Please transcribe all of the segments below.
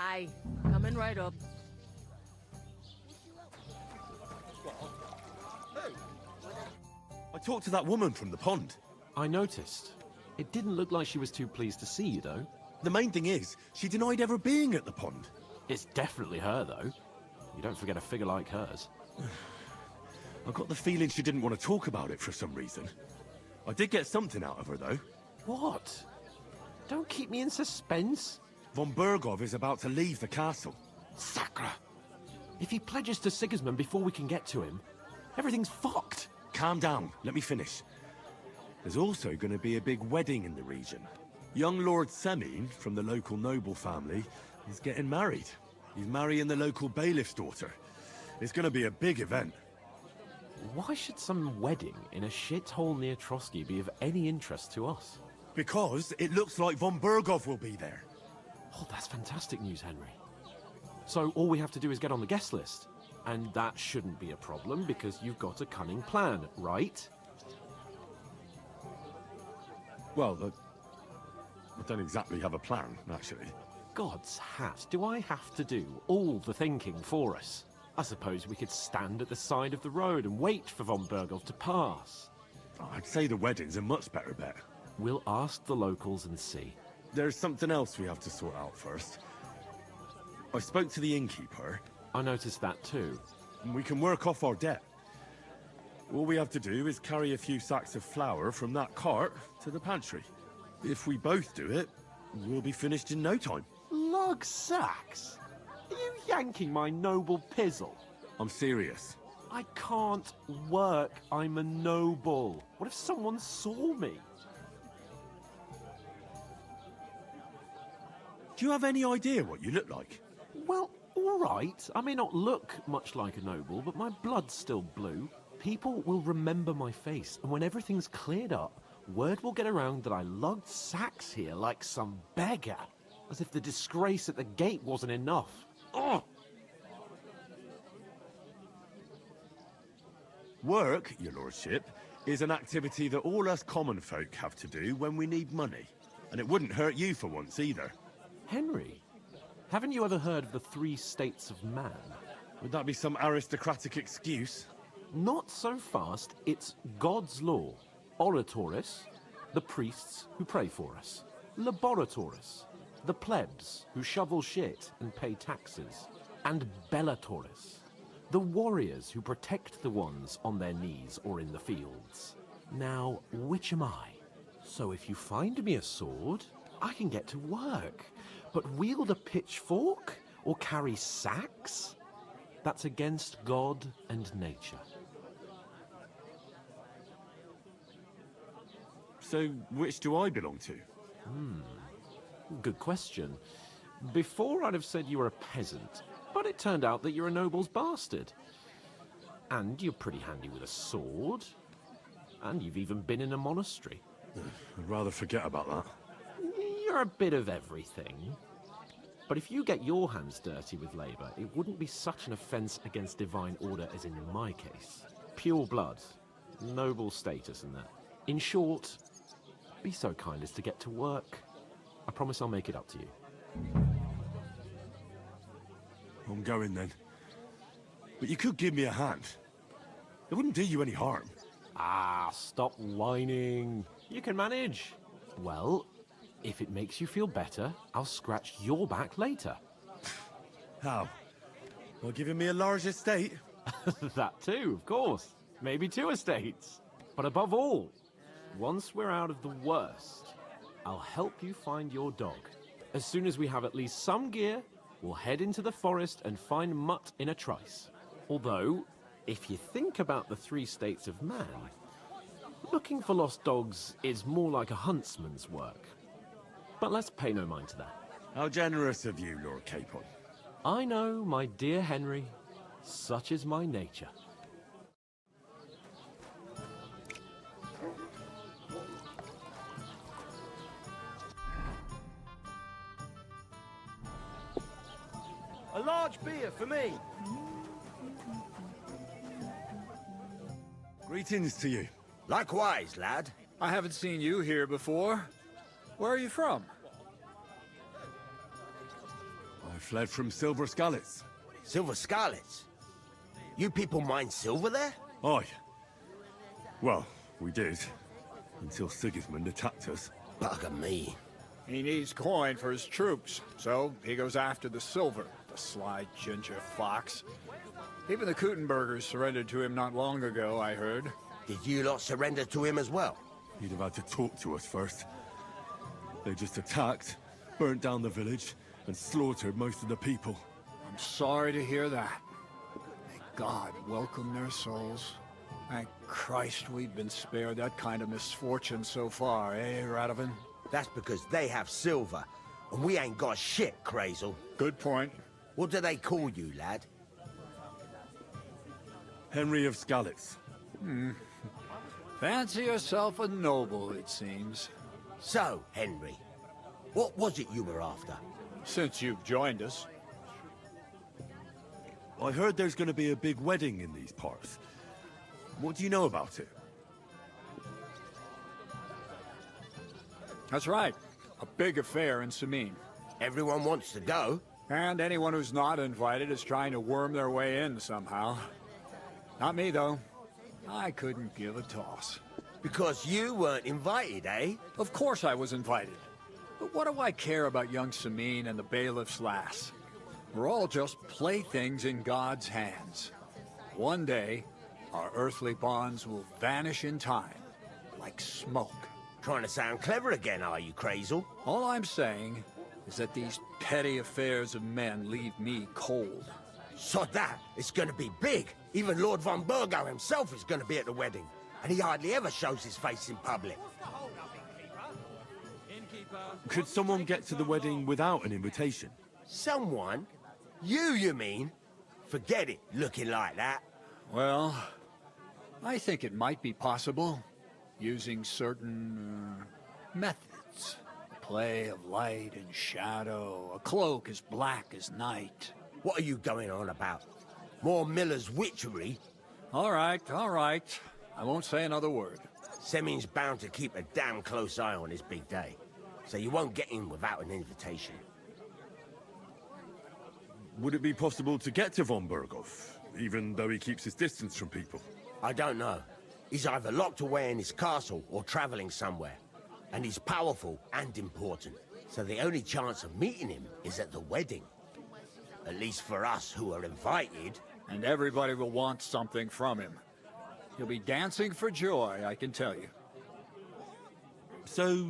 Aye, coming right up. I talked to that woman from the pond. I noticed. It didn't look like she was too pleased to see you, though. The main thing is, she denied ever being at the pond. It's definitely her, though. You don't forget a figure like hers. I got the feeling she didn't want to talk about it for some reason. I did get something out of her, though. What? Don't keep me in suspense. Von Bergov is about to leave the castle. Sacre! If he pledges to Sigismund before we can get to him, everything's fucked. Calm down, let me finish. There's also going to be a big wedding in the region. Young Lord Semine, from the local noble family, is getting married. He's marrying the local bailiff's daughter. It's going to be a big event. Why should some wedding in a shithole near Trotsky be of any interest to us? Because it looks like Von Bergov will be there. Oh, that's fantastic news, Henry. So all we have to do is get on the guest list. And that shouldn't be a problem because you've got a cunning plan, right? Well, I don't exactly have a plan, actually. God's hat, do I have to do all the thinking for us? I suppose we could stand at the side of the road and wait for Von Bergov to pass. I'd say the wedding's a much better bet. We'll ask the locals and see. There's something else we have to sort out first. I spoke to the innkeeper. I noticed that too. And we can work off our debt. All we have to do is carry a few sacks of flour from that cart to the pantry. If we both do it, we'll be finished in no time. Lug sacks? Are you yanking my noble pizzle? I'm serious. I can't work. I'm a noble. What if someone saw me? Do you have any idea what you look like? Well, all right. I may not look much like a noble, but my blood's still blue. People will remember my face, and when everything's cleared up, word will get around that I lugged sacks here like some beggar. As if the disgrace at the gate wasn't enough. Ugh! Work, your lordship, is an activity that all us common folk have to do when we need money. And it wouldn't hurt you for once either. Henry, haven't you ever heard of the 3 states of man? Would that be some aristocratic excuse? Not so fast. It's God's law. Oratoris, the priests who pray for us. Laboratoris, the plebs who shovel shit and pay taxes. And Bellatoris, the warriors who protect the ones on their knees or in the fields. Now, which am I? So if you find me a sword, I can get to work. But wield a pitchfork or carry sacks? That's against God and nature. So, which do I belong to? Good question. Before I'd have said you were a peasant, but it turned out that you're a noble's bastard. And you're pretty handy with a sword. And you've even been in a monastery. I'd rather forget about that. You're a bit of everything. But if you get your hands dirty with labor, it wouldn't be such an offense against divine order as in my case. Pure blood, noble status and that. In short, be so kind as to get to work. I promise I'll make it up to you. I'm going then. But you could give me a hand. It wouldn't do you any harm. Ah, stop whining. You can manage. Well, if it makes you feel better, I'll scratch your back later. How? Well, giving me a large estate? That too, of course. Maybe 2 estates. But above all, once we're out of the worst, I'll help you find your dog. As soon as we have at least some gear, we'll head into the forest and find Mutt in a trice. Although, if you think about the 3 states of man, looking for lost dogs is more like a huntsman's work. But let's pay no mind to that. How generous of you, Lord Capon. I know, my dear Henry, such is my nature. A large beer for me. Greetings to you. Likewise, lad. I haven't seen you here before. Where are you from? I've fled from Silver Scalets. Silver Scarlets? You people mine silver there? Aye. Well, we did. Until Sigismund attacked us. Bugger me. He needs coin for his troops, so he goes after the silver, the sly ginger fox. Even the Kuttenbergers surrendered to him not long ago, I heard. Did you lot surrender to him as well? He'd have had to talk to us first. They just attacked, burnt down the village, and slaughtered most of the people. I'm sorry to hear that. May God welcome their souls. Thank Christ we've been spared that kind of misfortune so far, eh, Radovan? That's because they have silver, and we ain't got shit, Crazel. Good point. What do they call you, lad? Henry of Scalets. Fancy yourself a noble, it seems. So, Henry, what was it you were after? Since you've joined us. I heard there's going to be a big wedding in these parts. What do you know about it? That's right. A big affair in Sameen. Everyone wants to go. And anyone who's not invited is trying to worm their way in somehow. Not me, though. I couldn't give a toss. Because you weren't invited, eh? Of course I was invited. But what do I care about young Sameen and the bailiff's lass? We're all just playthings in God's hands. One day, our earthly bonds will vanish in time, like smoke. Trying to sound clever again, are you, Crazel? All I'm saying is that these petty affairs of men leave me cold. Sod that, it's gonna be big. Even Lord von Burgo himself is gonna be at the wedding. And he hardly ever shows his face in public. Could someone get to the wedding without an invitation? Someone? You mean? Forget it, looking like that. Well, I think it might be possible, using certain methods. Play of light and shadow, a cloak as black as night. What are you going on about? More Miller's witchery? All right, all right. I won't say another word. Semin's bound to keep a damn close eye on his big day. So you won't get in without an invitation. Would it be possible to get to von Burgov, even though he keeps his distance from people? I don't know. He's either locked away in his castle or traveling somewhere. And he's powerful and important. So the only chance of meeting him is at the wedding. At least for us who are invited. And everybody will want something from him. He'll be dancing for joy, I can tell you. So,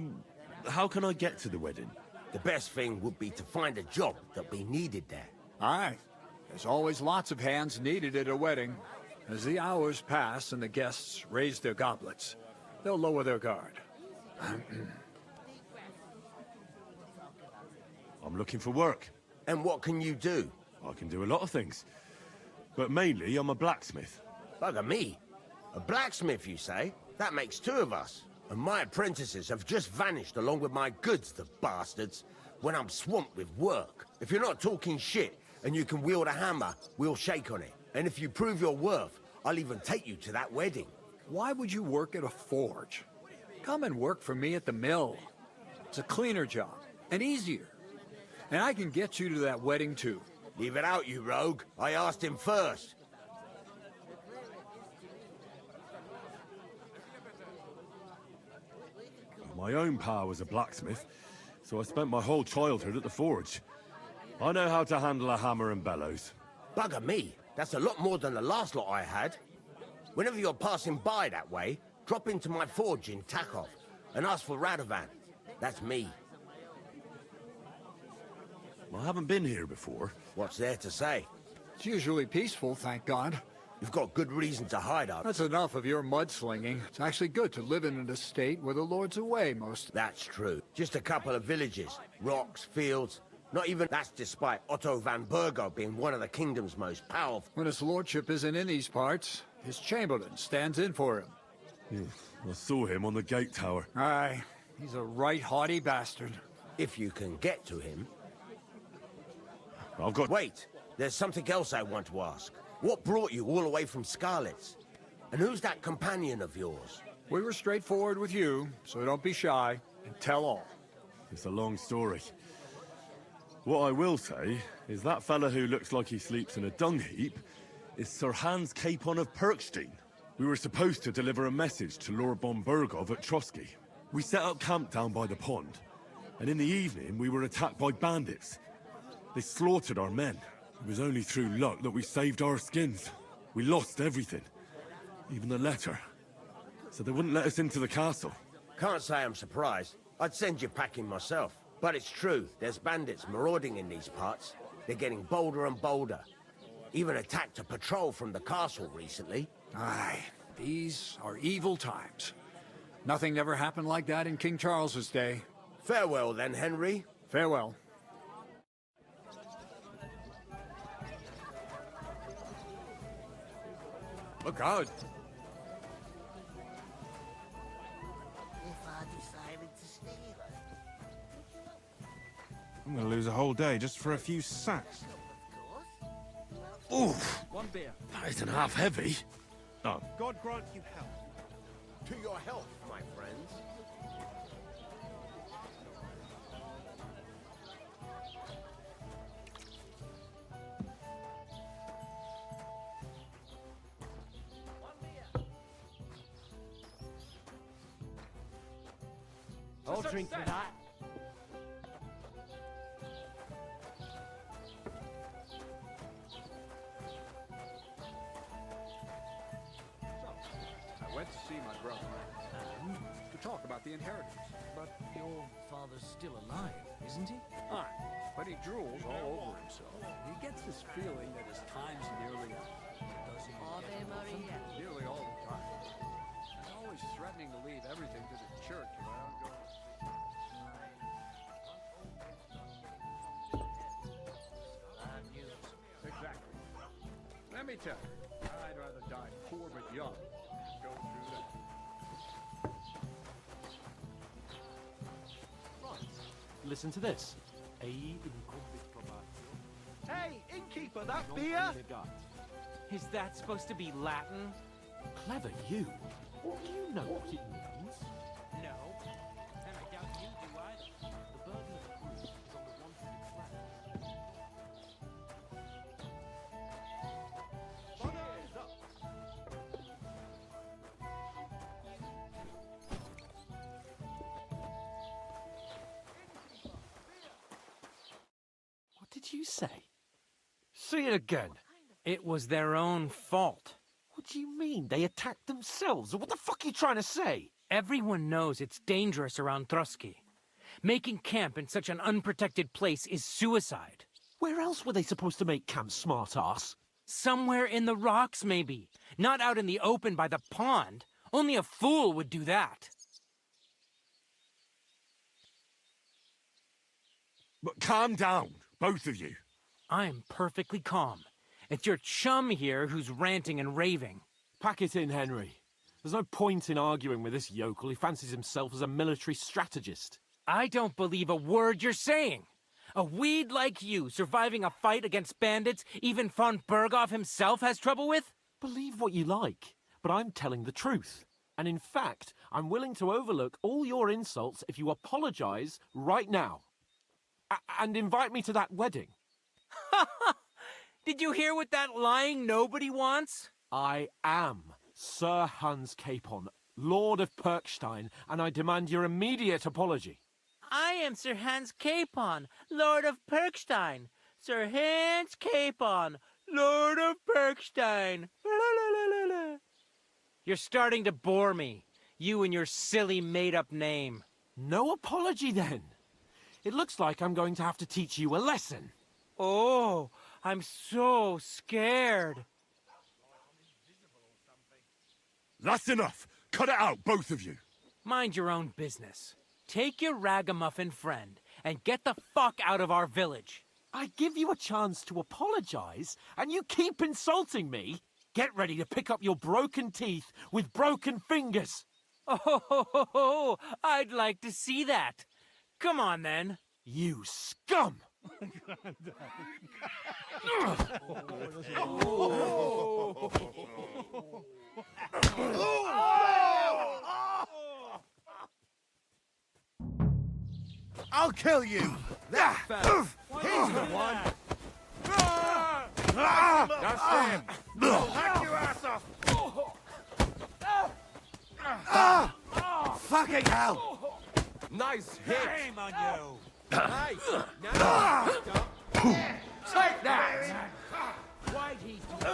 how can I get to the wedding? The best thing would be to find a job that'll be needed there. Aye. There's always lots of hands needed at a wedding. As the hours pass and the guests raise their goblets, they'll lower their guard. I'm looking for work. And what can you do? I can do a lot of things. But mainly, I'm a blacksmith. Bugger me. A blacksmith, you say? That makes two of us. And my apprentices have just vanished along with my goods, the bastards, when I'm swamped with work. If you're not talking shit and you can wield a hammer, we'll shake on it. And if you prove your worth, I'll even take you to that wedding. Why would you work at a forge? Come and work for me at the mill. It's a cleaner job, and easier. And I can get you to that wedding, too. Leave it out, you rogue. I asked him first. My own pa was a blacksmith, so I spent my whole childhood at the forge. I know how to handle a hammer and bellows. Bugger me. That's a lot more than the last lot I had. Whenever you're passing by that way, drop into my forge in Takov and ask for Radovan. That's me. I haven't been here before. What's there to say? It's usually peaceful, thank God. You've got good reason to hide out. That's enough of your mudslinging. It's actually good to live in an estate where the Lord's away most. That's true. Just a couple of villages, rocks, fields. Not even that's despite Otto van Burgo being one of the kingdom's most powerful. When his lordship isn't in these parts, his chamberlain stands in for him. I saw him on the gate tower. Aye, he's a right haughty bastard. If you can get to him. I've got... Wait, there's something else I want to ask. What brought you all the way from Scarlet's? And who's that companion of yours? We were straightforward with you, so don't be shy and tell all. It's a long story. What I will say is that fella who looks like he sleeps in a dung heap is Sir Hans Capon of Perkstein. We were supposed to deliver a message to Lord von Burgov at Trotsky. We set up camp down by the pond, and in the evening we were attacked by bandits. They slaughtered our men. It was only through luck that we saved our skins. We lost everything, even the letter. So they wouldn't let us into the castle. Can't say I'm surprised. I'd send you packing myself. But it's true, there's bandits marauding in these parts. They're getting bolder and bolder. Even attacked a patrol from the castle recently. Aye, these are evil times. Nothing ever happened like that in King Charles's day. Farewell then, Henry. Farewell. Look out. If I decided to stay, I'm gonna lose a whole day just for a few sacks. Oof! One beer. That isn't half heavy. Oh. God grant you health. To your health, my friends. I'll drink to that. I went to see my brother to talk about the inheritance. But your father's still alive, isn't he? Aye, but he drools all over himself. He gets this feeling that his time's nearly up. Does he? Ave Maria. Nearly all the time. He's always threatening to leave everything to the church if I don't go to Bad news. Exactly. Let me tell you, I'd rather die poor but young than go through that. Listen to this. Hey, innkeeper, that Is that supposed to be Latin? Clever you. Do you know what it means? No. And I doubt you do either. The burden of proof is on the one who What did you say? See it again. It was their own fault. What do you mean? They attacked themselves? What the fuck are you trying to say? Everyone knows it's dangerous around Trotsky. Making camp in such an unprotected place is suicide. Where else were they supposed to make camp, smart-ass? Somewhere in the rocks, maybe. Not out in the open by the pond. Only a fool would do that. But calm down, both of you. I'm perfectly calm. It's your chum here who's ranting and raving. Pack it in, Henry. There's no point in arguing with this yokel. He fancies himself as a military strategist. I don't believe a word you're saying. A weed like you surviving a fight against bandits even von Burgov himself has trouble with? Believe what you like, but I'm telling the truth. And in fact, I'm willing to overlook all your insults if you apologize right now. And invite me to that wedding. Did you hear what that lying nobody wants? I am Sir Hans Capon, Lord of Perkstein, and I demand your immediate apology. I am Sir Hans Capon, Lord of Perkstein. Sir Hans Capon, Lord of Perkstein. You're starting to bore me, you and your silly made-up name. No apology, then. It looks like I'm going to have to teach you a lesson. Oh, I'm so scared. That's enough. Cut it out, both of you. Mind your own business. Take your ragamuffin friend and get the fuck out of our village. I give you a chance to apologize, and you keep insulting me. Get ready to pick up your broken teeth with broken fingers. Oh, I'd like to see that. Come on, then. You scum! I'll kill you! That fella! He's the one. That's him. Hack your ass off. Fucking hell. Nice hit. Shame on you. Hey, now stop. Take that. Why'd he do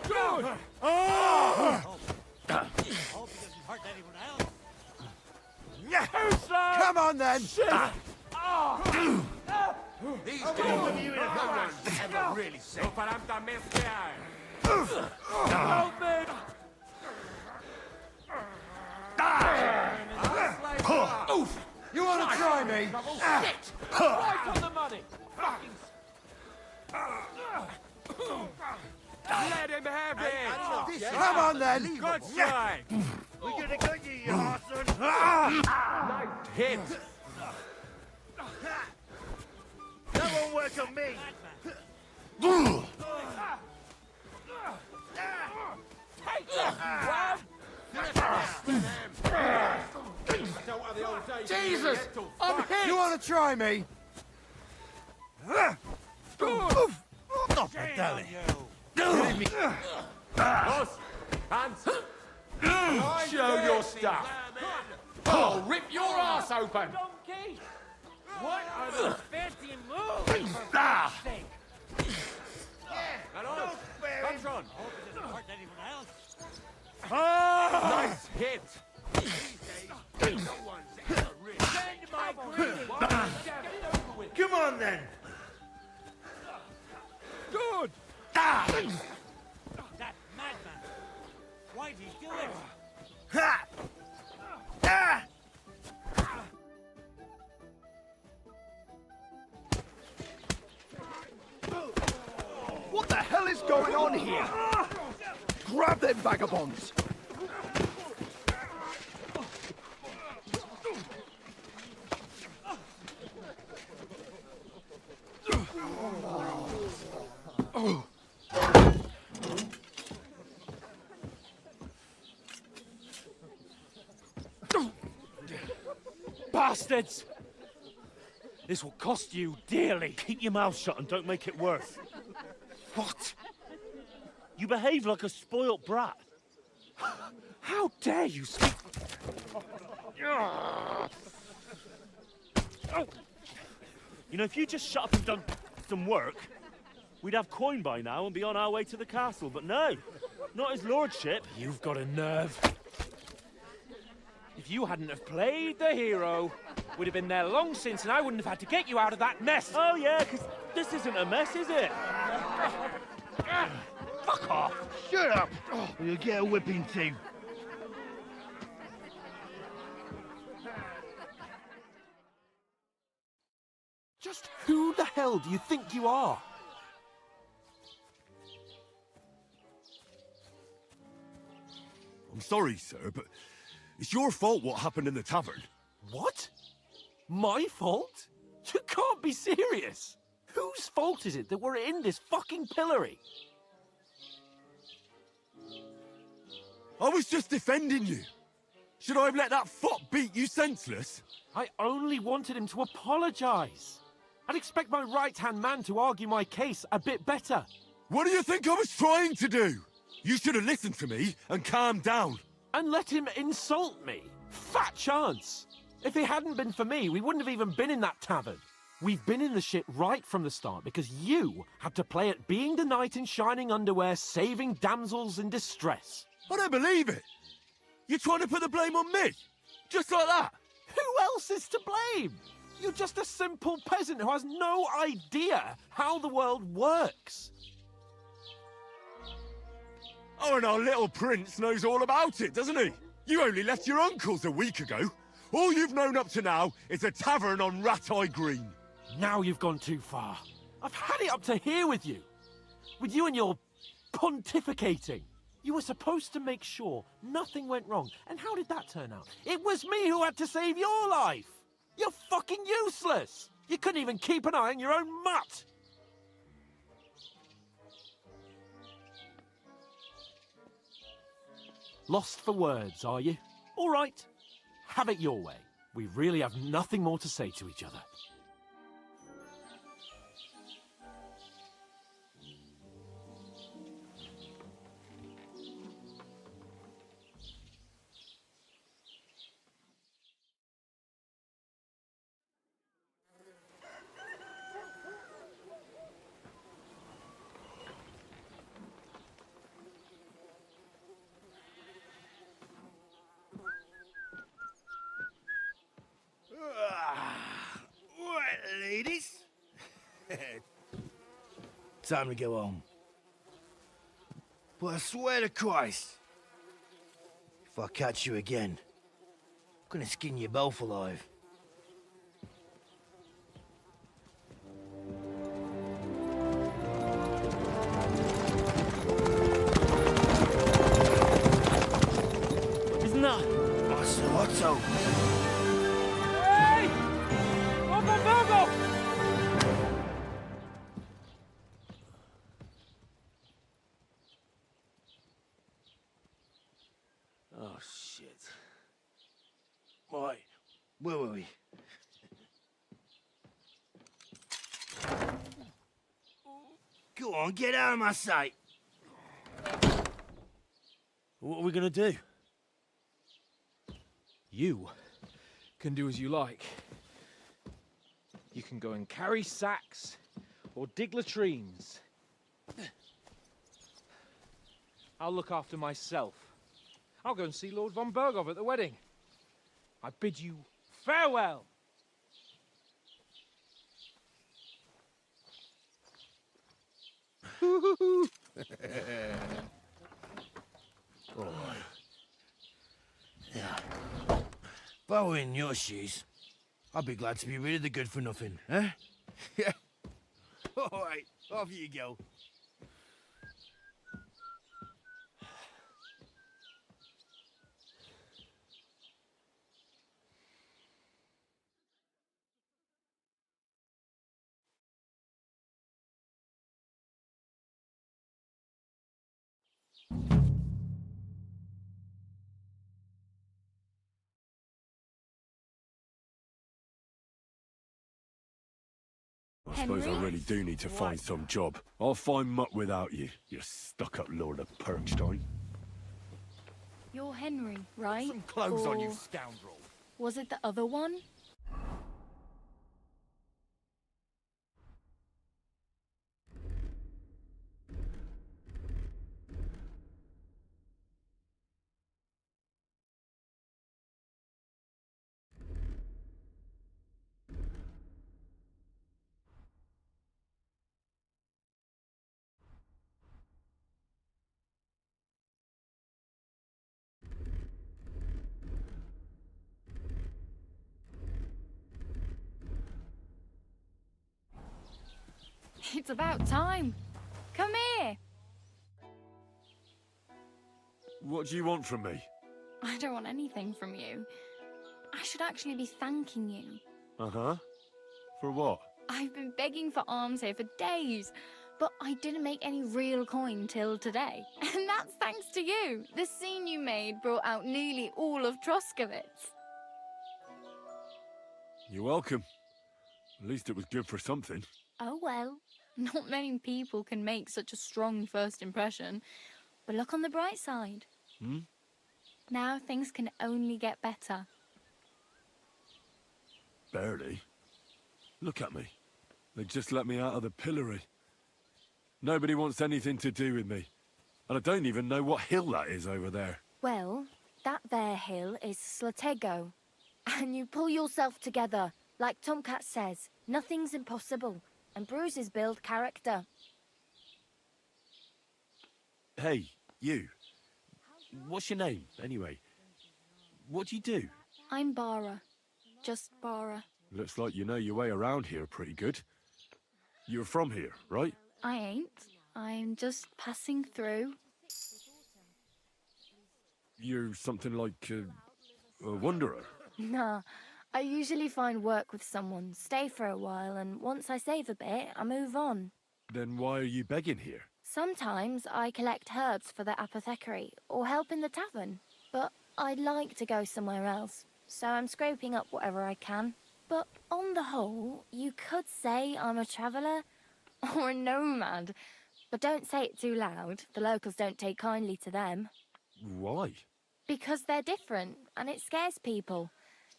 Good. Hope he doesn't hurt anyone else. Come on then. These days, no one's ever really safe. Help me! Oof! You want to try me? Shit! Right on the money! Let him have it! Come on then. Good strike! We're gonna get you, you arson. Nice hit! That won't work on me. Take that, Jesus! I'm hit! You want to try me? Not the deli. Boss, hands! Show your stuff! I'll rip your ass open! Donkey! What are those fancy moves? For Ah. God's sake? Hello? Patron! Hope he doesn't hurt anyone else. Nice hit! Send my greetings! Get it over with. Come on then. Good! That madman! Why'd he do it? Ha! Ah! What the hell is going on here? Grab them vagabonds! Bastards! This will cost you dearly. Keep your mouth shut and don't make it worse. What? You behave like a spoilt brat. How dare you speak... You know, if you just shut up and done some work, we'd have coin by now and be on our way to the castle, but no, not his lordship. You've got a nerve. If you hadn't have played the hero, we'd have been there long since and I wouldn't have had to get you out of that mess. Oh yeah, because this isn't a mess, is it? Fuck off. Shut up! Or you'll get a whipping too. Just who the hell do you think you are? I'm sorry, sir, but it's your fault what happened in the tavern. What? My fault? You can't be serious. Whose fault is it that we're in this fucking pillory? I was just defending you. Should I have let that fop beat you senseless? I only wanted him to apologize. I'd expect my right-hand man to argue my case a bit better. What do you think I was trying to do? You should have listened to me and calmed down. And let him insult me. Fat chance. If it hadn't been for me, we wouldn't have even been in that tavern. We've been in the shit right from the start because you had to play at being the knight in shining underwear, saving damsels in distress. I don't believe it. You're trying to put the blame on me? Just like that? Who else is to blame? You're just a simple peasant who has no idea how the world works. Oh, and our little prince knows all about it, doesn't he? You only left your uncle's a week ago. All you've known up to now is a tavern on Rat-Eye Green. Now you've gone too far. I've had it up to here with you. With you and your pontificating. You were supposed to make sure nothing went wrong. And how did that turn out? It was me who had to save your life. You're fucking useless. You couldn't even keep an eye on your own mutt. Lost for words, are you? All right. Have it your way. We really have nothing more to say to each other. time to go home. But I swear to Christ, if I catch you again, I'm gonna skin you both alive. Isn't that? Master Otto! Hey! Go! Oh, shit. Right, where were we? Go on, get out of my sight! What are we gonna do? You can do as you like. You can go and carry sacks or dig latrines. I'll look after myself. I'll go and see Lord von Bergov at the wedding. I bid you farewell. All right. Yeah. If I were in your shoes, I'd be glad to be rid of the good-for-nothing, eh? Yeah. All right, off you go. I suppose I really do need to find some job. I'll find muck without you, you stuck-up Lord of Perkstein. You're Henry, right? Some clothes on you, Or scoundrel. was it the other one? It's about time. Come here. What do you want from me? I don't want anything from you. I should actually be thanking you. Uh-huh. For what? I've been begging for alms here for days, but I didn't make any real coin till today. And that's thanks to you. The scene you made brought out nearly all of Troskowitz. You're welcome. At least it was good for something. Oh well, not many people can make such a strong first impression. But look on the bright side. Hmm? Now things can only get better. Barely. Look at me. They just let me out of the pillory. Nobody wants anything to do with me. And I don't even know what hill that is over there. Well, that there hill is Slatego. And you pull yourself together. Like Tomcat says, nothing's impossible. And bruises build character. Hey, you. What's your name, anyway? What do you do? I'm Bara. Just Bara. Looks like you know your way around here pretty good. You're from here, right? I ain't. I'm just passing through. You're something like a wanderer. Nah, I usually find work with someone, stay for a while, and once I save a bit, I move on. Then why are you begging here? Sometimes I collect herbs for the apothecary, or help in the tavern. But I'd like to go somewhere else, so I'm scraping up whatever I can. But on the whole, you could say I'm a traveller, or a nomad. But don't say it too loud, the locals don't take kindly to them. Why? Because they're different, and it scares people.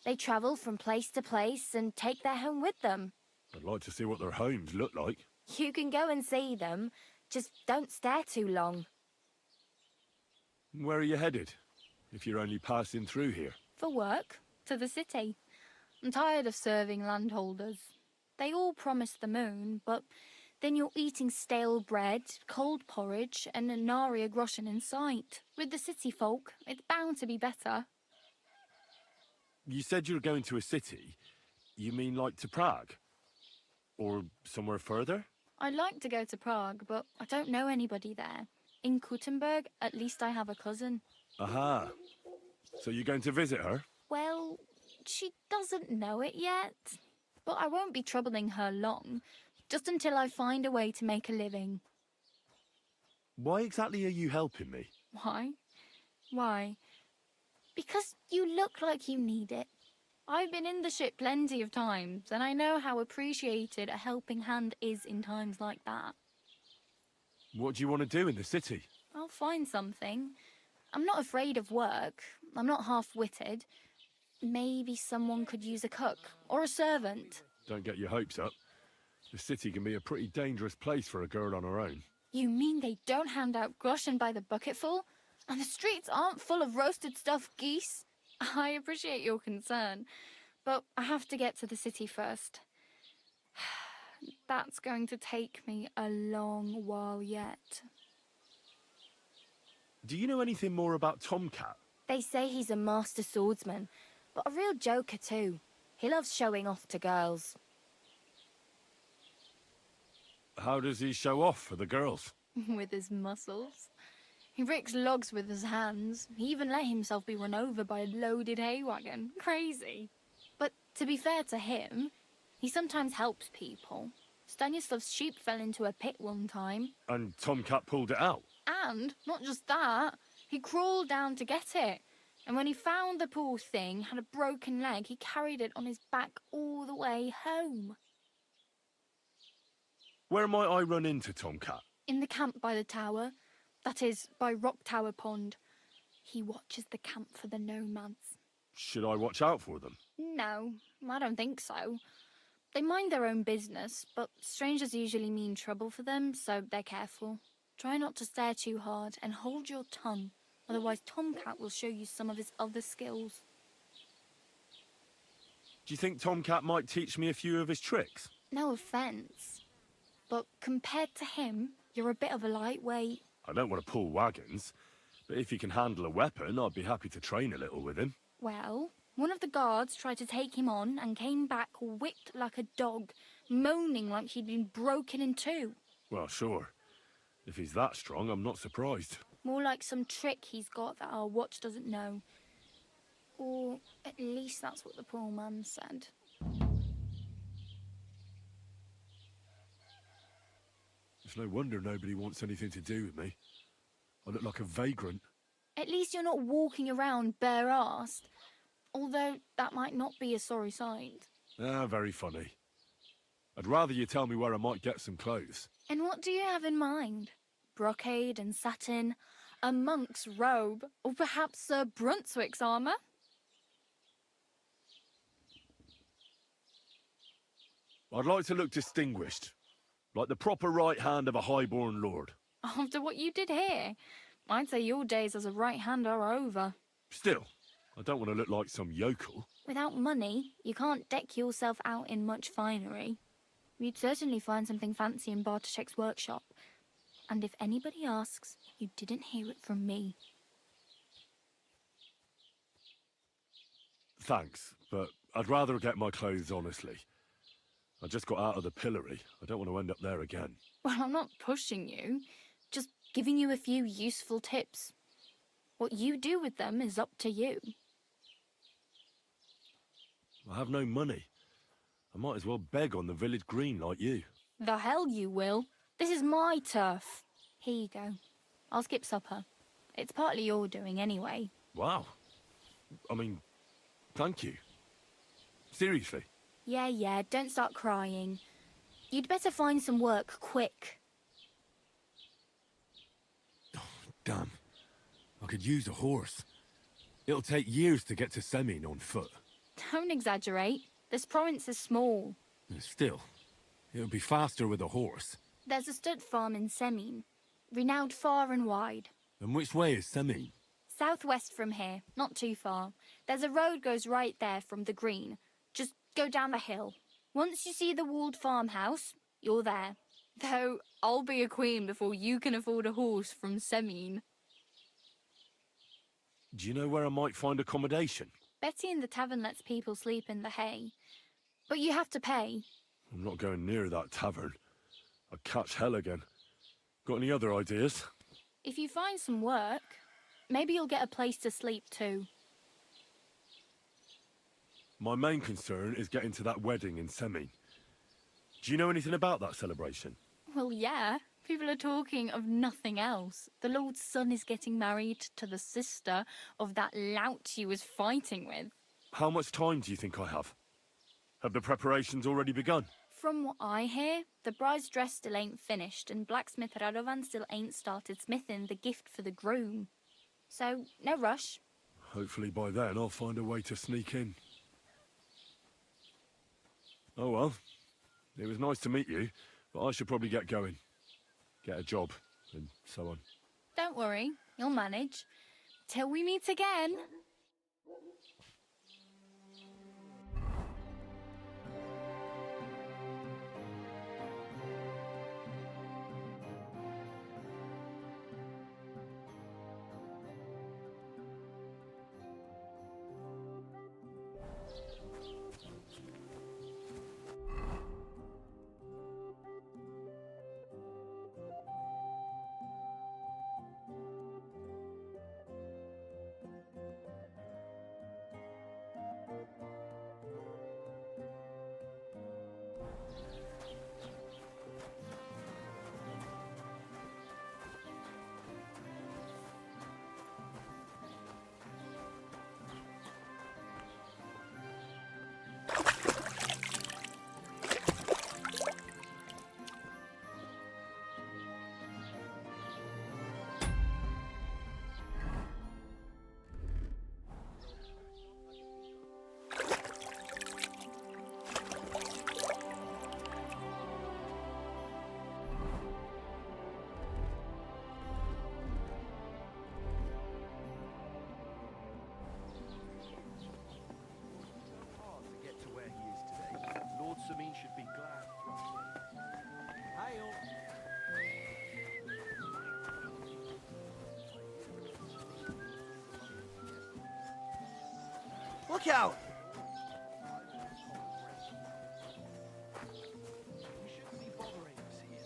They travel from place to place and take their home with them. I'd like to see what their homes look like. You can go and see them, just don't stare too long. Where are you headed, if you're only passing through here? For work, to the city. I'm tired of serving landholders. They all promise the moon, but Then you're eating stale bread, cold porridge, and a nary a groschen in sight. With the city folk, it's bound to be better. You said you were going to a city. You mean like to Prague? Or somewhere further? I'd like to go to Prague, but I don't know anybody there. In Kuttenberg, at least I have a cousin. Aha. So you're going to visit her? Well, she doesn't know it yet. But I won't be troubling her long, just until I find a way to make a living. Why exactly are you helping me? Why? Why? Because you look like you need it. I've been in the ship plenty of times, and I know how appreciated a helping hand is in times like that. What do you want to do in the city? I'll find something. I'm not afraid of work. I'm not half-witted. Maybe someone could use a cook or a servant. Don't get your hopes up. The city can be a pretty dangerous place for a girl on her own. You mean they don't hand out groschen by the bucketful? And the streets aren't full of roasted stuffed geese? I appreciate your concern, but I have to get to the city first. That's going to take me a long while yet. Do you know anything more about Tomcat? They say he's a master swordsman, but a real joker too. He loves showing off to girls. How does he show off for the girls? With his muscles. He ricks logs with his hands. He even let himself be run over by a loaded hay wagon. Crazy. But to be fair to him, he sometimes helps people. Stanislav's sheep fell into a pit one time. And Tomcat pulled it out? And, not just that, he crawled down to get it. And when he found the poor thing had a broken leg, he carried it on his back all the way home. Where might I run into Tomcat? In the camp by the tower. That is, by Rock Tower Pond. He watches the camp for the nomads. Should I watch out for them? No, I don't think so. They mind their own business, but strangers usually mean trouble for them, so they're careful. Try not to stare too hard and hold your tongue, otherwise Tomcat will show you some of his other skills. Do you think Tomcat might teach me a few of his tricks? No offence, but compared to him, you're a bit of a lightweight. I don't want to pull wagons, but if he can handle a weapon, I'd be happy to train a little with him. Well, one of the guards tried to take him on and came back whipped like a dog, moaning like he'd been broken in two. Well, sure. If he's that strong, I'm not surprised. More like some trick he's got that our watch doesn't know. Or at least that's what the poor man said. It's no wonder nobody wants anything to do with me. I look like a vagrant. At least you're not walking around bare-assed. Although that might not be a sorry sight. Ah, very funny. I'd rather you tell me where I might get some clothes. And what do you have in mind? Brocade and satin? A monk's robe? Or perhaps Sir Brunswick's armour? I'd like to look distinguished. Like the proper right hand of a highborn lord. After what you did here, I'd say your days as a right hand are over. Still, I don't want to look like some yokel. Without money, you can't deck yourself out in much finery. You'd certainly find something fancy in Bartoszek's workshop. And if anybody asks, you didn't hear it from me. Thanks, but I'd rather get my clothes honestly. I just got out of the pillory. I don't want to end up there again. Well, I'm not pushing you. Just giving you a few useful tips. What you do with them is up to you. I have no money. I might as well beg on the village green like you. The hell you will. This is my turf. Here you go. I'll skip supper. It's partly your doing anyway. Wow. I mean, thank you. Seriously. Yeah, don't start crying. You'd better find some work quick. Oh, damn. I could use a horse. It'll take years to get to Semin on foot. Don't exaggerate. This province is small. Still, it'll be faster with a horse. There's a stud farm in Semin, renowned far and wide. And which way is Semin? Southwest from here, not too far. There's a road goes right there from the green. Just go down the hill. Once you see the walled farmhouse, you're there. Though I'll be a queen before you can afford a horse from Semine. Do you know where I might find accommodation? Betty in the tavern lets people sleep in the hay. But you have to pay. I'm not going near that tavern. I'd catch hell again. Got any other ideas? If you find some work, maybe you'll get a place to sleep too. My main concern is getting to that wedding in Semine. Do you know anything about that celebration? Well, yeah. People are talking of nothing else. The Lord's son is getting married to the sister of that lout he was fighting with. How much time do you think I have? Have the preparations already begun? From what I hear, the bride's dress still ain't finished, and blacksmith Radovan still ain't started smithing the gift for the groom. So, no rush. Hopefully by then I'll find a way to sneak in. Oh well, it was nice to meet you, but I should probably get going. Get a job, and so on. Don't worry, you'll manage. Till we meet again. Semine should be glad. Hail! Look out! You shouldn't be bothering us here.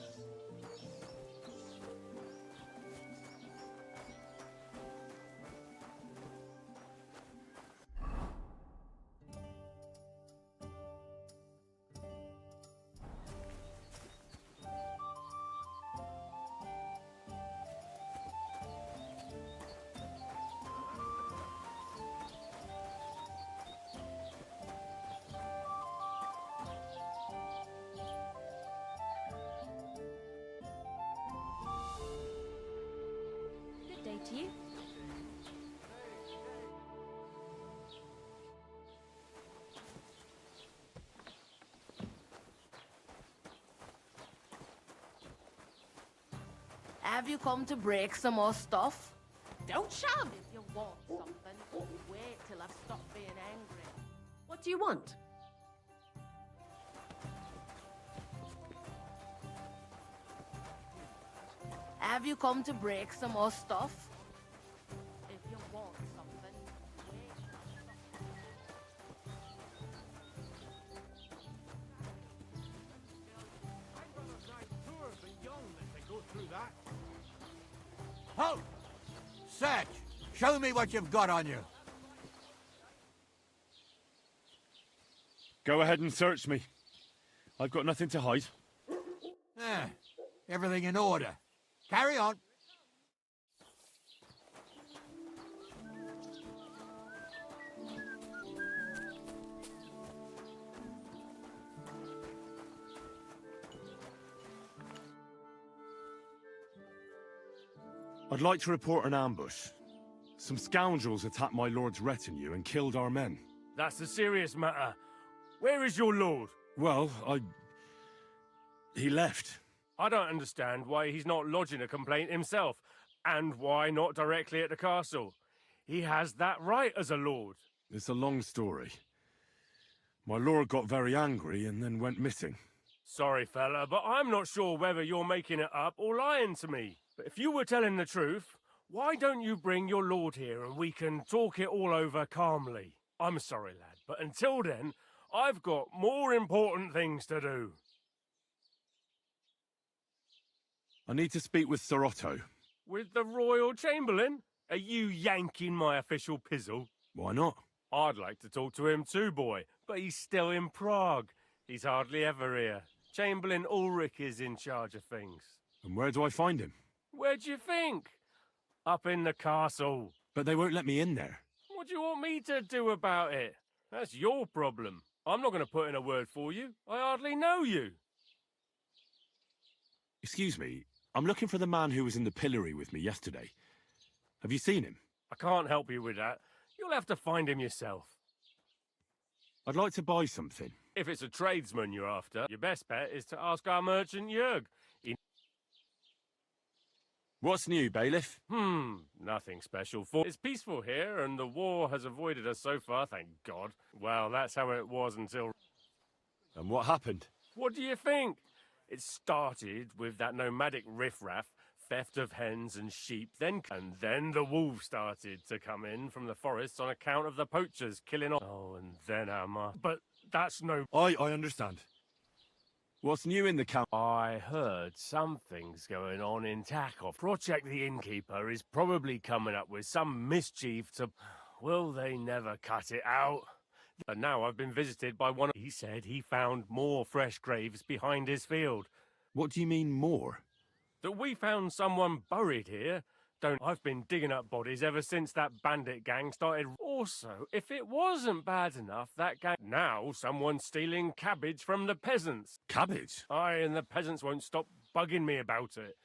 Good day to you. Have you come to break some more stuff? Don't shove if you want something. Wait till I've stopped being angry. What do you want? Have you come to break some more stuff? If you want something, wait till I've stopped. Halt! Search! Show me what you've got on you. Go ahead and search me. I've got nothing to hide. Everything in order. Carry on. I'd like to report an ambush. Some scoundrels attacked my lord's retinue and killed our men. That's a serious matter. Where is your lord? Well, he left. I don't understand why he's not lodging a complaint himself, and why not directly at the castle. He has that right as a lord. It's a long story. My lord got very angry and then went missing. Sorry, fella, but I'm not sure whether you're making it up or lying to me. But if you were telling the truth, why don't you bring your lord here and we can talk it all over calmly? I'm sorry, lad, but until then, I've got more important things to do. I need to speak with Sir Otto. With the Royal Chamberlain? Are you yanking my official pizzle? Why not? I'd like to talk to him too, boy, but he's still in Prague. He's hardly ever here. Chamberlain Ulrich is in charge of things. And where do I find him? Where do you think? Up in the castle. But they won't let me in there. What do you want me to do about it? That's your problem. I'm not going to put in a word for you. I hardly know you. Excuse me, I'm looking for the man who was in the pillory with me yesterday. Have you seen him? I can't help you with that. You'll have to find him yourself. I'd like to buy something. If it's a tradesman you're after, your best bet is to ask our merchant Jörg. What's new, bailiff? Nothing special for. It's peaceful here, and the war has avoided us so far, thank God. Well, that's how it was until... And what happened? What do you think? It started with that nomadic riffraff, theft of hens and sheep, and then the wolves started to come in from the forests on account of the poachers killing off. Oh, and then our But that's no... I understand. What's new in the camp? I heard something's going on in Takov. Project the Innkeeper is probably coming up with some mischief to... Will they never cut it out? And now I've been visited by one... He said he found more fresh graves behind his field. What do you mean, more? That we found someone buried here. I've been digging up bodies ever since that bandit gang started. Also, if it wasn't bad enough, that gang... Now someone's stealing cabbage from the peasants. Cabbage? Aye, and the peasants won't stop bugging me about it.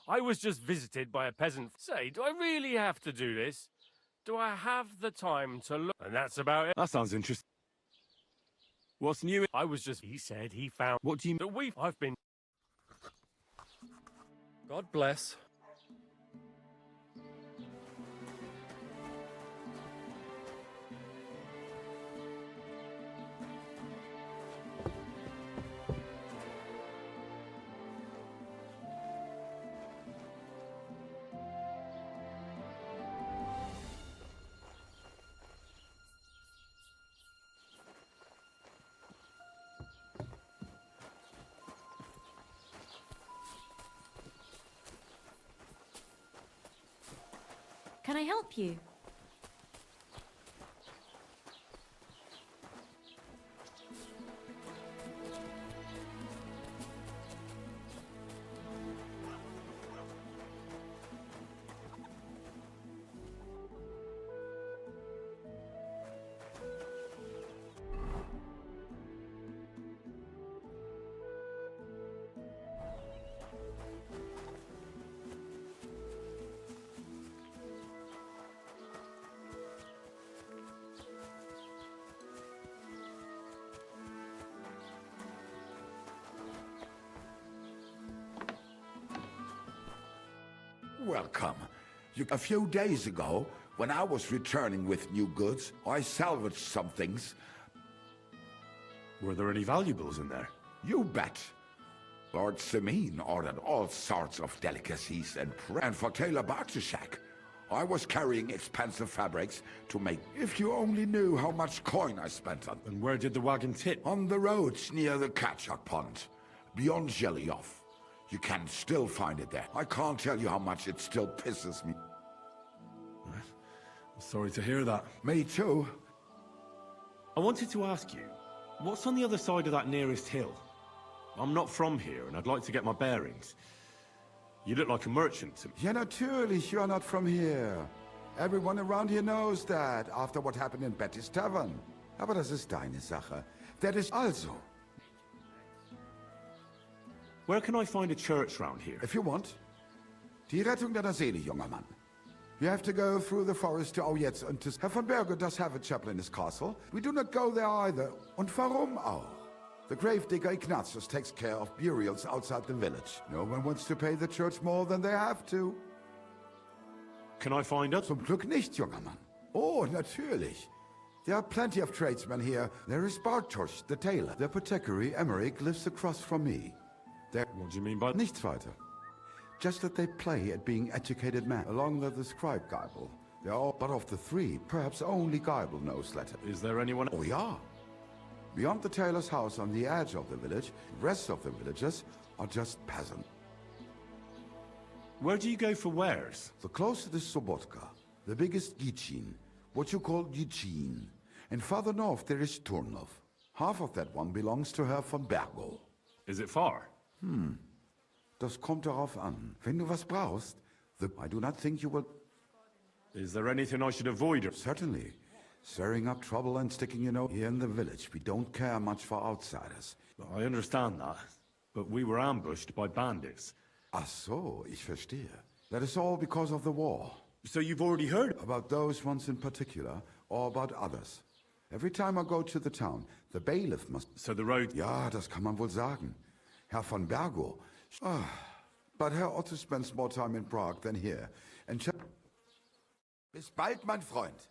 I was just visited by a peasant. Say, do I really have to do this? Do I have the time to look? And that's about it. That sounds interesting. What's new? I was just... He said he found... What do you... That I've been... God bless. Can I help you? Welcome. A few days ago, when I was returning with new goods, I salvaged some things. Were there any valuables in there? You bet. Lord Semine ordered all sorts of delicacies and for Taylor Bartishak. I was carrying expensive fabrics to make... If you only knew how much coin I spent on... And where did the wagon tip? On the roads near the Katchak Pond, beyond Jellyov. You can still find it there. I can't tell you how much it still pisses me. I'm sorry to hear that. Me too. I wanted to ask you, what's on the other side of that nearest hill? I'm not from here, and I'd like to get my bearings. You look like a merchant to me. Ja, natürlich, you are not from here. Everyone around here knows that, after what happened in Betty's Tavern. Aber das ist deine Sache. That is also... Where can I find a church round here? If you want. Die Rettung deiner Seele, junger Mann. You have to go through the forest to Aujetz and to... Herr von Berger does have a chapel in his castle. We do not go there either. Und warum auch? The gravedigger Ignatius takes care of burials outside the village. No one wants to pay the church more than they have to. Can I find out? Zum Glück nicht, junger Mann. Oh, natürlich. There are plenty of tradesmen here. There is Bartosz, the tailor. The apothecary, Emmerich, lives across from me. What do you mean by... Nichts weiter. Just that they play at being educated men, along with the scribe Geibel. They are all, but of the three, perhaps only Geibel knows Latin. Is there anyone... Oh, yeah. Beyond the tailor's house on the edge of the village, the rest of the villagers are just peasants. Where do you go for wares? The closest is Sobotka, the biggest Gichin, what you call Gichin. And farther north there is Turnov. Half of that one belongs to Herr von Bergo. Is it far? Das kommt darauf an. Wenn du was brauchst, I do not think you will... Is there anything I should avoid? Certainly. Stirring up trouble and sticking your nose here in the village. We don't care much for outsiders. I understand that, but we were ambushed by bandits. Ach so, ich verstehe. That is all because of the war. So you've already heard? About those ones in particular, or about others. Every time I go to the town, the bailiff must... So the road... Ja, das kann man wohl sagen. Herr von Bergo. But Herr Otto spends more time in Prague than here. And... Bis bald, mein Freund.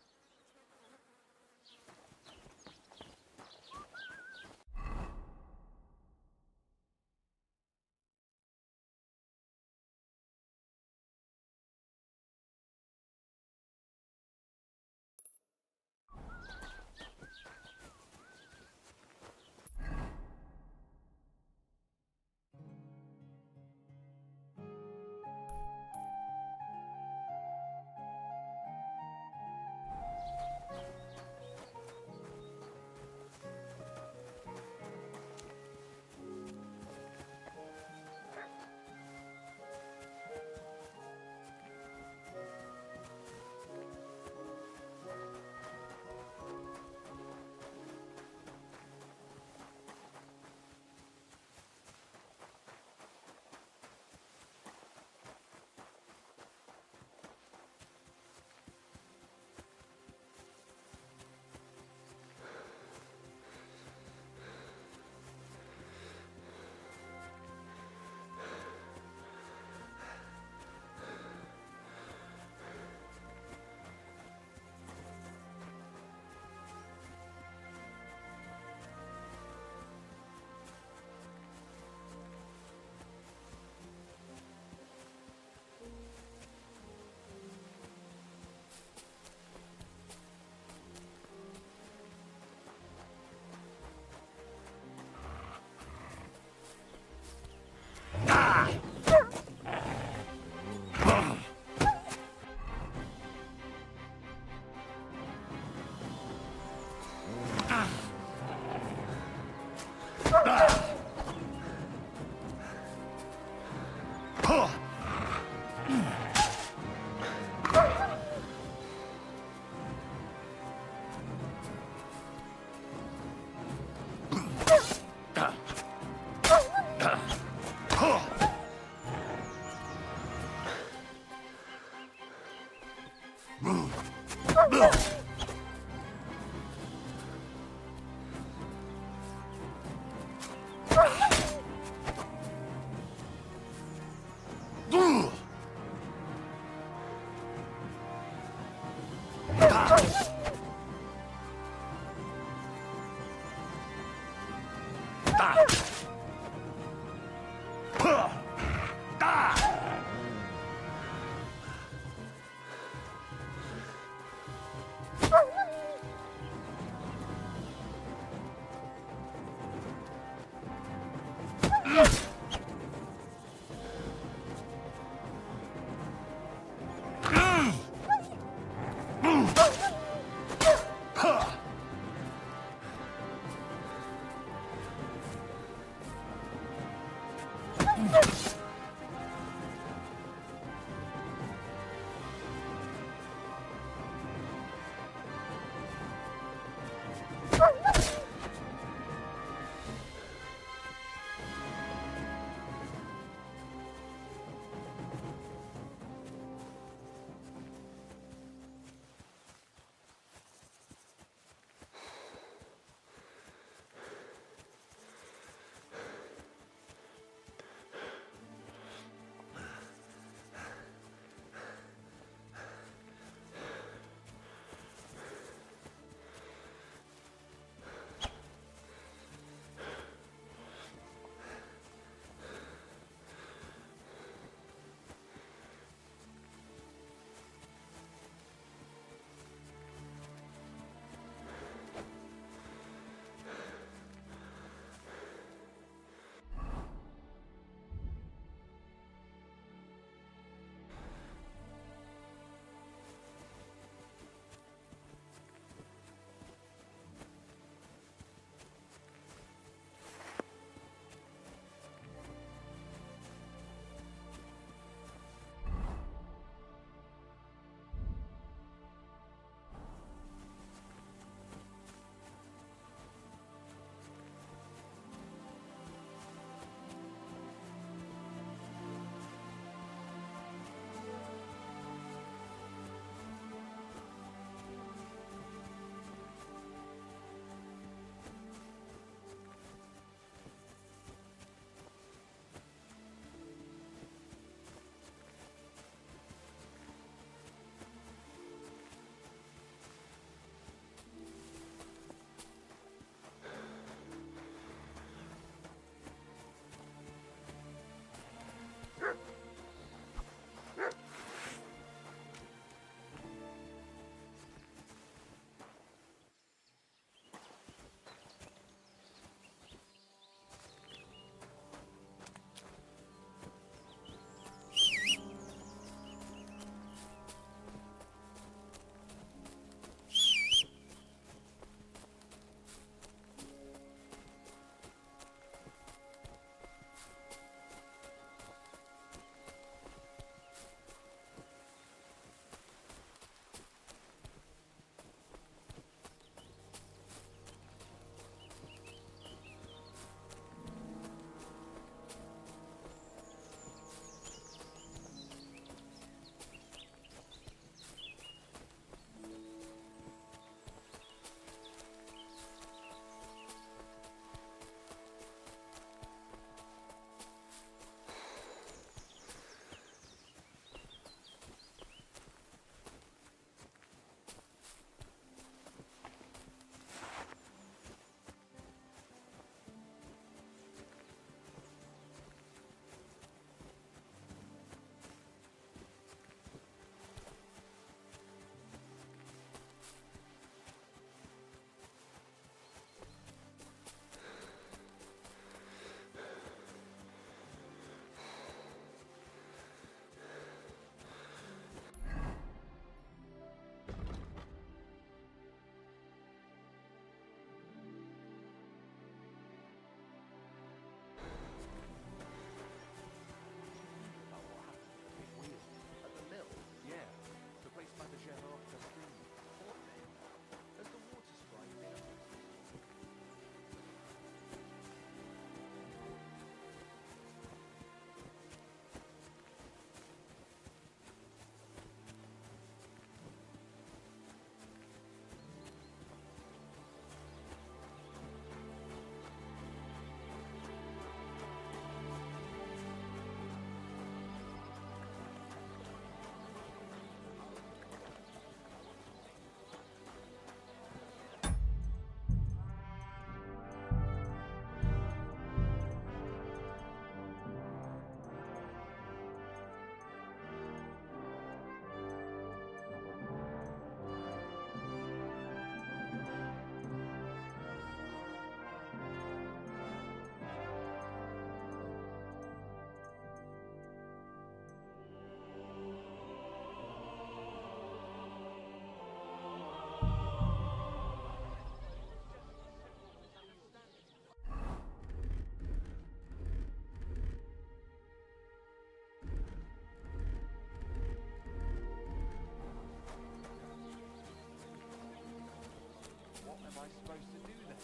I supposed to do then?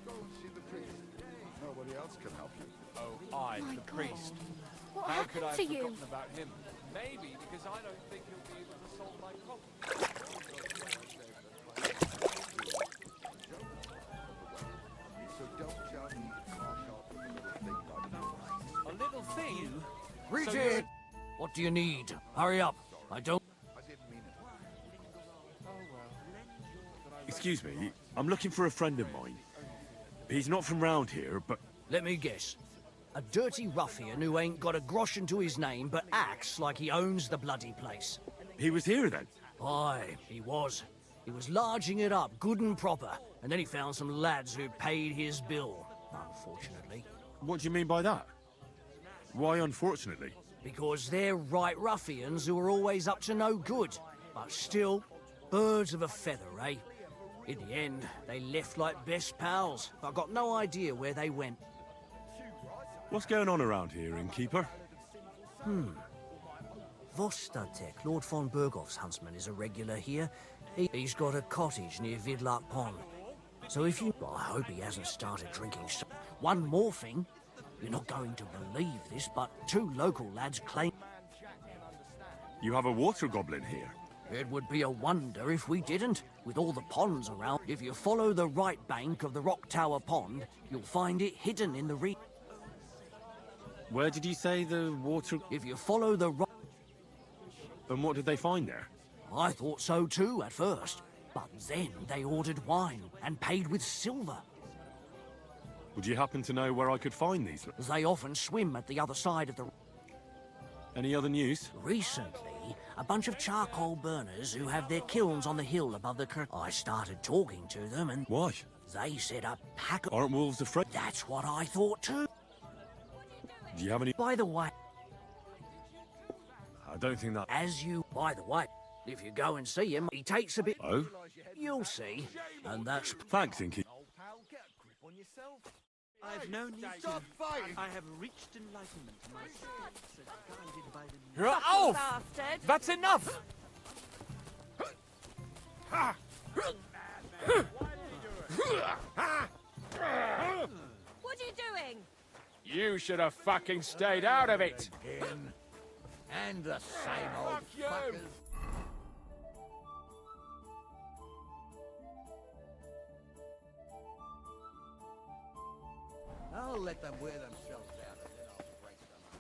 Go and see the priest. Nobody else can help you. Oh, I, My the God. priest. What How could I happened have to you? forgotten about him? Maybe because I don't think he'll be able to solve my problem. So don't just crash off with a little thing like that. A little thing? Greeting! What do you need? Hurry up. I don't... I didn't mean it. Excuse me, I'm looking for a friend of mine. He's not from round here, but... Let me guess. A dirty ruffian who ain't got a groschen to his name but acts like he owns the bloody place. He was here then? Aye, he was. He was larging it up good and proper, and then he found some lads who paid his bill, unfortunately. What do you mean by that? Why unfortunately? Because they're right ruffians who are always up to no good. But still, birds of a feather, eh? In the end, they left like best pals. I've got no idea where they went. What's going on around here, innkeeper? Vostatek, Lord von Berghoff's huntsman, is a regular here. He's got a cottage near Vidlark Pond. So if you... Well, I hope he hasn't started drinking... One more thing. You're not going to believe this, but 2 local lads claim... You have a water goblin here. It would be a wonder if we didn't, with all the ponds around. If you follow the right bank of the Rock Tower Pond, you'll find it hidden in the Where did you say the water... If you follow the right... And what did they find there? I thought so too at first, but then they ordered wine and paid with silver. Would you happen to know where I could find these? They often swim at the other side of the... Any other news? Recently, a bunch of charcoal burners who have their kilns on the hill above the curtain. I started talking to them and... Why? They said a pack of... Aren't wolves afraid? That's what I thought too. Do you have any... By the way... I don't think that... By the way, if you go and see him, he takes a bit... Oh? You'll see. And that's... Thanks, innkeeper. I've no need Stop fighting! I have reached enlightenment myself, guided by the... You're off! That's enough! What are you doing? You should have fucking stayed out of it! And the same old Fuck you! fuckers. I'll let them wear themselves out and then I'll break them up.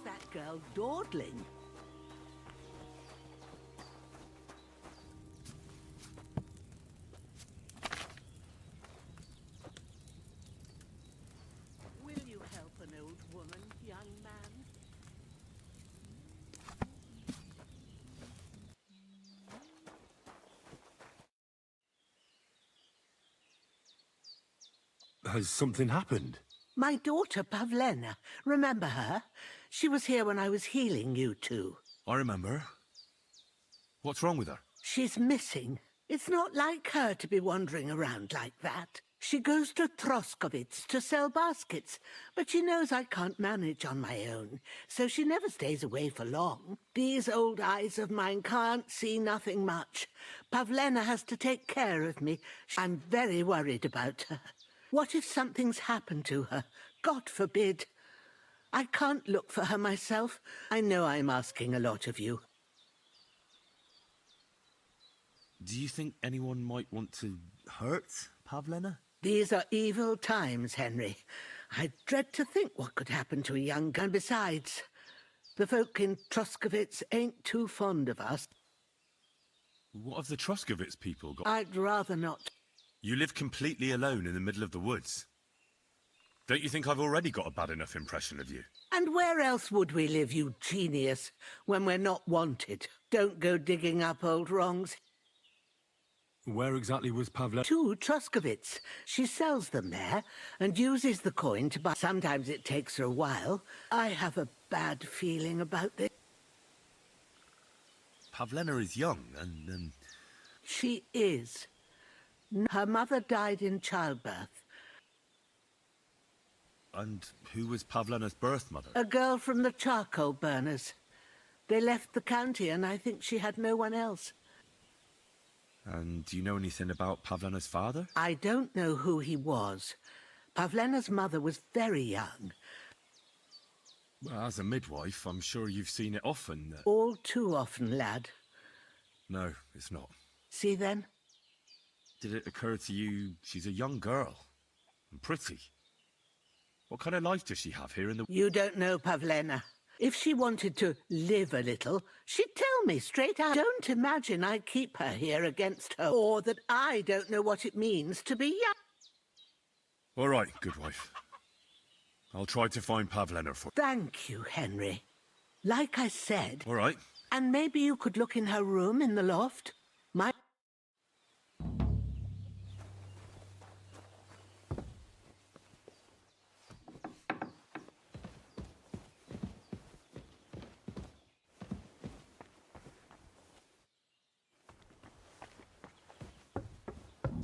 That girl dawdling. Will you help an old woman, young Has something happened? My daughter, Pavlena. Remember her? She was here when I was healing you two. I remember. What's wrong with her? She's missing. It's not like her to be wandering around like that. She goes to Troskovitz to sell baskets, but she knows I can't manage on my own, so she never stays away for long. These old eyes of mine can't see nothing much. Pavlena has to take care of me. I'm very worried about her. What if something's happened to her? God forbid. I can't look for her myself. I know I'm asking a lot of you. Do you think anyone might want to hurt Pavlena? These are evil times, Henry. I dread to think what could happen to a young gun. Besides, the folk in Troskovitz ain't too fond of us. What have the Troskovitz people got? I'd rather not. You live completely alone in the middle of the woods. Don't you think I've already got a bad enough impression of you? And where else would we live, you genius, when we're not wanted? Don't go digging up old wrongs. Where exactly was Pavlena? To Troskovitz. She sells them there and uses the coin to buy. Sometimes it takes her a while. I have a bad feeling about this. Pavlena is young and... She is. Her mother died in childbirth. And who was Pavlena's birth mother? A girl from the charcoal burners. They left the county and I think she had no one else. And do you know anything about Pavlena's father? I don't know who he was. Pavlena's mother was very young. Well, as a midwife, I'm sure you've seen it often. All too often, lad. No, it's not. See then? Did it occur to you she's a young girl and pretty? What kind of life does she have here in the... You don't know Pavlena. If she wanted to live a little, she'd tell me straight out. Don't imagine I keep her here against her, or that I don't know what it means to be young. All right, good wife. I'll try to find Pavlena for... Thank you, Henry. Like I said... All right. And maybe you could look in her room in the loft. My...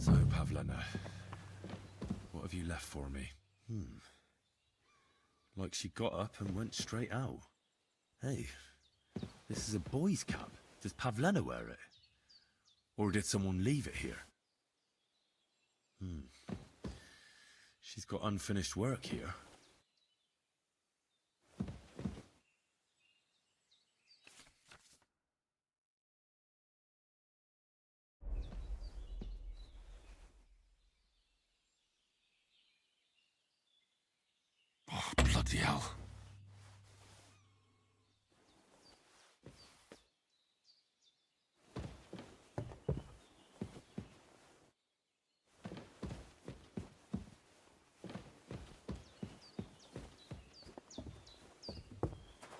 So, Pavlena, what have you left for me? Like she got up and went straight out. Hey, this is a boy's cap. Does Pavlena wear it? Or did someone leave it here? She's got unfinished work here. Oh, bloody hell.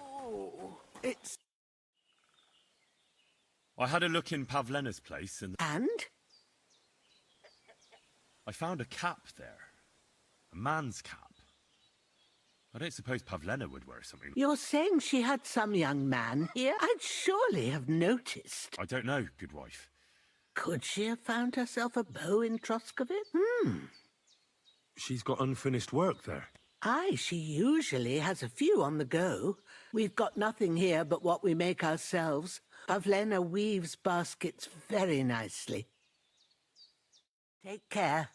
Oh, it's... I had a look in Pavlena's place and... And? I found a cap there. A man's cap. I don't suppose Pavlena would wear something... You're saying she had some young man here? I'd surely have noticed. I don't know, good wife. Could she have found herself a beau in Troskovitz? She's got unfinished work there. Aye, she usually has a few on the go. We've got nothing here but what we make ourselves. Pavlena weaves baskets very nicely. Take care.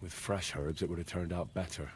With fresh herbs, it would have turned out better.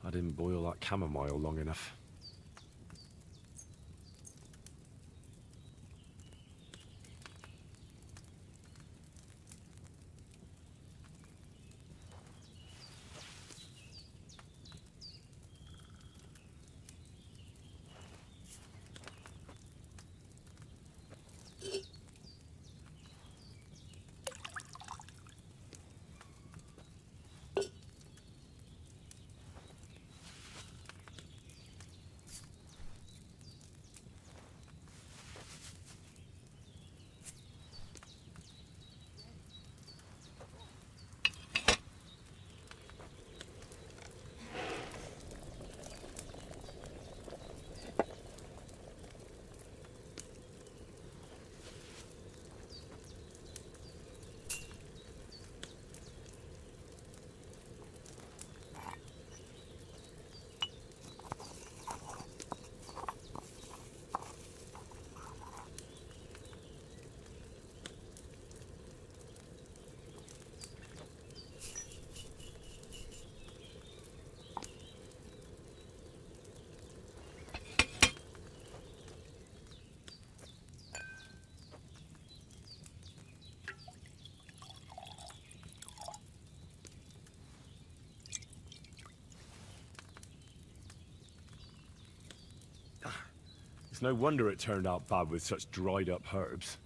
I didn't boil that chamomile long enough. It's no wonder it turned out bad with such dried up herbs.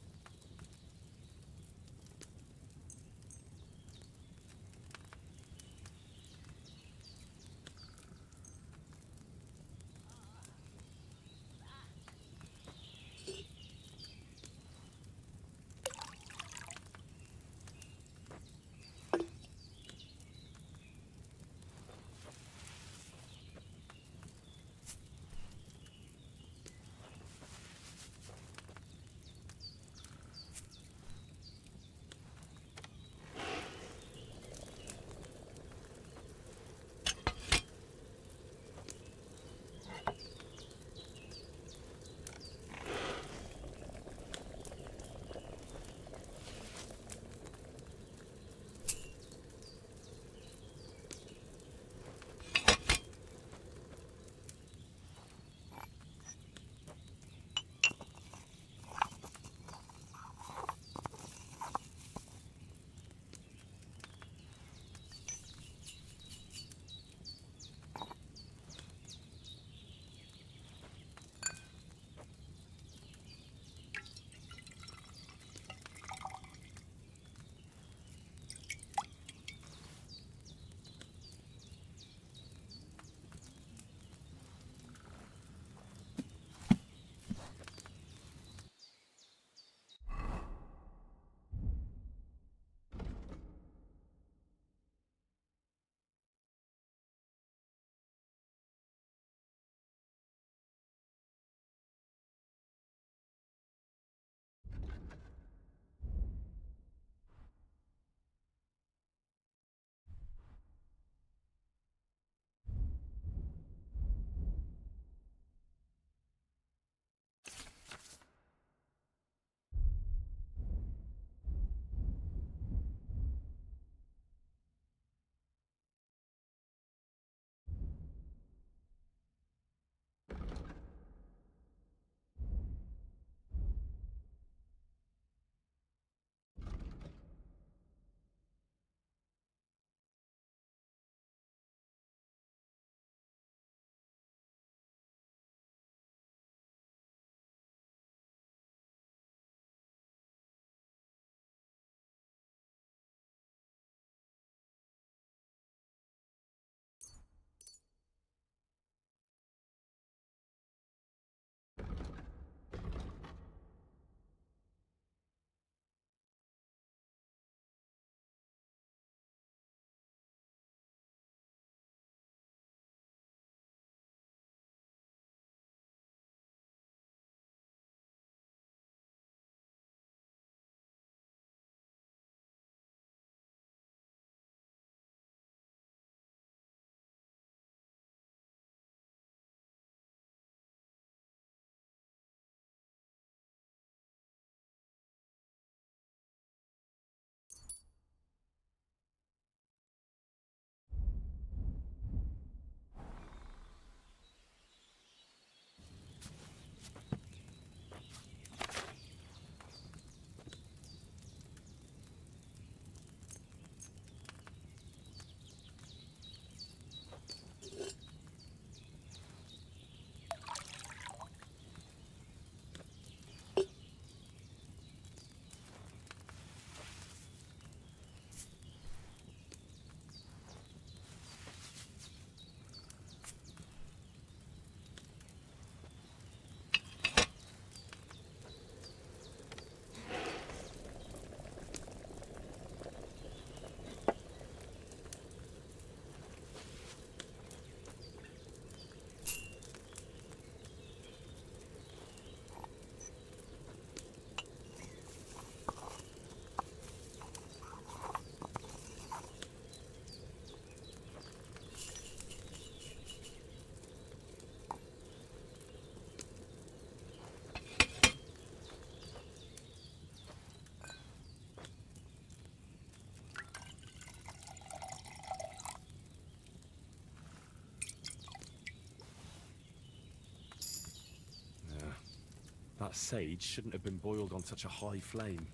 That sage shouldn't have been boiled on such a high flame.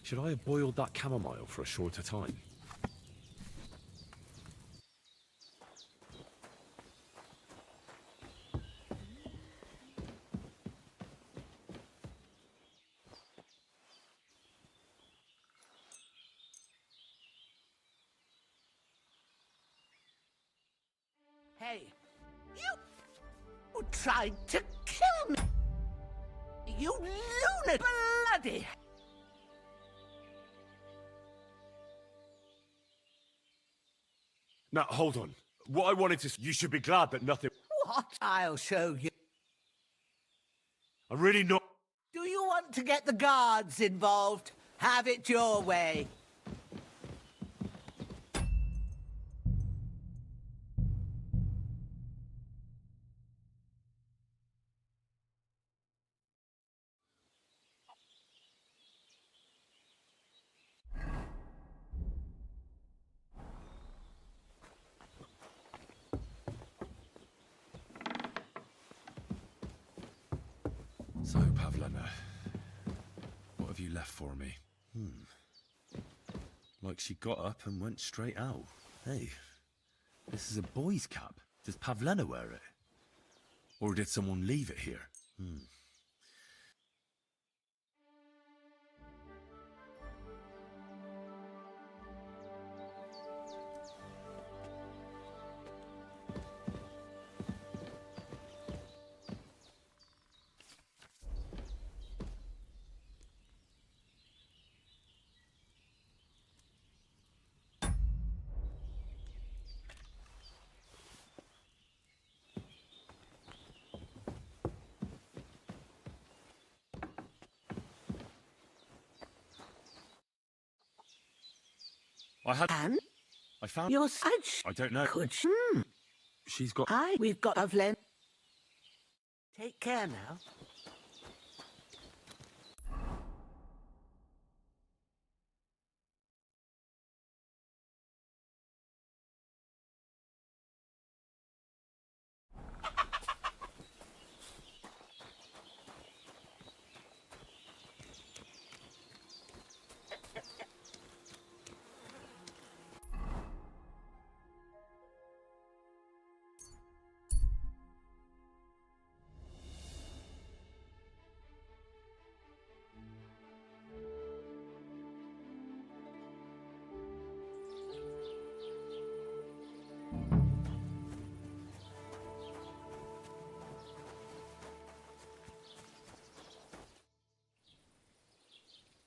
Should I have boiled that chamomile for a shorter time? Hey, you tried to kill me! You lunatic! Bloody! Now, hold on. What I wanted to... You should be glad that nothing... What? I'll show you. I'm really not... Do you want to get the guards involved? Have it your way. So, Pavlena, what have you left for me? Like she got up and went straight out. Hey, this is a boy's cap. Does Pavlena wear it? Or did someone leave it here? I found... Your such... I don't know. Could... She's got... We've got Pavlen. Take care now.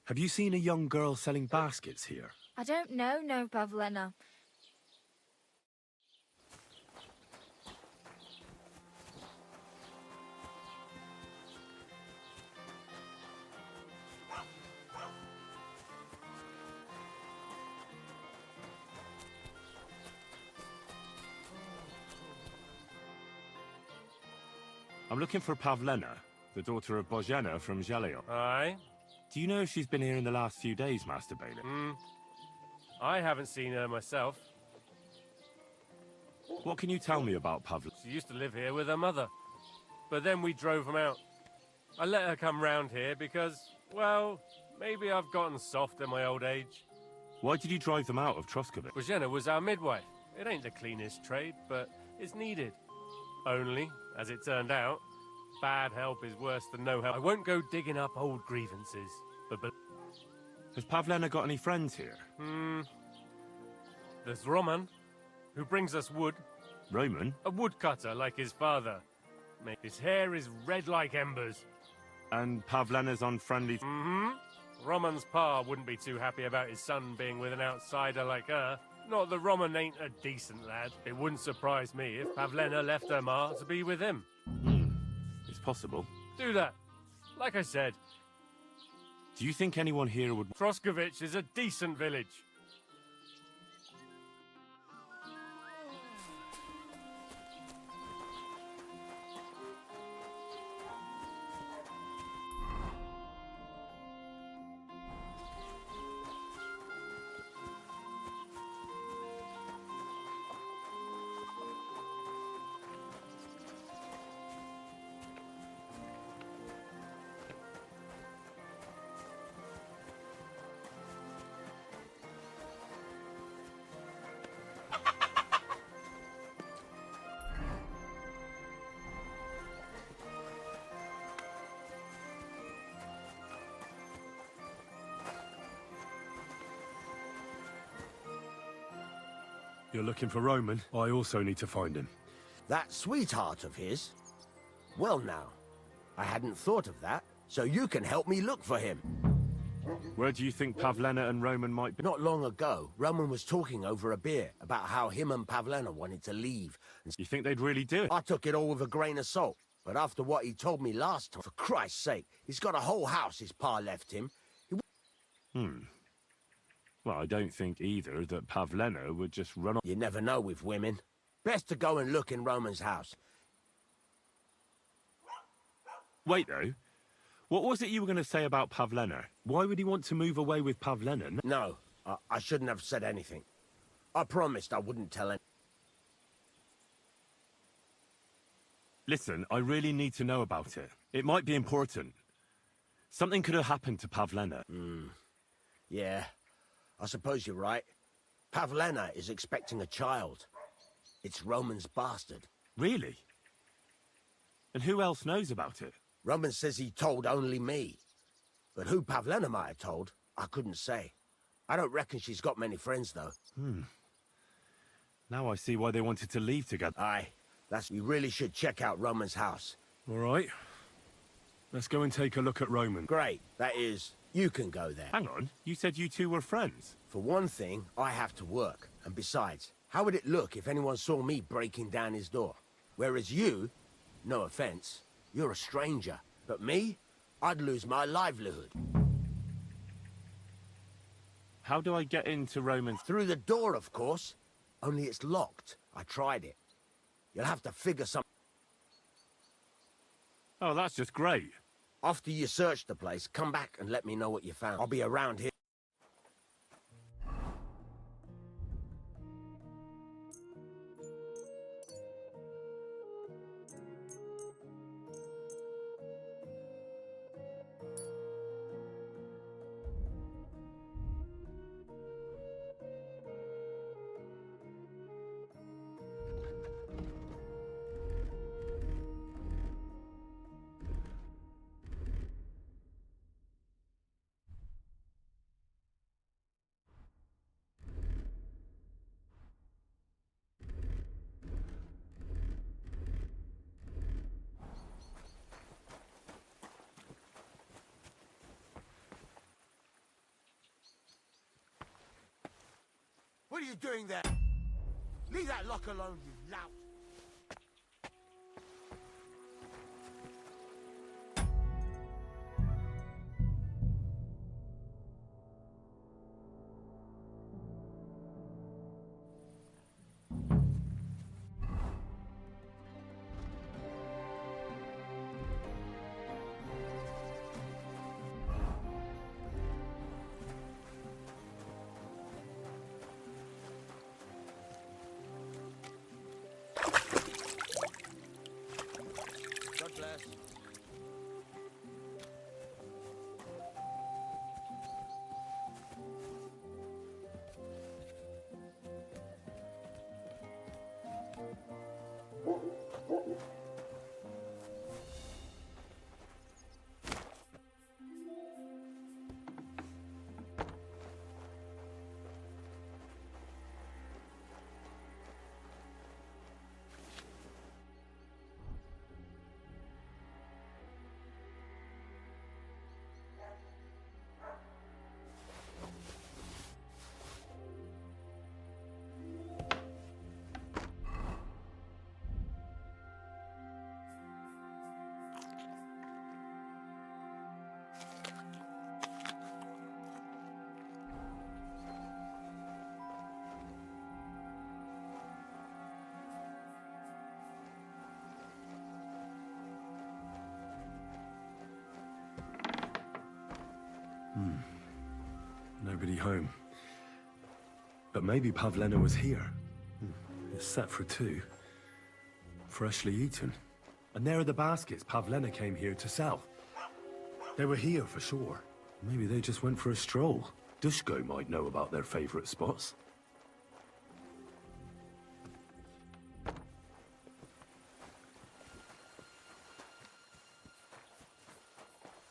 Have you seen a young girl selling baskets here? I don't know, no, Pavlena. I'm looking for Pavlena, the daughter of Bozhena from Zhaleon. Aye? Do you know if she's been here in the last few days, Master Bailiff? I haven't seen her myself. What can you tell me about Pavlena? She used to live here with her mother. But then we drove them out. I let her come round here because Well, maybe I've gotten soft in my old age. Why did you drive them out of Troskovich? Bozhena was our midwife. It ain't the cleanest trade, but it's needed. Only, as it turned out, bad help is worse than no help. I won't go digging up old grievances, but... Has Pavlena got any friends here? There's Roman, who brings us wood. Roman? A woodcutter like his father. His hair is red like embers. And Pavlena's unfriendly... Roman's pa wouldn't be too happy about his son being with an outsider like her. Not that Roman ain't a decent lad. It wouldn't surprise me if Pavlena left her ma to be with him. It's possible. Do that. Like I said. Do you think anyone here would... Troskovich is a decent village. You're looking for Roman? I also need to find him. That sweetheart of his? Well now, I hadn't thought of that, so you can help me look for him. Where do you think Pavlena and Roman might be? Not long ago, Roman was talking over a beer about how him and Pavlena wanted to leave. You think they'd really do it? I took it all with a grain of salt, but after what he told me last time, for Christ's sake, he's got a whole house his pa left him. Well, I don't think either that Pavlena would just run off. You never know with women. Best to go and look in Roman's house. Wait, though. What was it you were going to say about Pavlena? Why would he want to move away with Pavlena? No, I shouldn't have said anything. I promised I wouldn't tell anyone. Listen, I really need to know about it. It might be important. Something could have happened to Pavlena. Yeah, I suppose you're right. Pavlena is expecting a child. It's Roman's bastard. Really? And who else knows about it? Roman says he told only me. But who Pavlena might have told, I couldn't say. I don't reckon she's got many friends, though. Now I see why they wanted to leave together. Aye, we really should check out Roman's house. All right. Let's go and take a look at Roman. Great. That is, you can go there. Hang on. You said you two were friends. For one thing, I have to work. And besides, how would it look if anyone saw me breaking down his door? Whereas you, no offense, you're a stranger. But me, I'd lose my livelihood. How do I get into Roman's... Through the door, of course. Only it's locked. I tried it. You'll have to figure something. Oh, that's just great. After you search the place, come back and let me know what you found. I'll be around here. What are you doing there? Leave that lock alone, you lout. Nobody home. But maybe Pavlena was here. It's set for 2. Freshly eaten. And there are the baskets Pavlena came here to sell. They were here for sure. Maybe they just went for a stroll. Dushko might know about their favorite spots.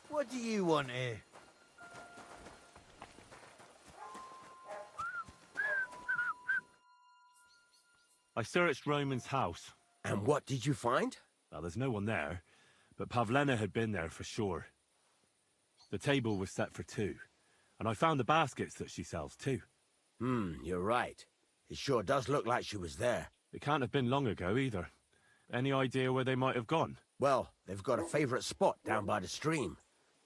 What do you want here? I searched Roman's house. And what did you find? Well, there's no one there, but Pavlena had been there for sure. The table was set for 2, and I found the baskets that she sells too. You're right. It sure does look like she was there. It can't have been long ago either. Any idea where they might have gone? Well, they've got a favorite spot down by the stream.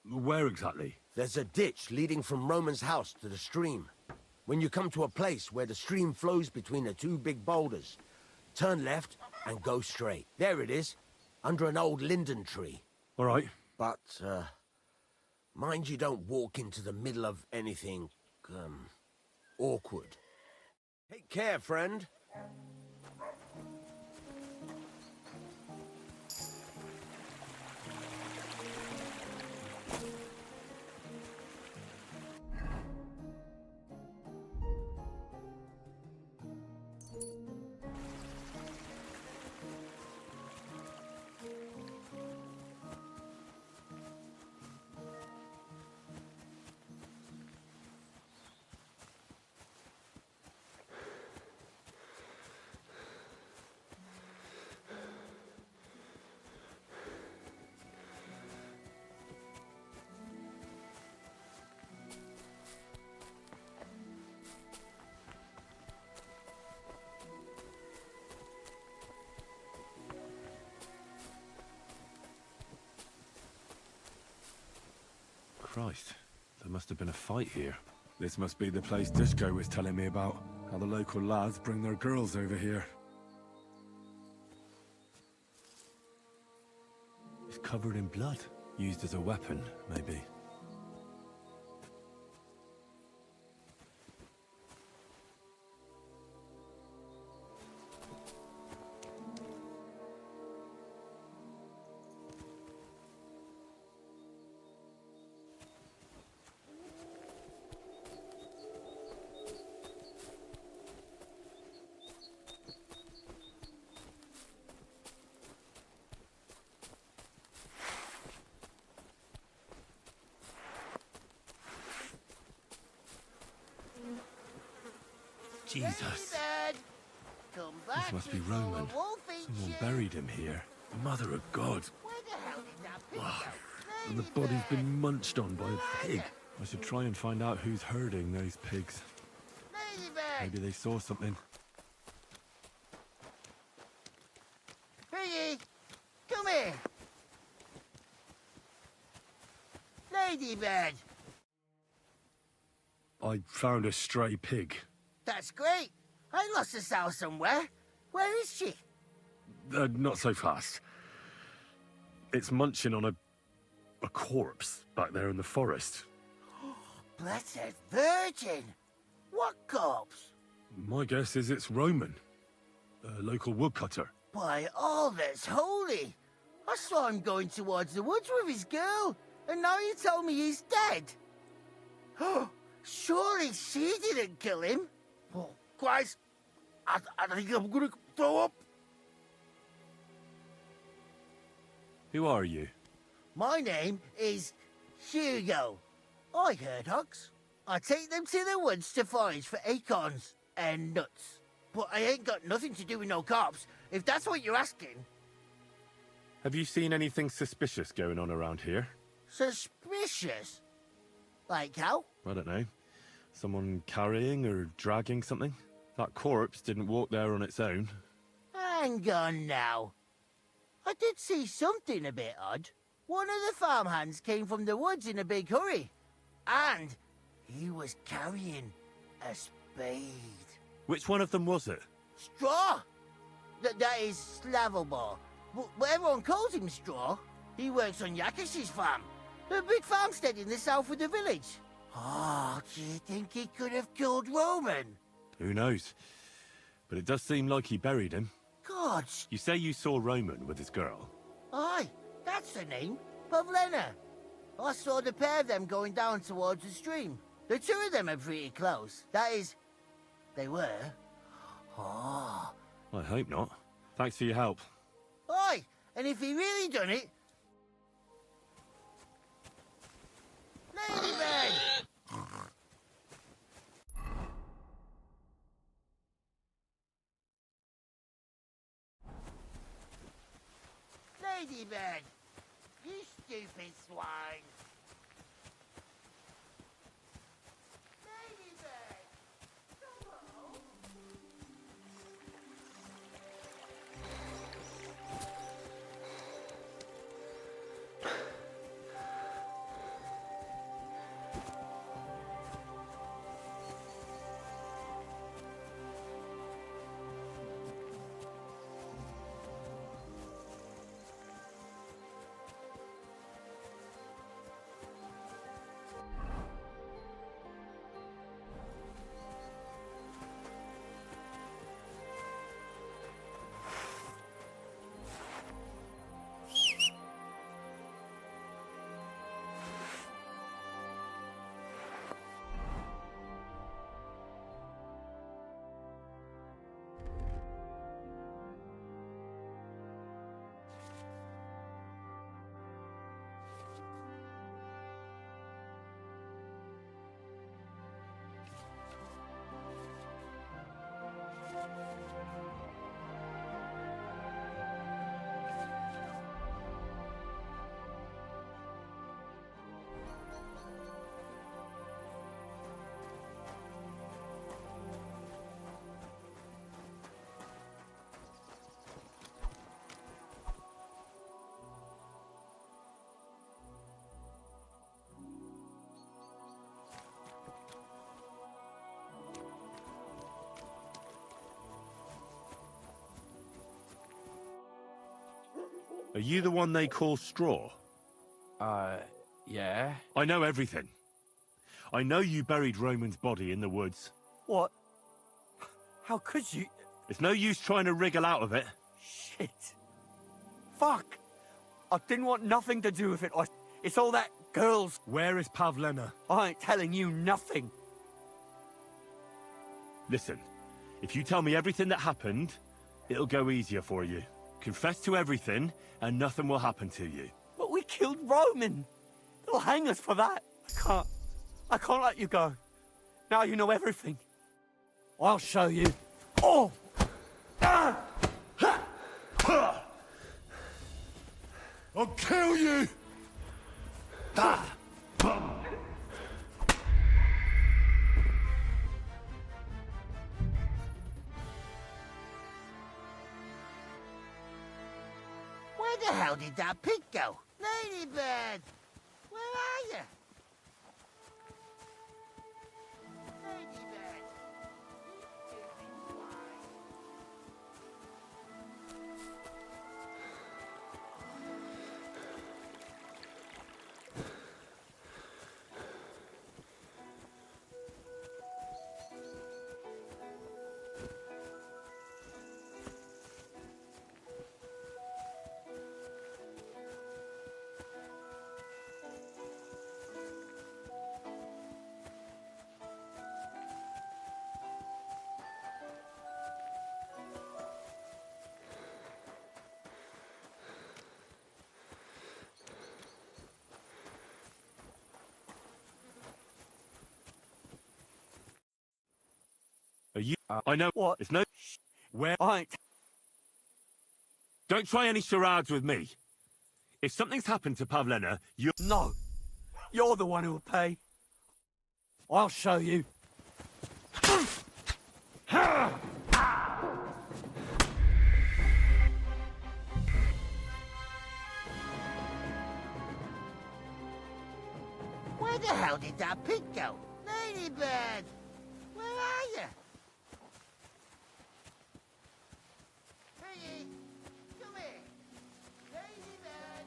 Where exactly? There's a ditch leading from Roman's house to the stream. When you come to a place where the stream flows between the 2 big boulders, turn left and go straight. There it is, under an old linden tree. All right. But, mind you don't walk into the middle of anything, awkward. Take care, friend. Christ, there must have been a fight here. This must be the place Dushko was telling me about. How the local lads bring their girls over here. It's covered in blood. Used as a weapon, maybe. Jesus. This must be Roman. Someone buried him here. Mother of God. Oh, and the body's been munched on by a pig. I should try and find out who's herding those pigs. Maybe they saw something. Piggy, come here. Ladybird. I found a stray pig. That's great. I lost a sow somewhere. Where is she? Not so fast. It's munching on a corpse back there in the forest. Blessed Virgin! What corpse? My guess is it's Roman, a local woodcutter. By all that's holy! I saw him going towards the woods with his girl, and now you tell me he's dead. Surely she didn't kill him. Oh, Christ! I think I'm gonna throw up. Who are you? My name is Hugo. I herd hogs. I take them to the woods to forage for acorns and nuts. But I ain't got nothing to do with no cops, if that's what you're asking. Have you seen anything suspicious going on around here? Suspicious? Like how? I don't know. Someone carrying or dragging something? That corpse didn't walk there on its own. Hang on now. I did see something a bit odd. One of the farmhands came from the woods in a big hurry. And he was carrying a spade. Which one of them was it? Straw! That is Slavobor. But everyone calls him Straw. He works on Yakish's farm. A big farmstead in the south of the village. Oh, do you think he could have killed Roman? Who knows? But it does seem like he buried him. Gods! You say you saw Roman with his girl? Aye, that's the name. Pavlena. I saw the pair of them going down towards the stream. The two of them are pretty close. That is, they were. Oh. I hope not. Thanks for your help. Aye, and if he really done it... Ladybird! Ladybird! You stupid swine! Ladybird! Hello? Are you the one they call Straw? Yeah. I know everything. I know you buried Roman's body in the woods. What? How could you? It's no use trying to wriggle out of it. Shit. Fuck. I didn't want nothing to do with it. It's all that girl's... Where is Pavlena? I ain't telling you nothing. Listen, if you tell me everything that happened, it'll go easier for you. Confess to everything, and nothing will happen to you. But we killed Roman. They'll hang us for that. I can't let you go. Now you know everything. I'll show you. Oh! I'll kill you! Where the hell did that pig go? Ladybird! Where are you? Ladybird! You stupid swine. Are you... I know... What? It's no... Where... I ain't... Don't try any charades with me. If something's happened to Pavlena, you... No. You're the one who'll pay. I'll show you. Where the hell did that pig go? Ladybird! Where are you? Piggy! Come here! Ladybird!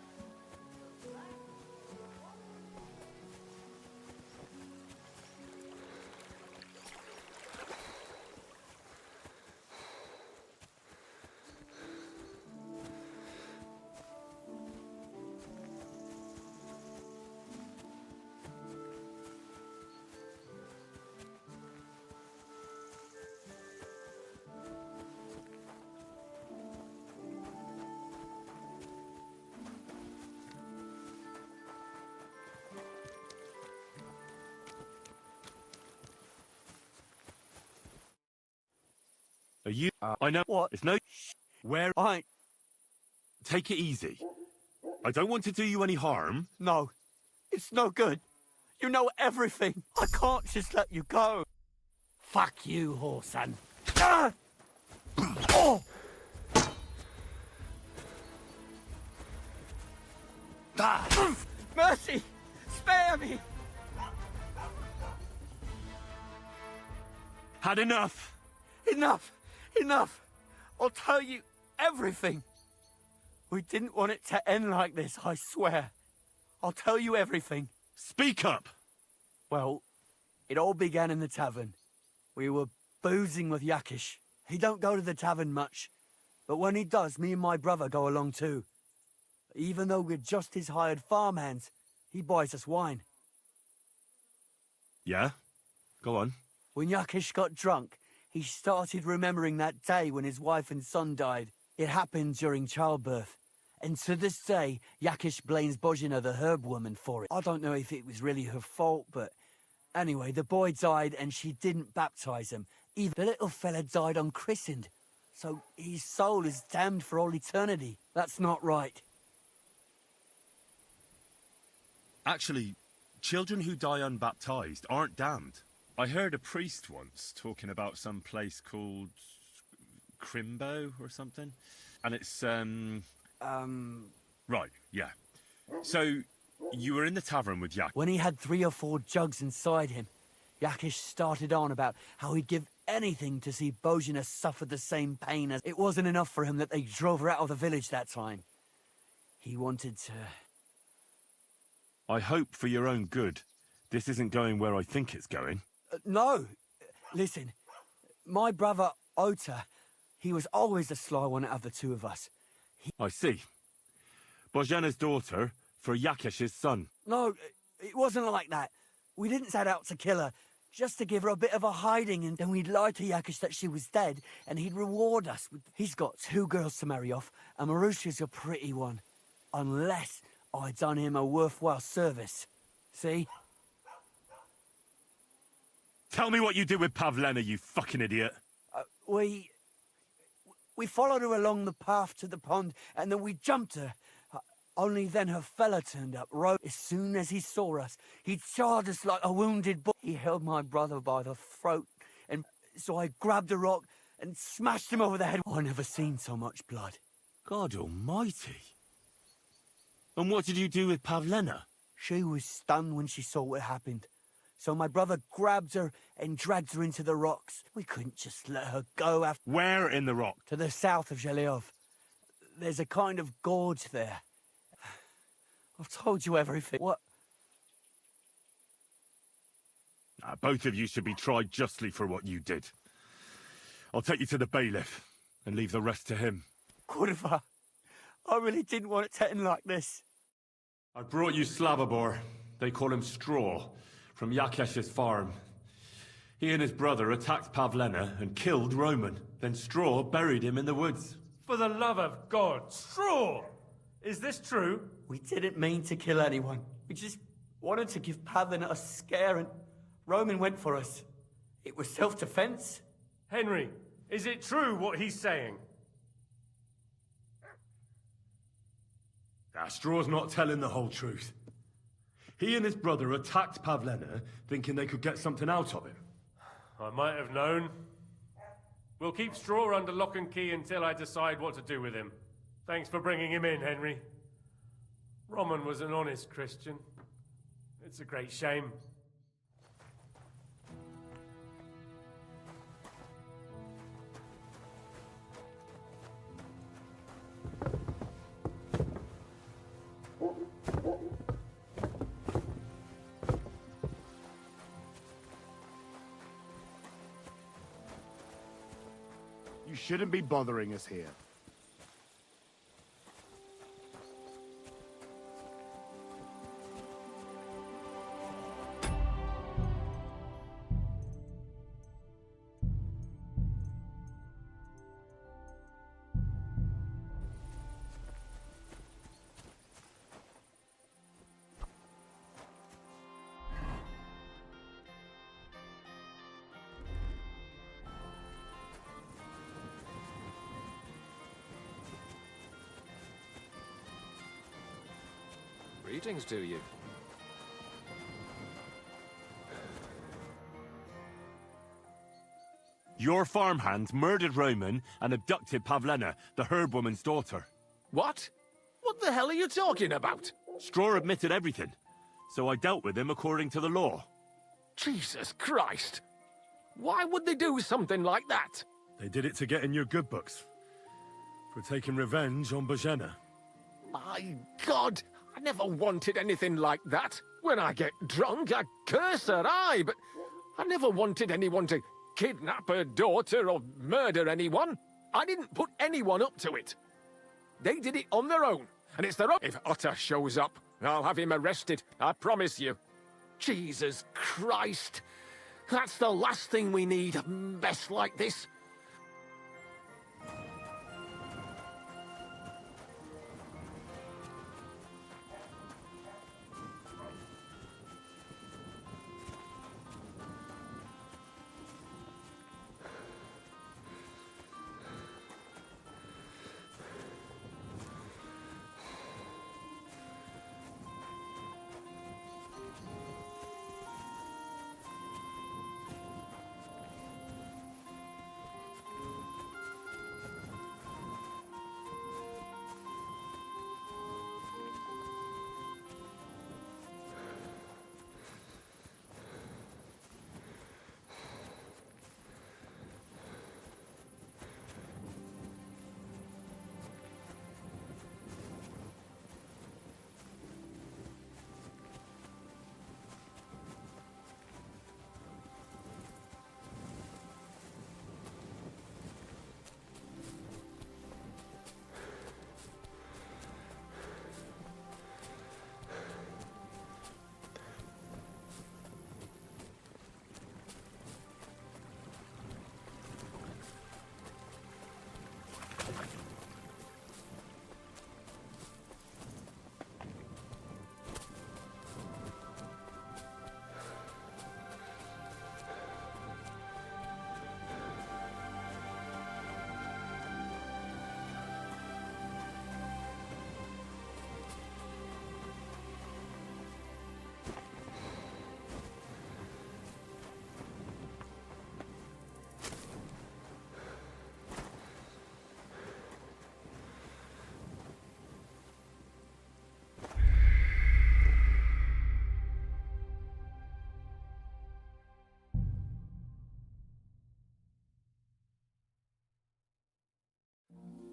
I know. What? It's no... Where... I... Take it easy. I don't want to do you any harm. No. It's no good. You know everything. I can't just let you go. Fuck you, whoreson. Ah! Oh! Ah! Mercy! Spare me! Had enough. Enough! Enough! I'll tell you everything. We didn't want it to end like this, I swear. I'll tell you everything. Speak up! Well, it all began in the tavern. We were boozing with Yakish. He don't go to the tavern much, but when he does, me and my brother go along too. Even though we're just his hired farmhands, he buys us wine. Yeah? Go on. When Yakish got drunk, he started remembering that day when his wife and son died. It happened during childbirth. And to this day, Yakish blames Bozhina, the herb woman, for it. I don't know if it was really her fault, but anyway, the boy died and she didn't baptize him. Even the little fella died unchristened. So his soul is damned for all eternity. That's not right. Actually, children who die unbaptized aren't damned. I heard a priest once talking about some place called Crimbo or something. And it's, Right, yeah. So, you were in the tavern with Yakish. When he had 3 or 4 jugs inside him, Yakish started on about how he'd give anything to see Bozhina suffer the same pain as... It wasn't enough for him that they drove her out of the village that time. He wanted to... I hope for your own good, this isn't going where I think it's going. No. Listen, my brother, Ota, he was always the sly one out of the two of us. I see. Bozhina's daughter for Yakish's son. No, it wasn't like that. We didn't set out to kill her, just to give her a bit of a hiding, and then we'd lie to Yakish that she was dead, and he'd reward us. He's got 2 girls to marry off, and Marusha's a pretty one. Unless I'd done him a worthwhile service. See? Tell me what you did with Pavlena, you fucking idiot. We followed her along the path to the pond, and then we jumped her. Only then her fella turned up. As soon as he saw us, he charged us like a wounded bull. He held my brother by the throat, and so I grabbed a rock and smashed him over the head. I never seen so much blood. God almighty. And what did you do with Pavlena? She was stunned when she saw what happened. So my brother grabbed her and dragged her into the rocks. We couldn't just let her go after... Where in the rock? To the south of Zheleov. There's a kind of gorge there. I've told you everything. What? Both of you should be tried justly for what you did. I'll take you to the bailiff and leave the rest to him. Kurva, I really didn't want it to end like this. I brought you Slavobor. They call him Straw. From Yakesh's farm. He and his brother attacked Pavlena and killed Roman. Then Straw buried him in the woods. For the love of God, Straw! Is this true? We didn't mean to kill anyone. We just wanted to give Pavlena a scare, and Roman went for us. It was self-defense. Henry, is it true what he's saying? Straw's not telling the whole truth. He and his brother attacked Pavlena, thinking they could get something out of him. I might have known. We'll keep Straw under lock and key until I decide what to do with him. Thanks for bringing him in, Henry. Roman was an honest Christian. It's a great shame. You shouldn't be bothering us here. Greetings to you. Your farmhand murdered Roman and abducted Pavlena, the herb woman's daughter. What? What the hell are you talking about? Straw admitted everything, so I dealt with him according to the law. Jesus Christ! Why would they do something like that? They did it to get in your good books. For taking revenge on Bojena. My God! I never wanted anything like that. When I get drunk, I curse her, aye, but I never wanted anyone to kidnap her daughter or murder anyone. I didn't put anyone up to it. They did it on their own, and it's their own. If Otter shows up, I'll have him arrested, I promise you. Jesus Christ! That's the last thing we need, a mess like this.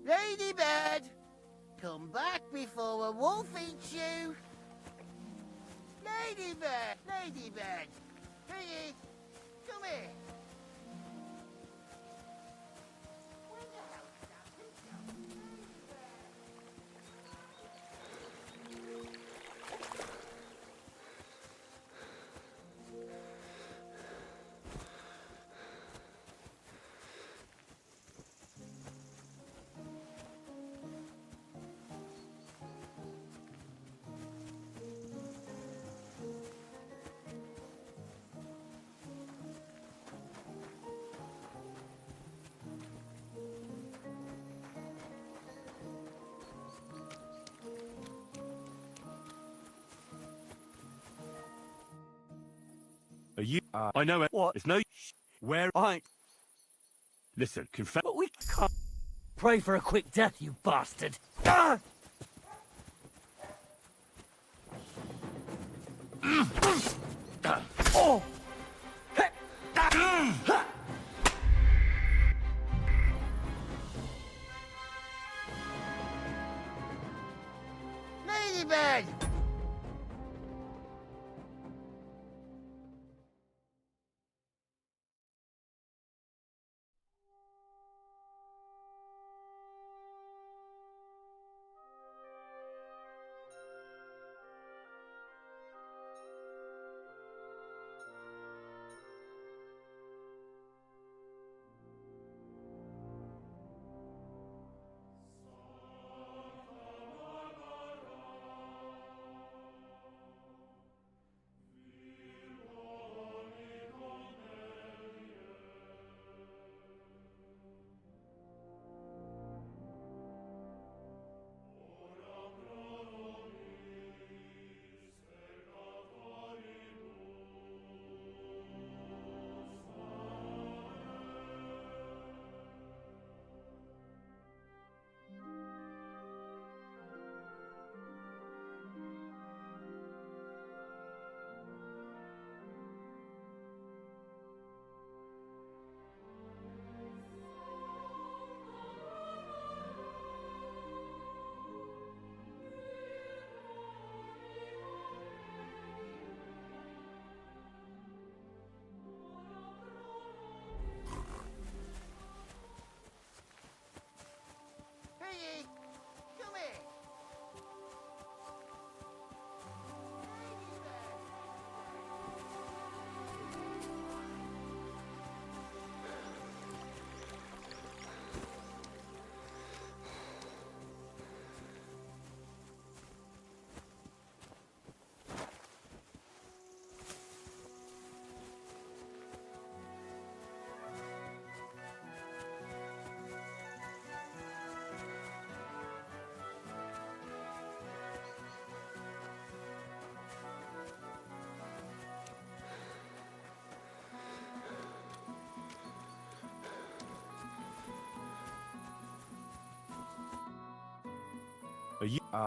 Ladybird, come back before a wolf eats you. Ladybird, Ladybird, Piggy, come here. Are you? I know it. What? It's no. Where? Listen, confess. But we can't. Pray for a quick death, you bastard. Ah! Oh! Ladybird!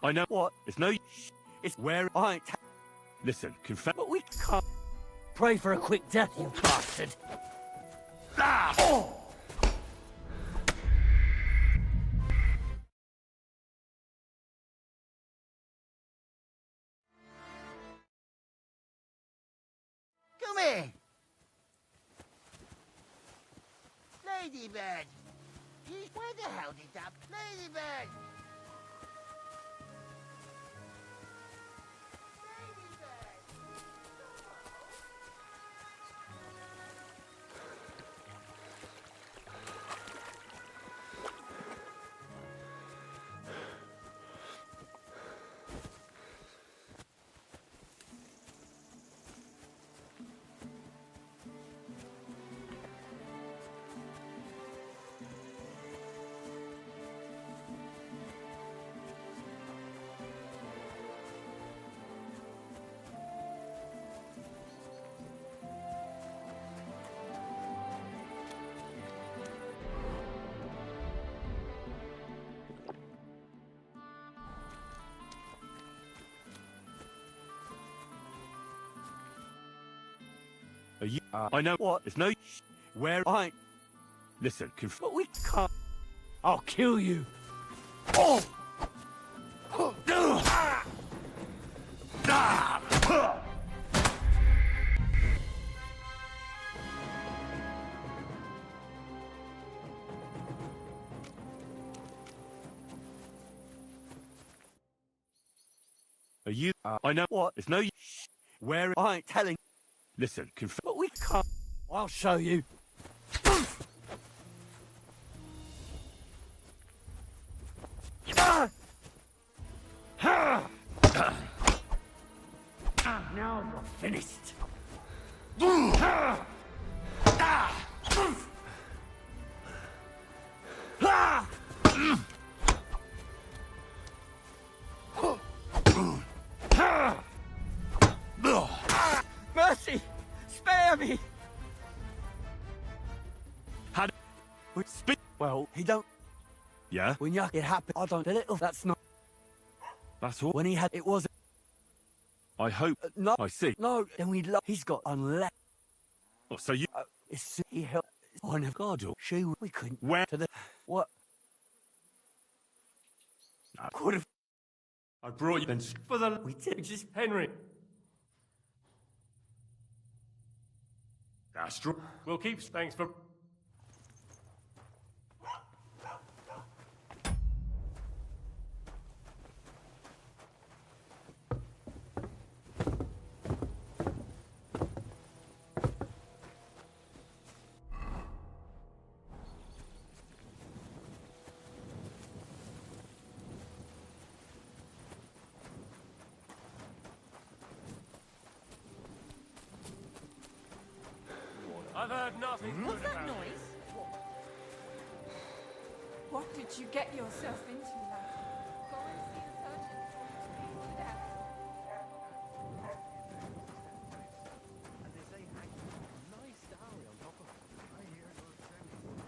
I know what. It's no. It's where I ain't. Listen, confess. But we can't pray for a quick death, you bastard. Ah! Oh! Come here. Ladybird. Where the hell did that Ladybird? Are you? I know what. It's no. Where I ain't. Listen, but we can't. I'll kill you. Oh! Are you? I know what. It's no. Where I ain't telling. Listen, but we can't. I'll show you. Now you're finished. Mercy! Spare me! Had we spit? Well, he don't. Yeah. When it happened, I don't. Little. That's not. That's all. When he had, it was. I hope. No. I see. No. Then we. He's got unless. Oh, so you. It's he helped. On a guard. She. We couldn't. Where to the. What? I could have. I brought you then For the. We did just Henry, that's true. we'll keep. Thanks for. I've heard nothing. What's that noise? What did you get yourself into, lad? Go and see the surgeon. Speak to them. Nice dowry on top of it. I hear Lord Sammy.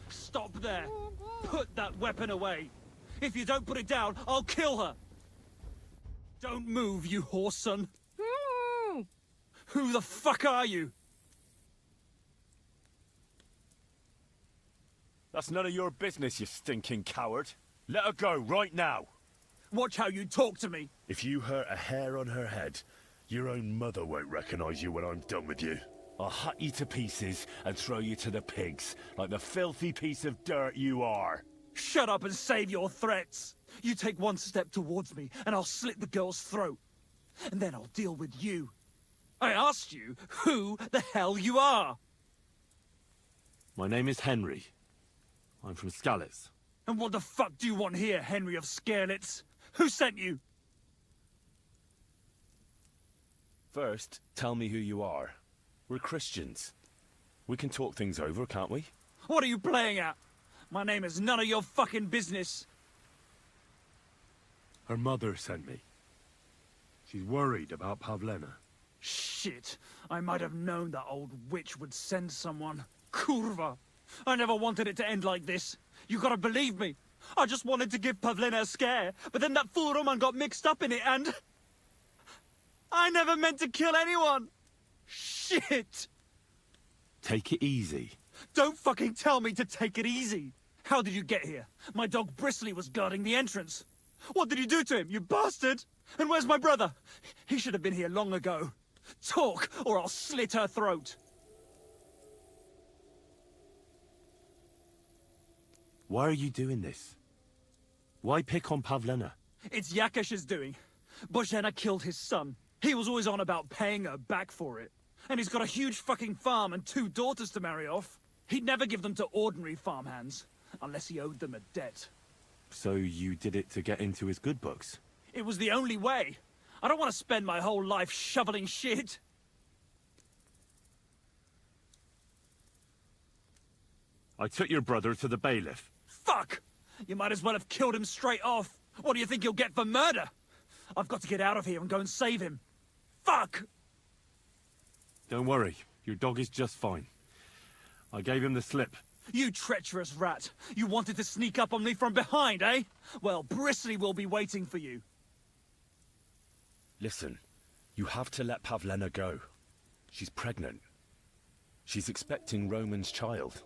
Stop there! Put that weapon away! If you don't put it down, I'll kill her! Don't move, you horse son! Who the fuck are you? That's none of your business, you stinking coward. Let her go, right now. Watch how you talk to me. If you hurt a hair on her head, your own mother won't recognize you when I'm done with you. I'll hut you to pieces and throw you to the pigs, like the filthy piece of dirt you are. Shut up and save your threats. You take one step towards me, and I'll slit the girl's throat. And then I'll deal with you. I asked you who the hell you are. My name is Henry. I'm from Skalitz. And what the fuck do you want here, Henry of Skalitz? Who sent you? First, tell me who you are. We're Christians. We can talk things over, can't we? What are you playing at? My name is none of your fucking business. Her mother sent me. She's worried about Pavlena. Shit. I might have known that old witch would send someone. Kurva. I never wanted it to end like this. You gotta believe me. I just wanted to give Pavlena a scare, but then that fool Roman got mixed up in it and... I never meant to kill anyone. Shit. Take it easy. Don't fucking tell me to take it easy. How did you get here? My dog Bristly was guarding the entrance. What did you do to him, you bastard? And where's my brother? He should have been here long ago. Talk, or I'll slit her throat. Why are you doing this? Why pick on Pavlena? It's Yakash's doing. Bozhena killed his son. He was always on about paying her back for it. And he's got a huge fucking farm and 2 daughters to marry off. He'd never give them to ordinary farmhands, unless he owed them a debt. So you did it to get into his good books? It was the only way. I don't want to spend my whole life shoveling shit. I took your brother to the bailiff. Fuck! You might as well have killed him straight off. What do you think you'll get for murder? I've got to get out of here and go and save him. Fuck! Don't worry, your dog is just fine. I gave him the slip. You treacherous rat! You wanted to sneak up on me from behind, eh? Well, Bristly will be waiting for you. Listen, you have to let Pavlena go. She's pregnant. She's expecting Roman's child.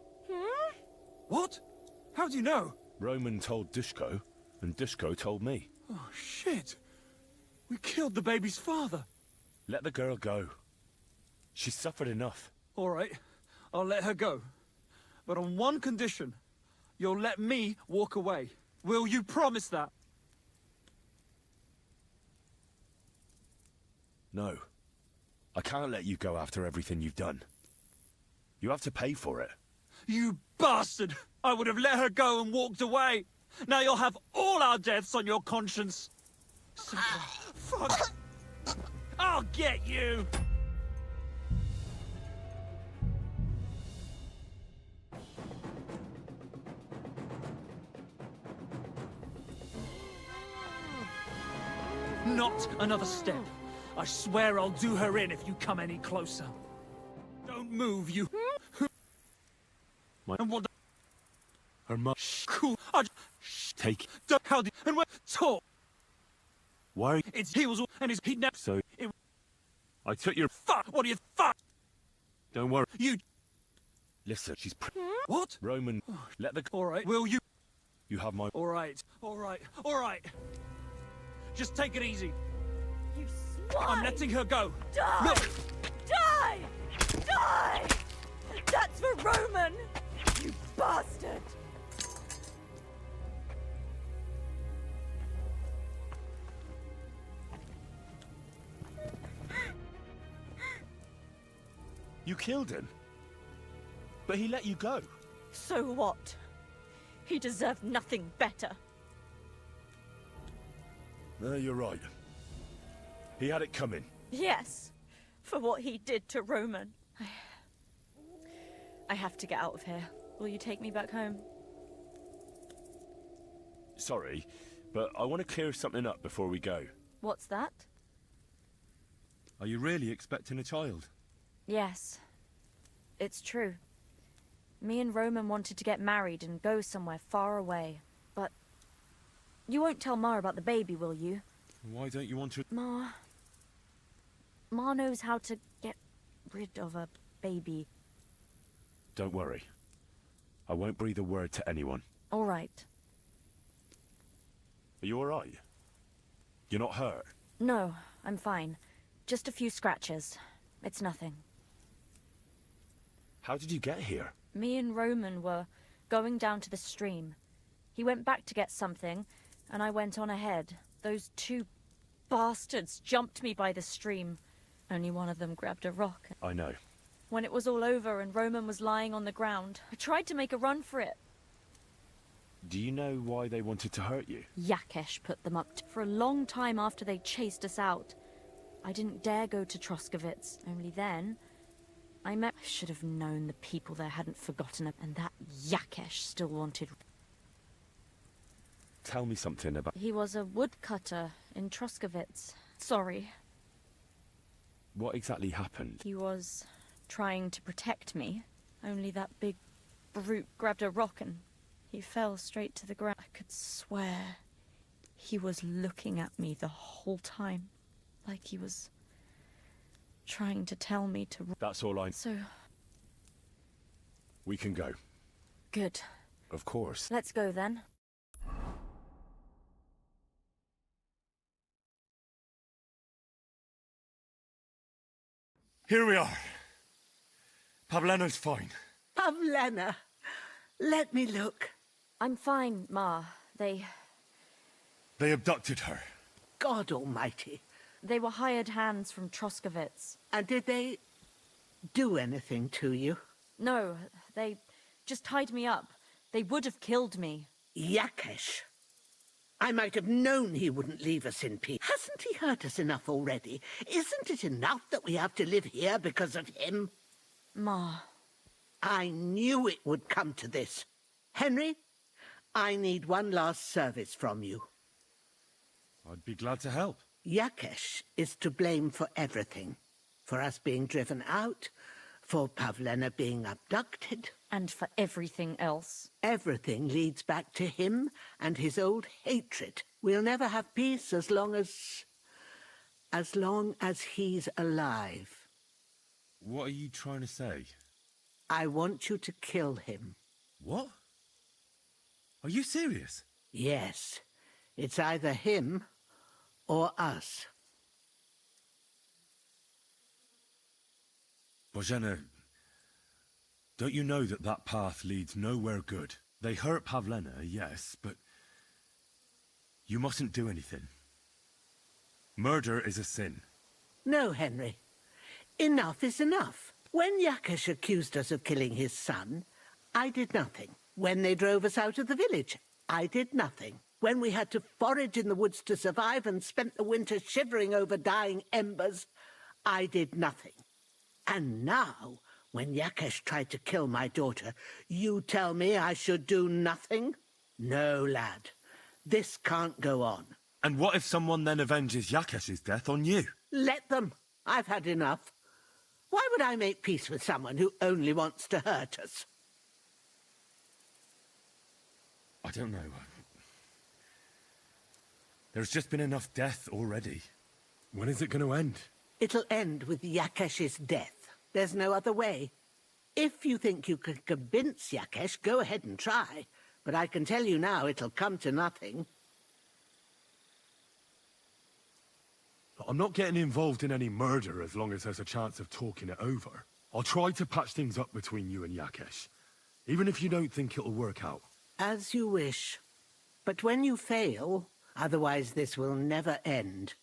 What? How do you know? Roman told Dushko, and Dushko told me. Oh, shit. We killed the baby's father. Let the girl go. She's suffered enough. All right, I'll let her go. But on one condition. You'll let me walk away. Will you promise that? No. I can't let you go after everything you've done. You have to pay for it. You bastard! I would have let her go and walked away. Now you'll have all our deaths on your conscience. Fuck! I'll get you! Not another step. I swear I'll do her in if you come any closer. Don't move, you... And what... Her mother... Cool. Take... How did... And where... Talk. Why are you... It's... He was... And he's... He never... So... I took your... Fuck! What do you... Fuck! Don't worry. You... Listen, she's... What? Roman... Let the... All right. Will you... You have my... All right. All right. All right. Just take it easy. You swine! I'm letting her go. Die! Look! Die! Die! That's for Roman! You bastard! You killed him. But he let you go. So what? He deserved nothing better. No, you're right. He had it coming. Yes, for what he did to Roman. I have to get out of here. Will you take me back home? Sorry, but I want to clear something up before we go. What's that? Are you really expecting a child? Yes, it's true. Me and Roman wanted to get married and go somewhere far away. But you won't tell Ma about the baby, will you? Why don't you want to... Ma knows how to get rid of a baby. Don't worry. I won't breathe a word to anyone. All right. Are you alright? You're not hurt? No, I'm fine. Just a few scratches. It's nothing. How did you get here? Me and Roman were going down to the stream. He went back to get something, and I went on ahead. Those two bastards jumped me by the stream. Only one of them grabbed a rock. I know. When it was all over and Roman was lying on the ground, I tried to make a run for it. Do you know why they wanted to hurt you? Yakesh put them up for a long time after they chased us out. I didn't dare go to Troskovitz. Only then, I should have known the people there hadn't forgotten, and that Yakesh still wanted... Tell me something about... He was a woodcutter in Troskovitz. Sorry. What exactly happened? He was trying to protect me. Only that big brute grabbed a rock and he fell straight to the ground. I could swear he was looking at me the whole time. Like he was trying to tell me to... That's all I... So... We can go. Good. Of course. Let's go then. Here we are. Pavlena's fine. Pavlena, let me look. I'm fine, Ma. They abducted her. God almighty. They were hired hands from Troskovitz. And did they do anything to you? No, they just tied me up. They would have killed me. Yakesh. I might have known he wouldn't leave us in peace. Hasn't he hurt us enough already? Isn't it enough that we have to live here because of him? Ma. I knew it would come to this. Henry, I need one last service from you. I'd be glad to help. Yakesh is to blame for everything. For us being driven out, for Pavlena being abducted. And for everything else. Everything leads back to him and his old hatred. We'll never have peace as long as he's alive. What are you trying to say? I want you to kill him. What? Are you serious? Yes. It's either him or us. Bozhena, don't you know that that path leads nowhere good? They hurt Pavlena, yes, but you mustn't do anything. Murder is a sin. No, Henry. Enough is enough. When Yakesh accused us of killing his son, I did nothing. When they drove us out of the village, I did nothing. When we had to forage in the woods to survive and spent the winter shivering over dying embers, I did nothing. And now, when Yakesh tried to kill my daughter, you tell me I should do nothing? No, lad. This can't go on. And what if someone then avenges Yakesh's death on you? Let them. I've had enough. Why would I make peace with someone who only wants to hurt us? I don't know. There's just been enough death already. When is it going to end? It'll end with Yakesh's death. There's no other way. If you think you can convince Yakesh, go ahead and try. But I can tell you now it'll come to nothing. I'm not getting involved in any murder as long as there's a chance of talking it over. I'll try to patch things up between you and Yakesh, even if you don't think it'll work out. As you wish. But when you fail, otherwise this will never end.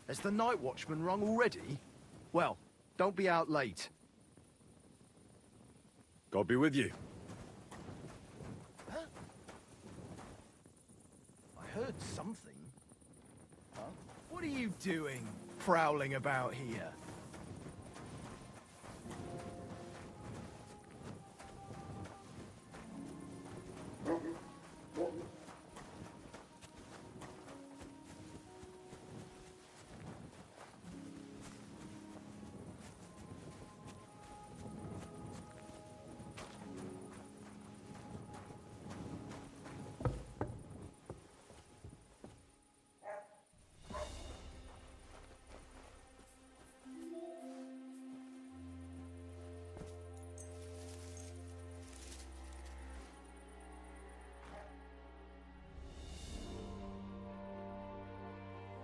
Has the night watchman rung already? Well, don't be out late. God be with you. I heard something. Huh? What are you doing, prowling about here?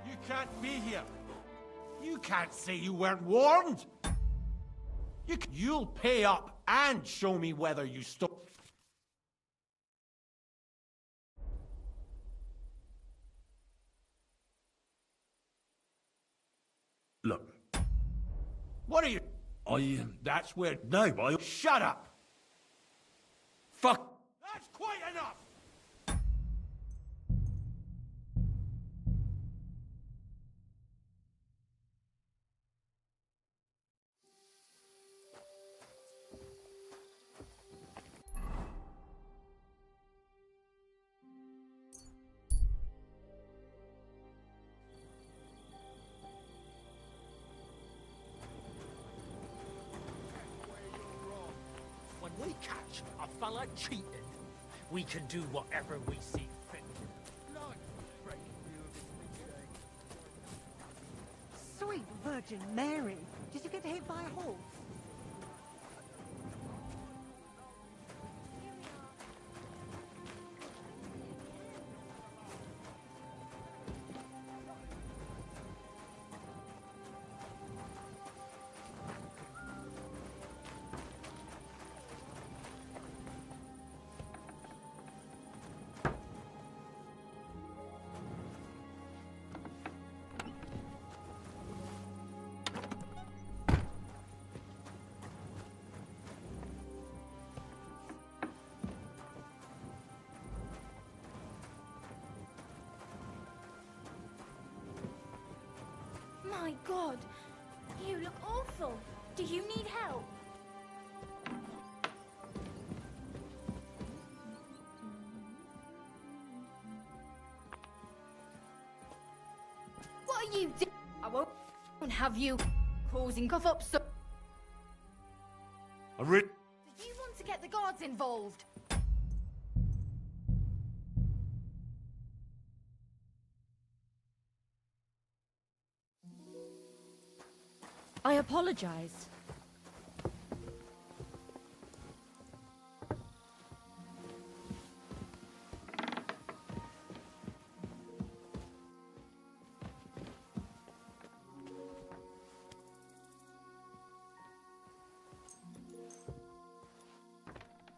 You can't be here. You can't say you weren't warned. You'll pay up and show me whether you stole. Look. What are you? That's where. No, shut up. Fuck. That's quite enough. When we catch a fella cheating, we can do whatever we see fit. Sweet Virgin Mary, did you get hit by a horse? My God, you look awful. Do you need help? What are you doing? I won't have you causing cough-ups. Do you want to get the guards involved? I apologize.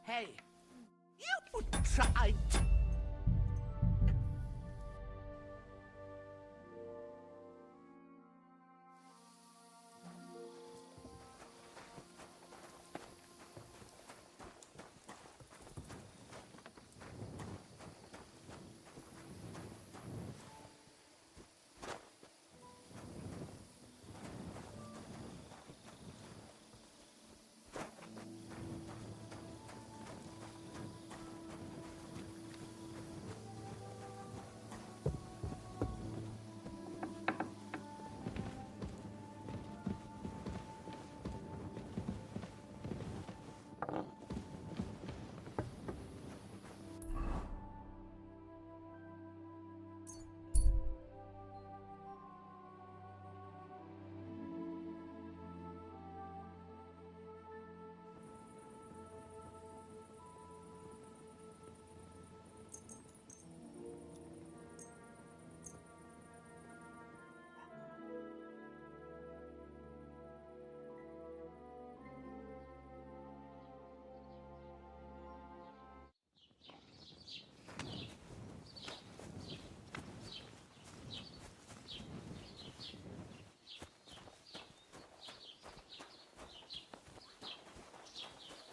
Hey, you tried.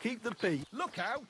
Keep the peace. Look out!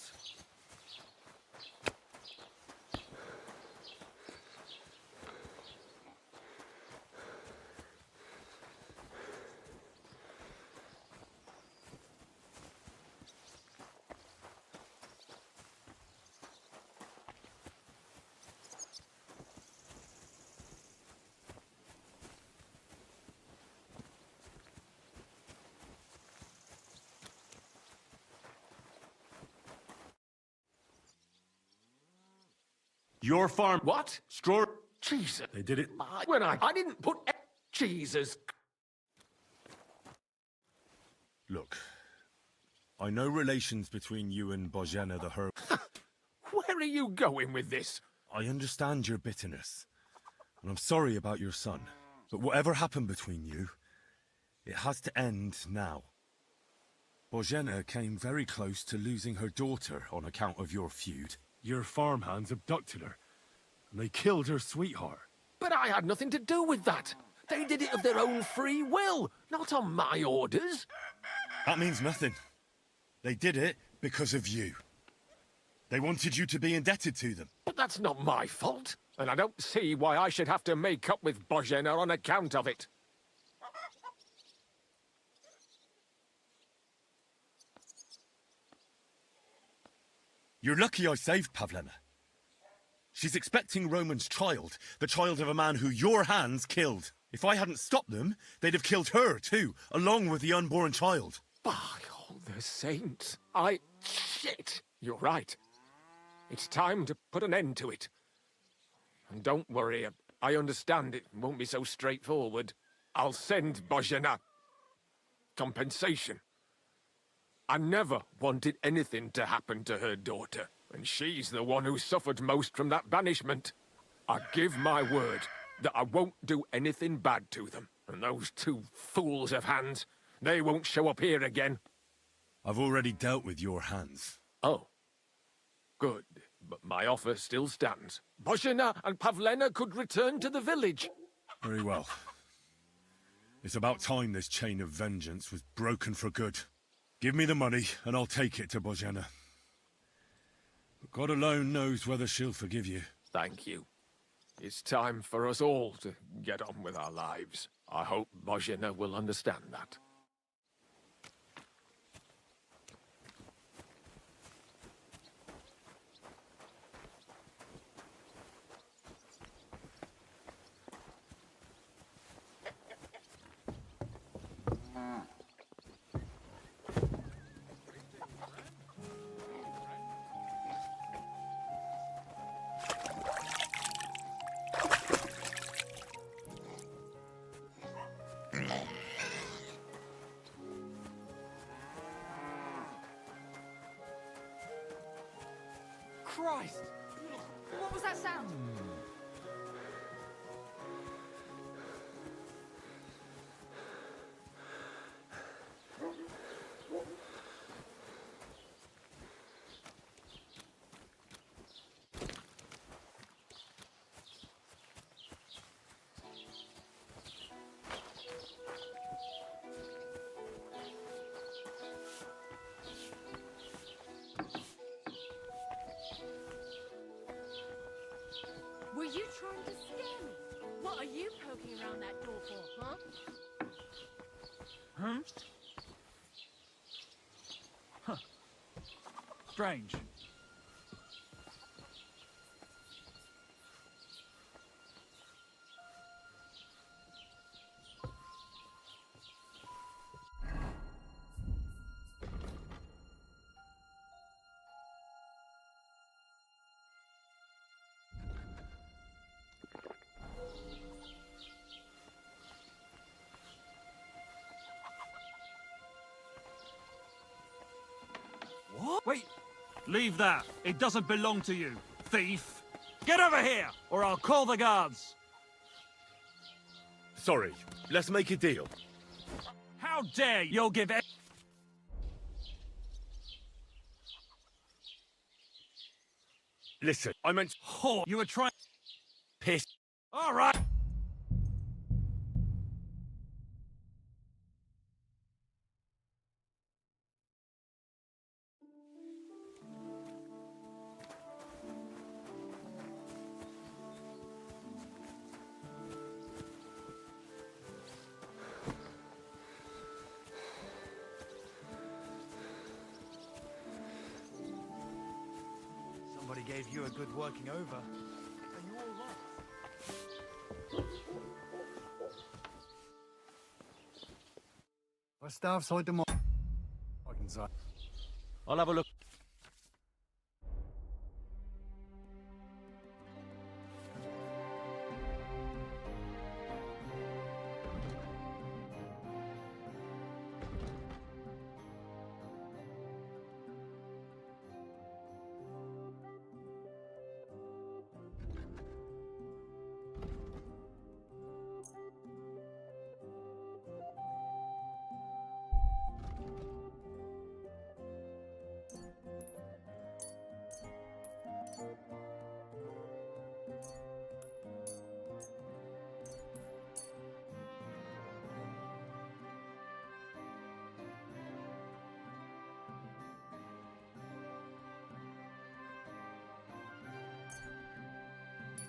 Your farm. What? Straw. Jesus. They did it. I didn't put Jesus. Look, I know relations between you and Bozhena the herb. Where are you going with this? I understand your bitterness, and I'm sorry about your son. But whatever happened between you, it has to end now. Bozhena came very close to losing her daughter on account of your feud. Your farmhands abducted her, and they killed her sweetheart. But I had nothing to do with that. They did it of their own free will, not on my orders. That means nothing. They did it because of you. They wanted you to be indebted to them. But that's not my fault, and I don't see why I should have to make up with Bozhena on account of it. You're lucky I saved Pavlena. She's expecting Roman's child, the child of a man who your hands killed. If I hadn't stopped them, they'd have killed her too, along with the unborn child. By all the saints, Shit! You're right. It's time to put an end to it. And don't worry, I understand it won't be so straightforward. I'll send Bozhena compensation. I never wanted anything to happen to her daughter, and she's the one who suffered most from that banishment. I give my word that I won't do anything bad to them, and those two fools of hands, they won't show up here again. I've already dealt with your hands. Oh. Good, but my offer still stands. Bozhena and Pavlena could return to the village. Very well. It's about time this chain of vengeance was broken for good. Give me the money, and I'll take it to Bozhena. But God alone knows whether she'll forgive you. Thank you. It's time for us all to get on with our lives. I hope Bozhena will understand that. Christ! What was that sound? Were you trying to scare me? What are you poking around that door for, huh? Huh? Huh. Strange. What? Wait! Leave that. It doesn't belong to you, thief! Get over here, or I'll call the guards! Sorry, let's make a deal. How dare you'll give it? Listen, I meant... Whore, you were trying... Piss. All right! gave you a good working over. Are you all right? Was darf's heute Morgen sein? I'll have a look.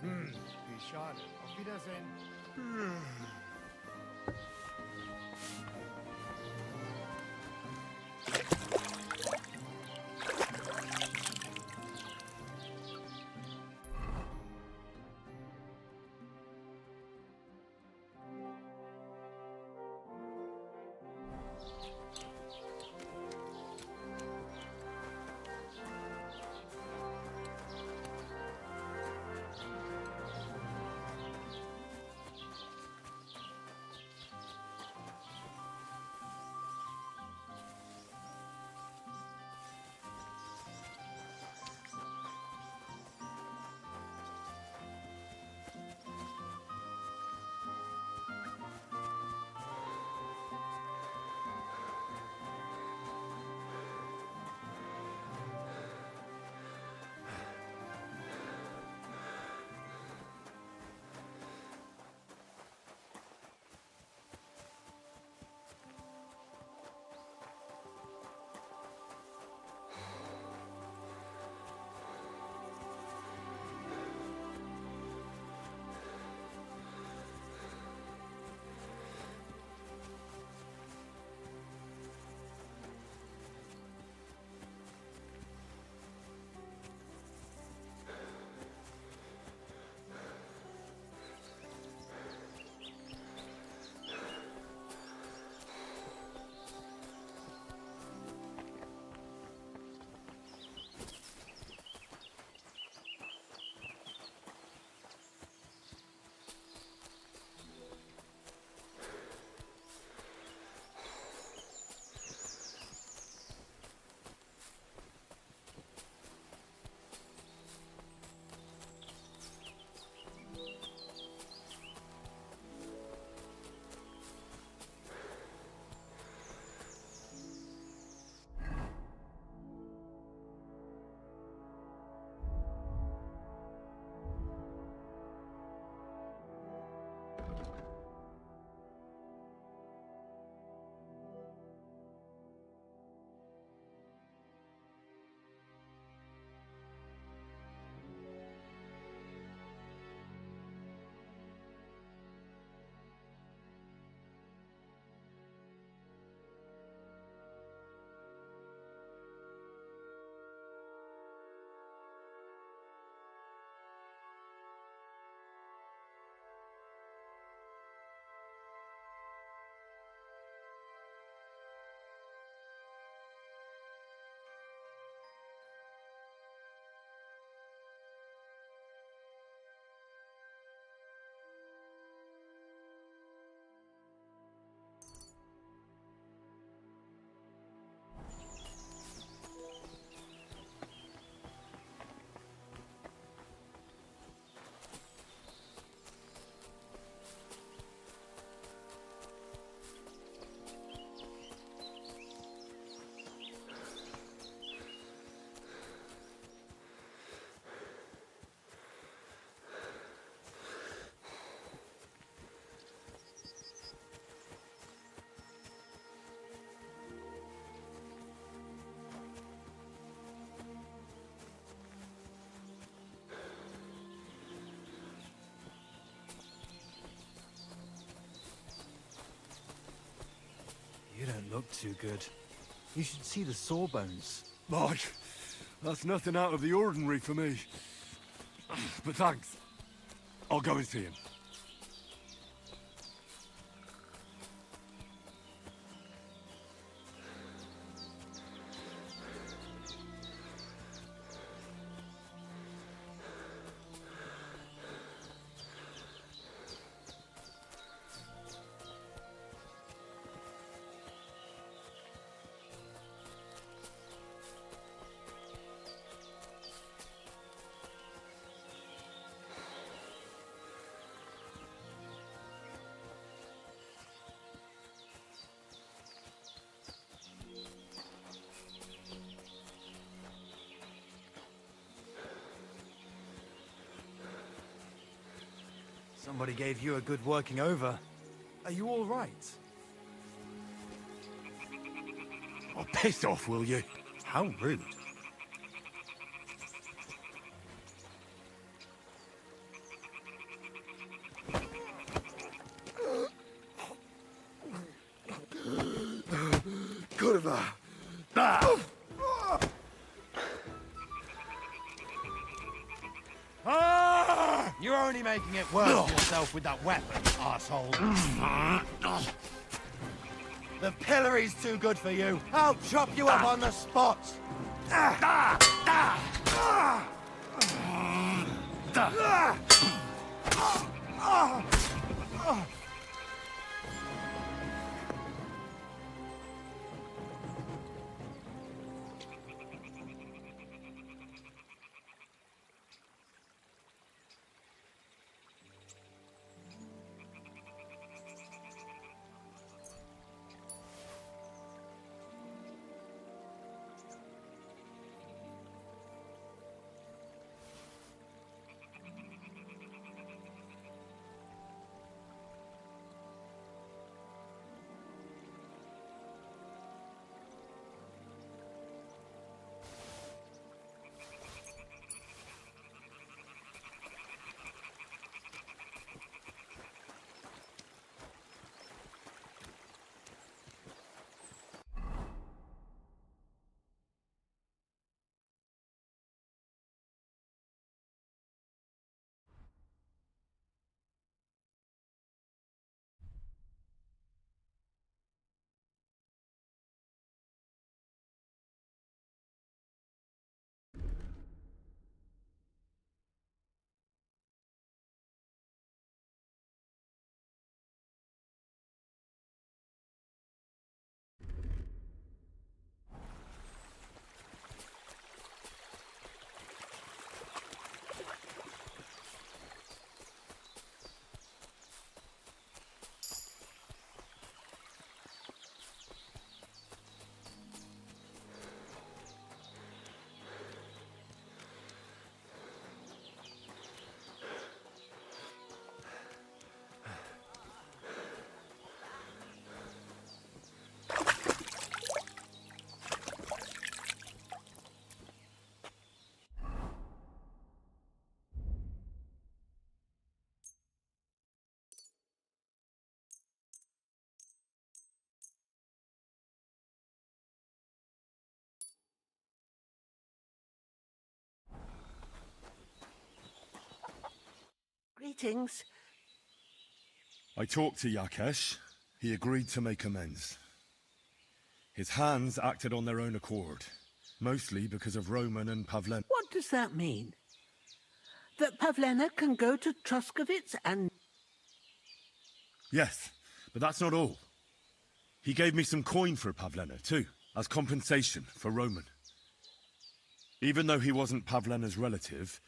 Wie schade. Auf Wiedersehen. You don't look too good. You should see the sawbones. That's nothing out of the ordinary for me. But thanks. I'll go and see him. Somebody gave you a good working over. Are you all right? Oh, piss off, will you? How rude. Kurwa! You're only making it worse for yourself with that weapon, asshole. The pillory's too good for you. I'll chop you up on the spot. Greetings. I talked to Yakesh. He agreed to make amends. His hands acted on their own accord, mostly because of Roman and Pavlen. What does that mean? That Pavlena can go to Troskovitz and... Yes, but that's not all. He gave me some coin for Pavlena, too, as compensation for Roman. Even though he wasn't Pavlena's relative,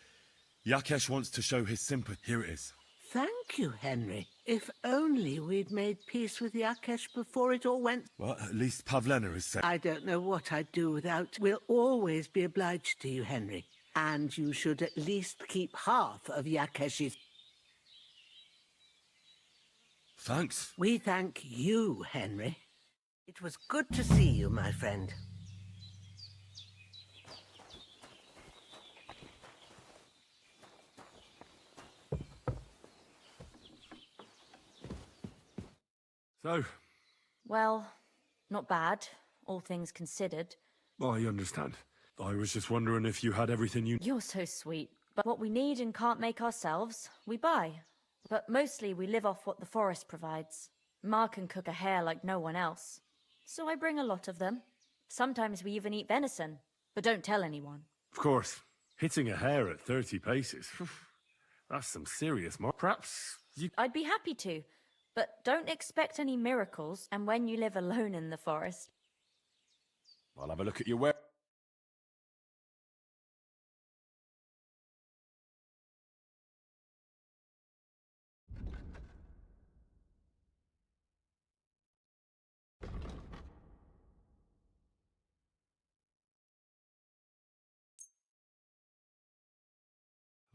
Yakesh wants to show his sympathy. Here it is. Thank you, Henry. If only we'd made peace with Yakesh before it all went... Well, at least Pavlena is safe. I don't know what I'd do without... We'll always be obliged to you, Henry. And you should at least keep half of Yakesh's... Thanks. We thank you, Henry. It was good to see you, my friend. So? Well, not bad, all things considered. I understand. I was just wondering if you had everything you... You're so sweet. But what we need and can't make ourselves, we buy. But mostly we live off what the forest provides. Ma can cook a hare like no one else. So I bring a lot of them. Sometimes we even eat venison. But don't tell anyone. Of course. Hitting a hare at 30 paces. That's some serious Perhaps you... I'd be happy to. But don't expect any miracles, and when you live alone in the forest... I'll have a look at your web.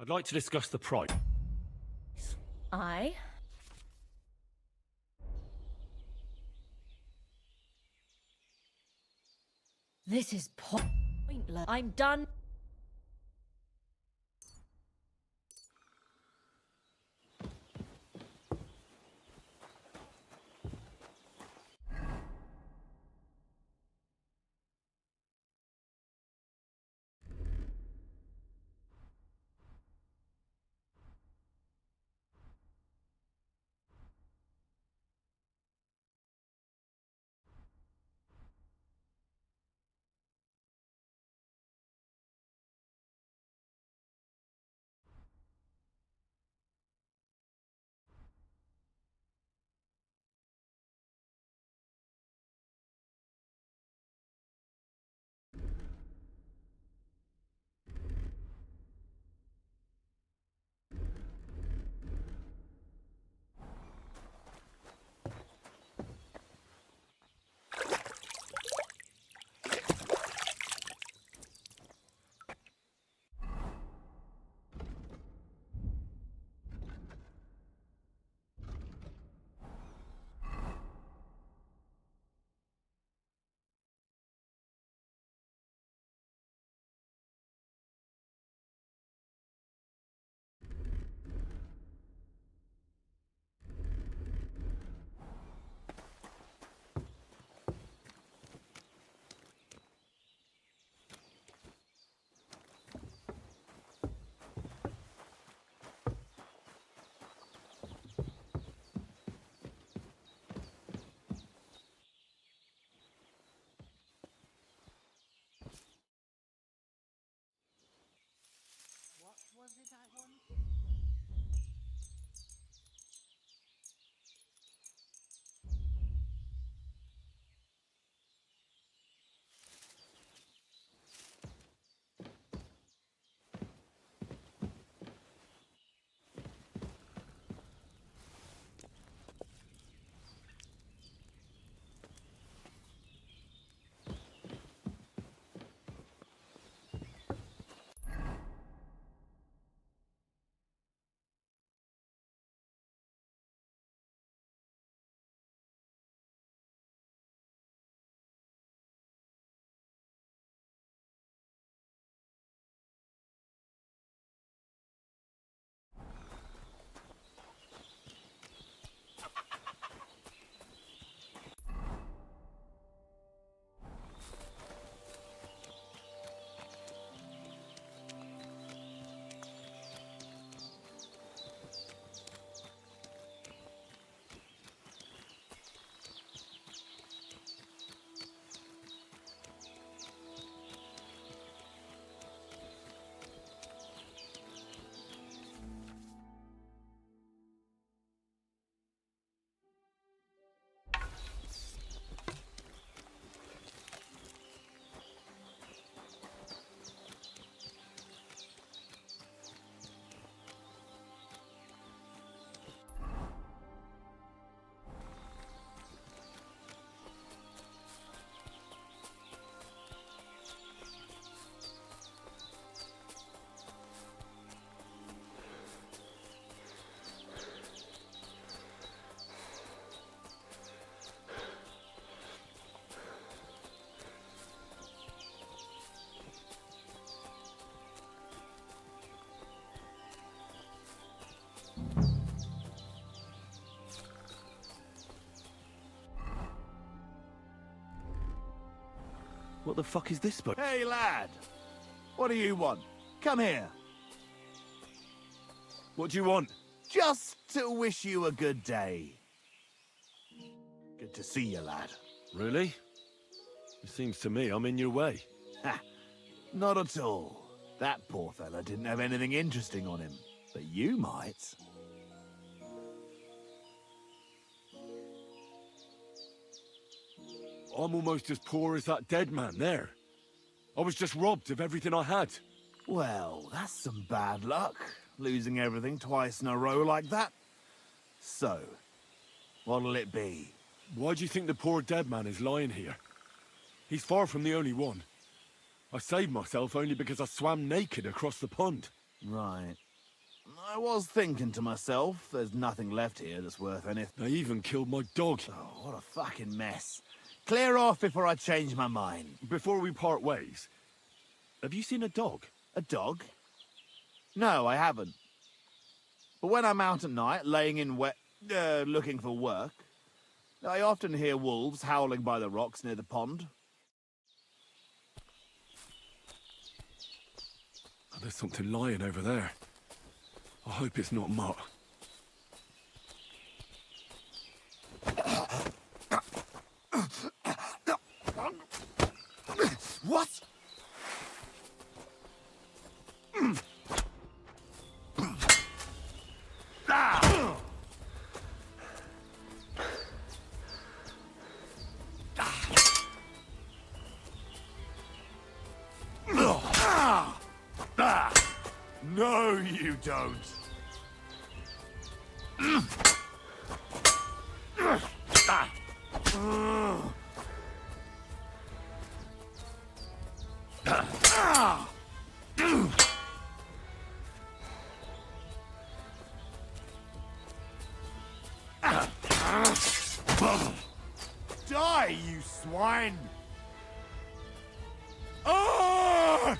I'd like to discuss the price. Aye? This is pointless. I'm done. What the fuck is this book? Hey, lad! What do you want? Come here. What do you want? Just to wish you a good day. Good to see you, lad. Really? It seems to me I'm in your way. Ha! Not at all. That poor fella didn't have anything interesting on him. But you might. I'm almost as poor as that dead man there. I was just robbed of everything I had. Well, that's some bad luck. Losing everything twice in a row like that. So, what'll it be? Why do you think the poor dead man is lying here? He's far from the only one. I saved myself only because I swam naked across the pond. Right. I was thinking to myself, there's nothing left here that's worth anything. They even killed my dog. Oh, what a fucking mess. Clear off before I change my mind. Before we part ways, have you seen a dog? A dog? No, I haven't. But when I'm out at night, laying in looking for work, I often hear wolves howling by the rocks near the pond. Oh, there's something lying over there. I hope it's not Mutt. What? No, you don't. Die, you swine! Ah!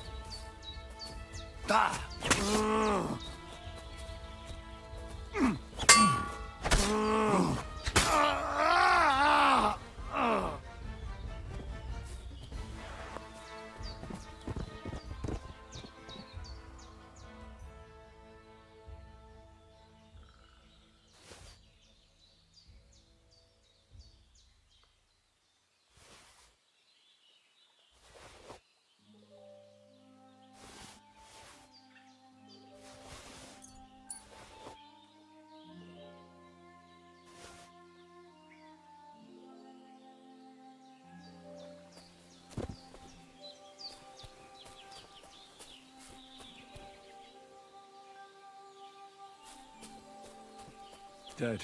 Dead.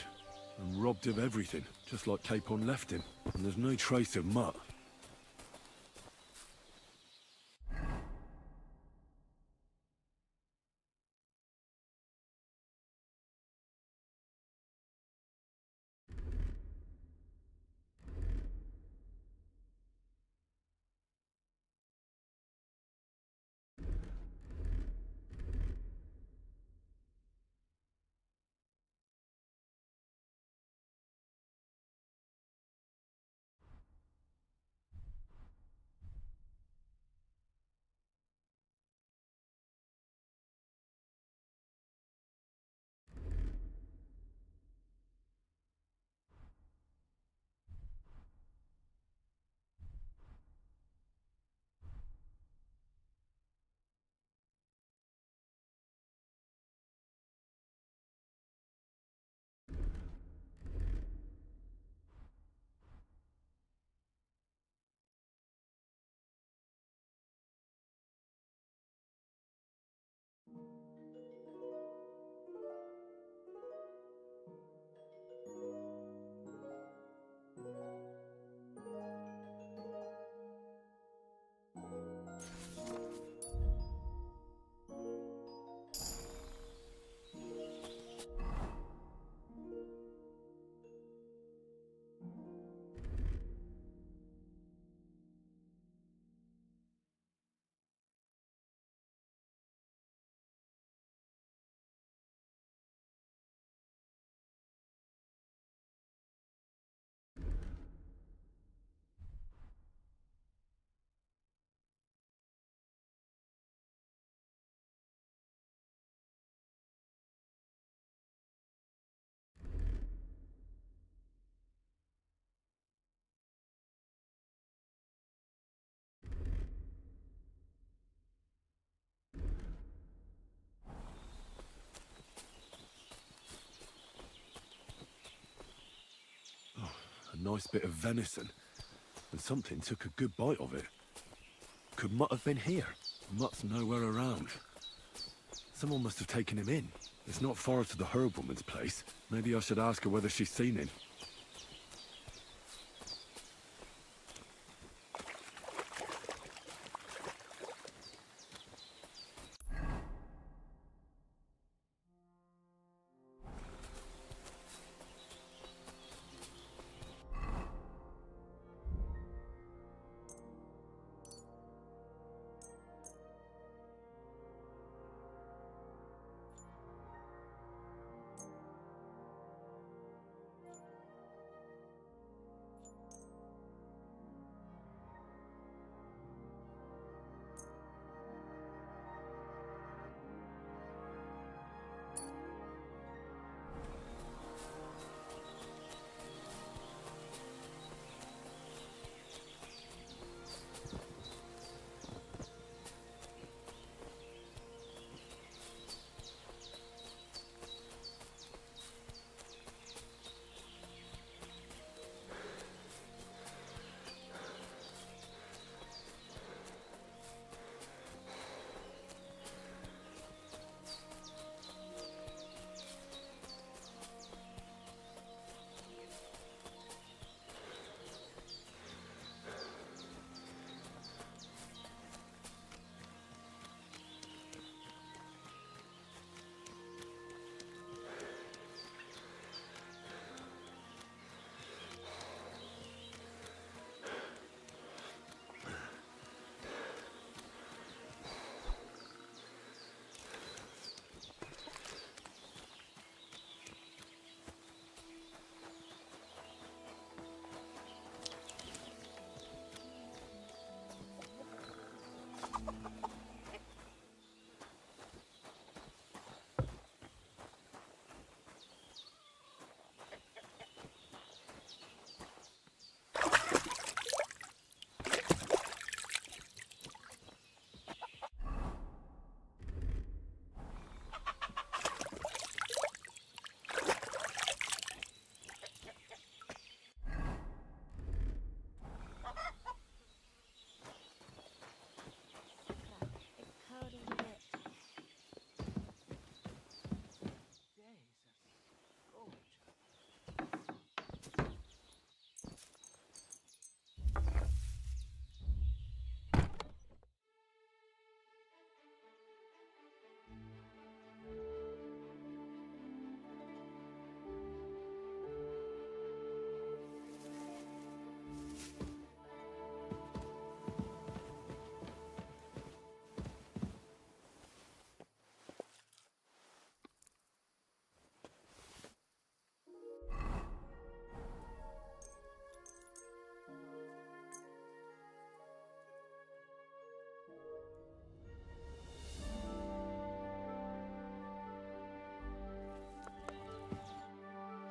And robbed of everything, just like Capon left him. And there's no trace of Mutt. a nice bit of venison, and something took a good bite of it. Could Mutt have been here? Mutt's nowhere around. Someone must have taken him in. It's not far to the herb woman's place. Maybe I should ask her whether she's seen him.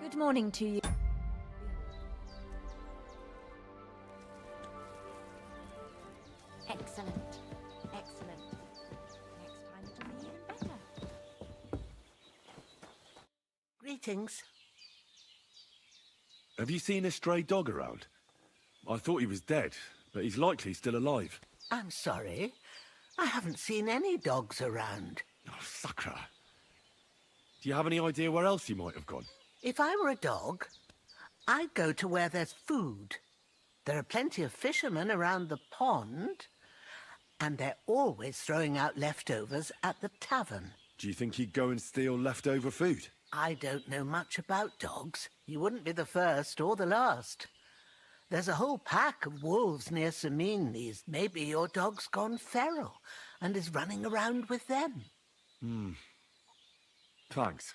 Good morning to you. Excellent. Excellent. Next time it'll be even better. Greetings. Have you seen a stray dog around? I thought he was dead, but he's likely still alive. I'm sorry. I haven't seen any dogs around. Oh, sucker. Do you have any idea where else he might have gone? If I were a dog, I'd go to where there's food. There are plenty of fishermen around the pond, and they're always throwing out leftovers at the tavern. Do you think he'd go and steal leftover food? I don't know much about dogs. You wouldn't be the first or the last. There's a whole pack of wolves near Samines. Maybe your dog's gone feral and is running around with them. Thanks.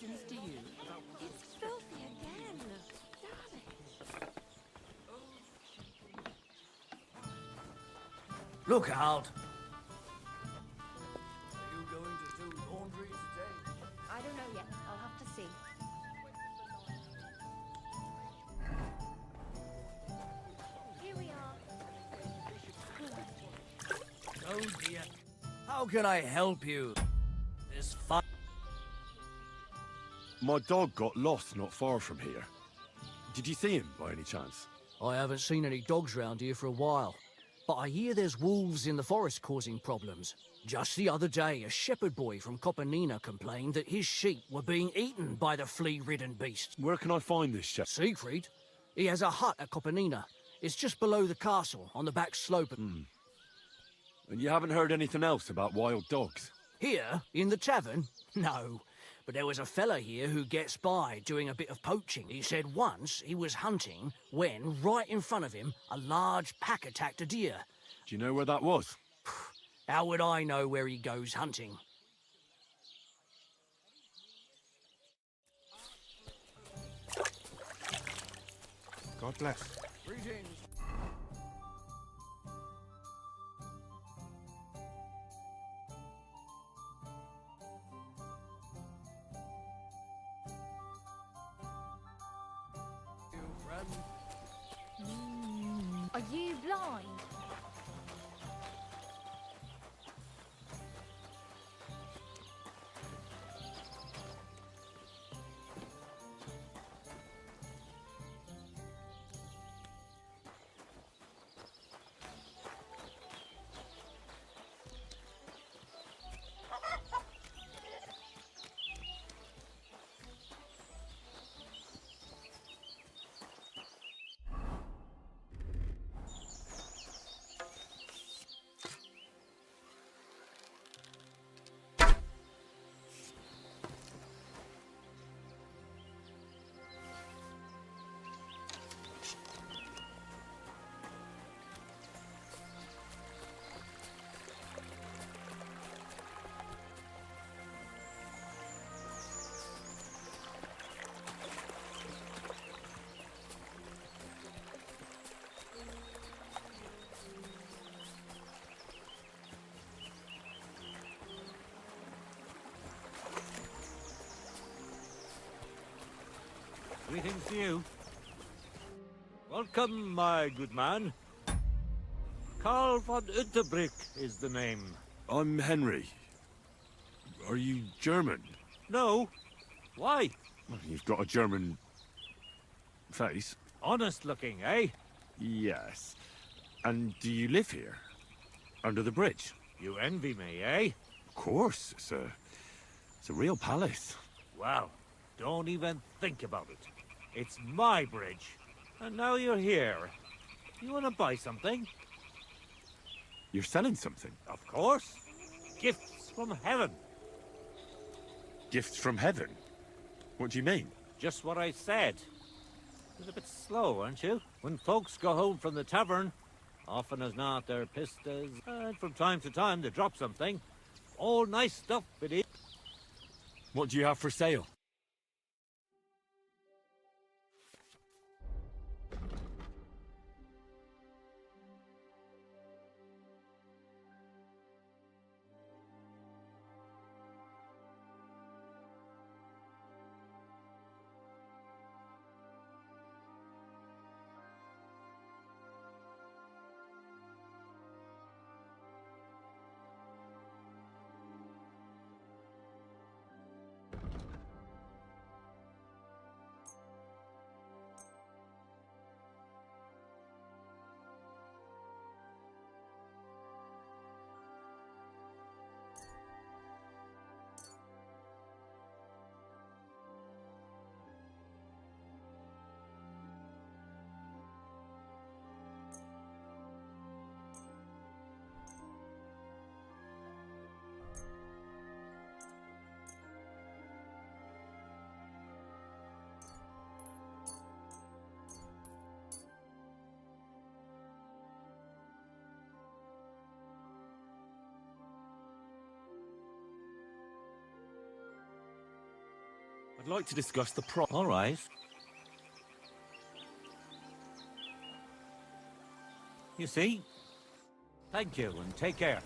questions to you. It's filthy again. Damn it. Look out! Are you going to do laundry today? I don't know yet. I'll have to see. Here we are. Oh dear. How can I help you? This fun. My dog got lost not far from here. Did you see him by any chance? I haven't seen any dogs round here for a while, but I hear there's wolves in the forest causing problems. Just the other day, a shepherd boy from Copenina complained that his sheep were being eaten by the flea-ridden beast. Where can I find this shepherd? Siegfried? He has a hut at Copenina. It's just below the castle, on the back slope. And you haven't heard anything else about wild dogs? Here, in the tavern? No. But there was a fella here who gets by doing a bit of poaching. He said once he was hunting when, right in front of him, a large pack attacked a deer. Do you know where that was? How would I know where he goes hunting? God bless. Greetings. Are you blind? Greetings to you. Welcome, my good man. Karl von Unterbrick is the name. I'm Henry. Are you German? No. Why? Well, you've got a German face. Honest looking, eh? Yes. And do you live here? Under the bridge? You envy me, eh? Of course. It's a real palace. Well, don't even think about it. It's my bridge. And now you're here. You want to buy something? You're selling something? Of course. Gifts from heaven. Gifts from heaven? What do you mean? Just what I said. You're a bit slow, aren't you? When folks go home from the tavern, often as not they're pissed as... and from time to time they drop something. All nice stuff it is. What do you have for sale? I'd like to discuss the price. All right. You see? Thank you, and take care.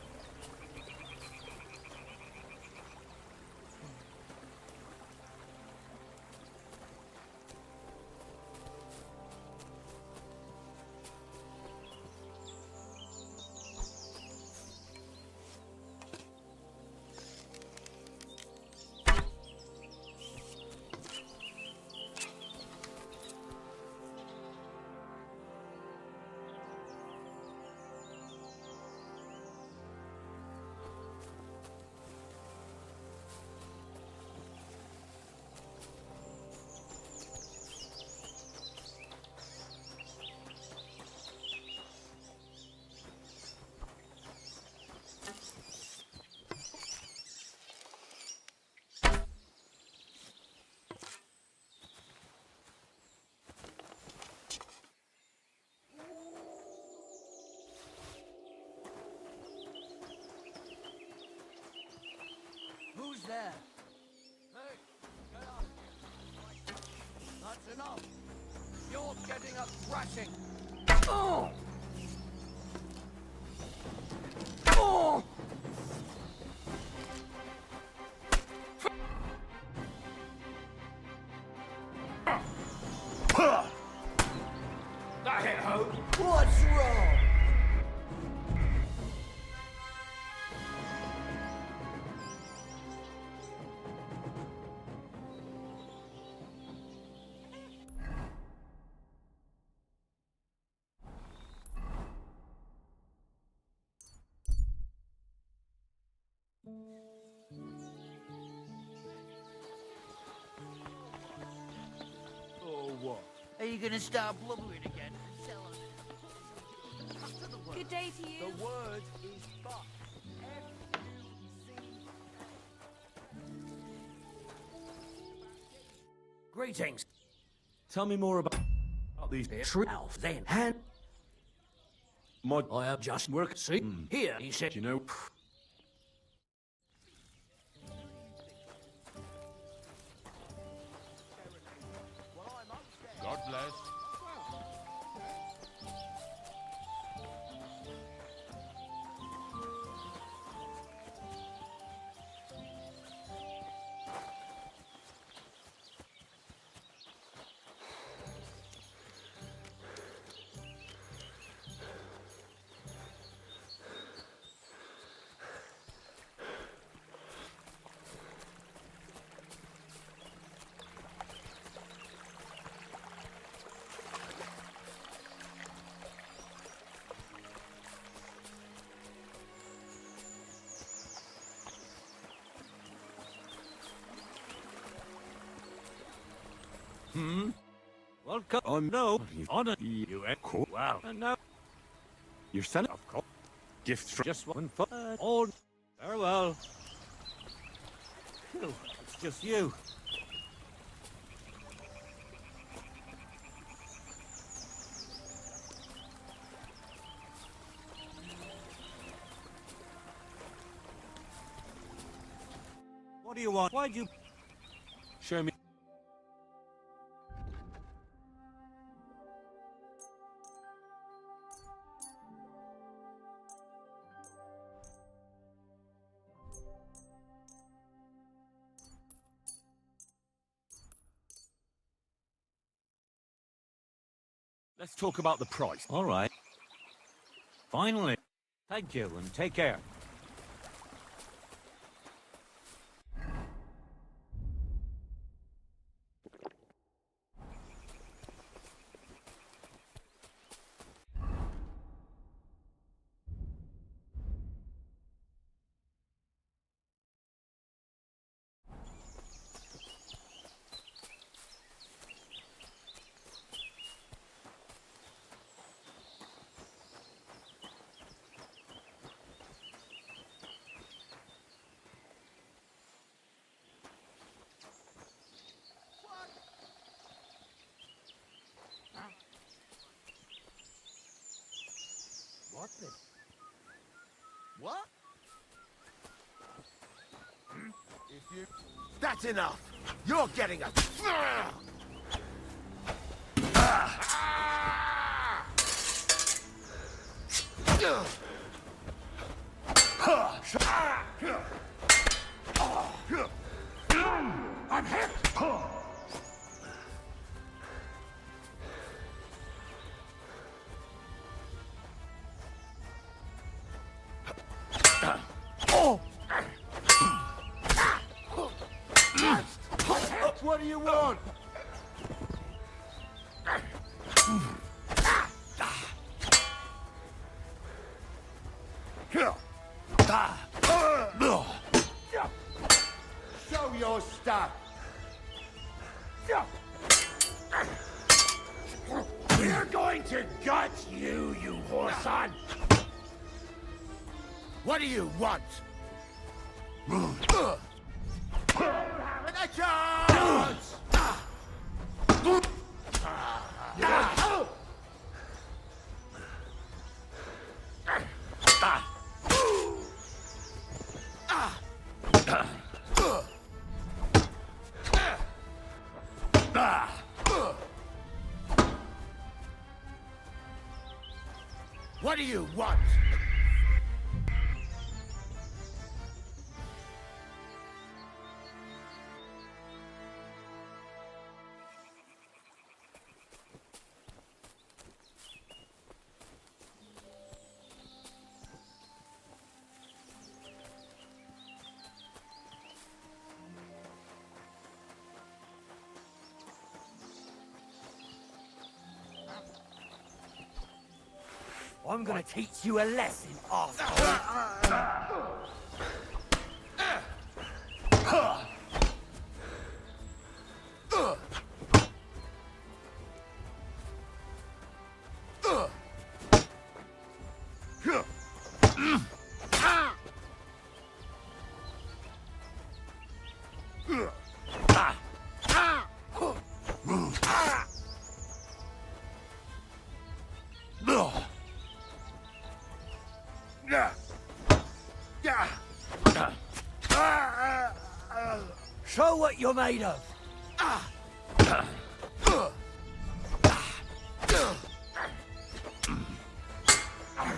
Who's there? Hey, get up. That's enough. You're getting a thrashing. Oh! Oh! That hit home. What's wrong? Oh, what? Are you gonna start blubbering again? Good day to you. The word is fuck. Greetings. Tell me more about these Elf then. And I have just worked. See? Here, he said. You know, God bless. Welcome. Oh no. Honor you echo. Wow. And now you're selling, of course. gifts from. Just one for all. Farewell. Phew, it's just you. What do you want? Why'd you Show me. Let's talk about the price. All right. Finally. Thank you, and take care. What the? What? That's enough. You're getting a... I'm hit! What do you want? Show your stuff. We're going to gut you, you whoreson! What do you want? A chance! What do you want? I'm gonna teach you a lesson, asshole. Show what you're made of. I'm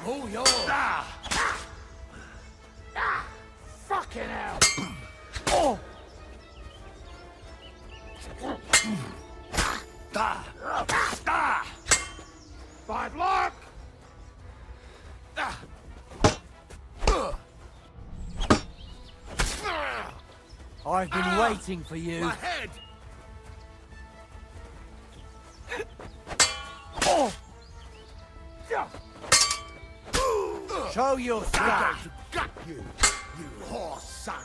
all yours! Fucking hell! Oh! Bad luck! I've been waiting for you. My head! Oh! Show your I'm going stuff. to gut you, you whore son!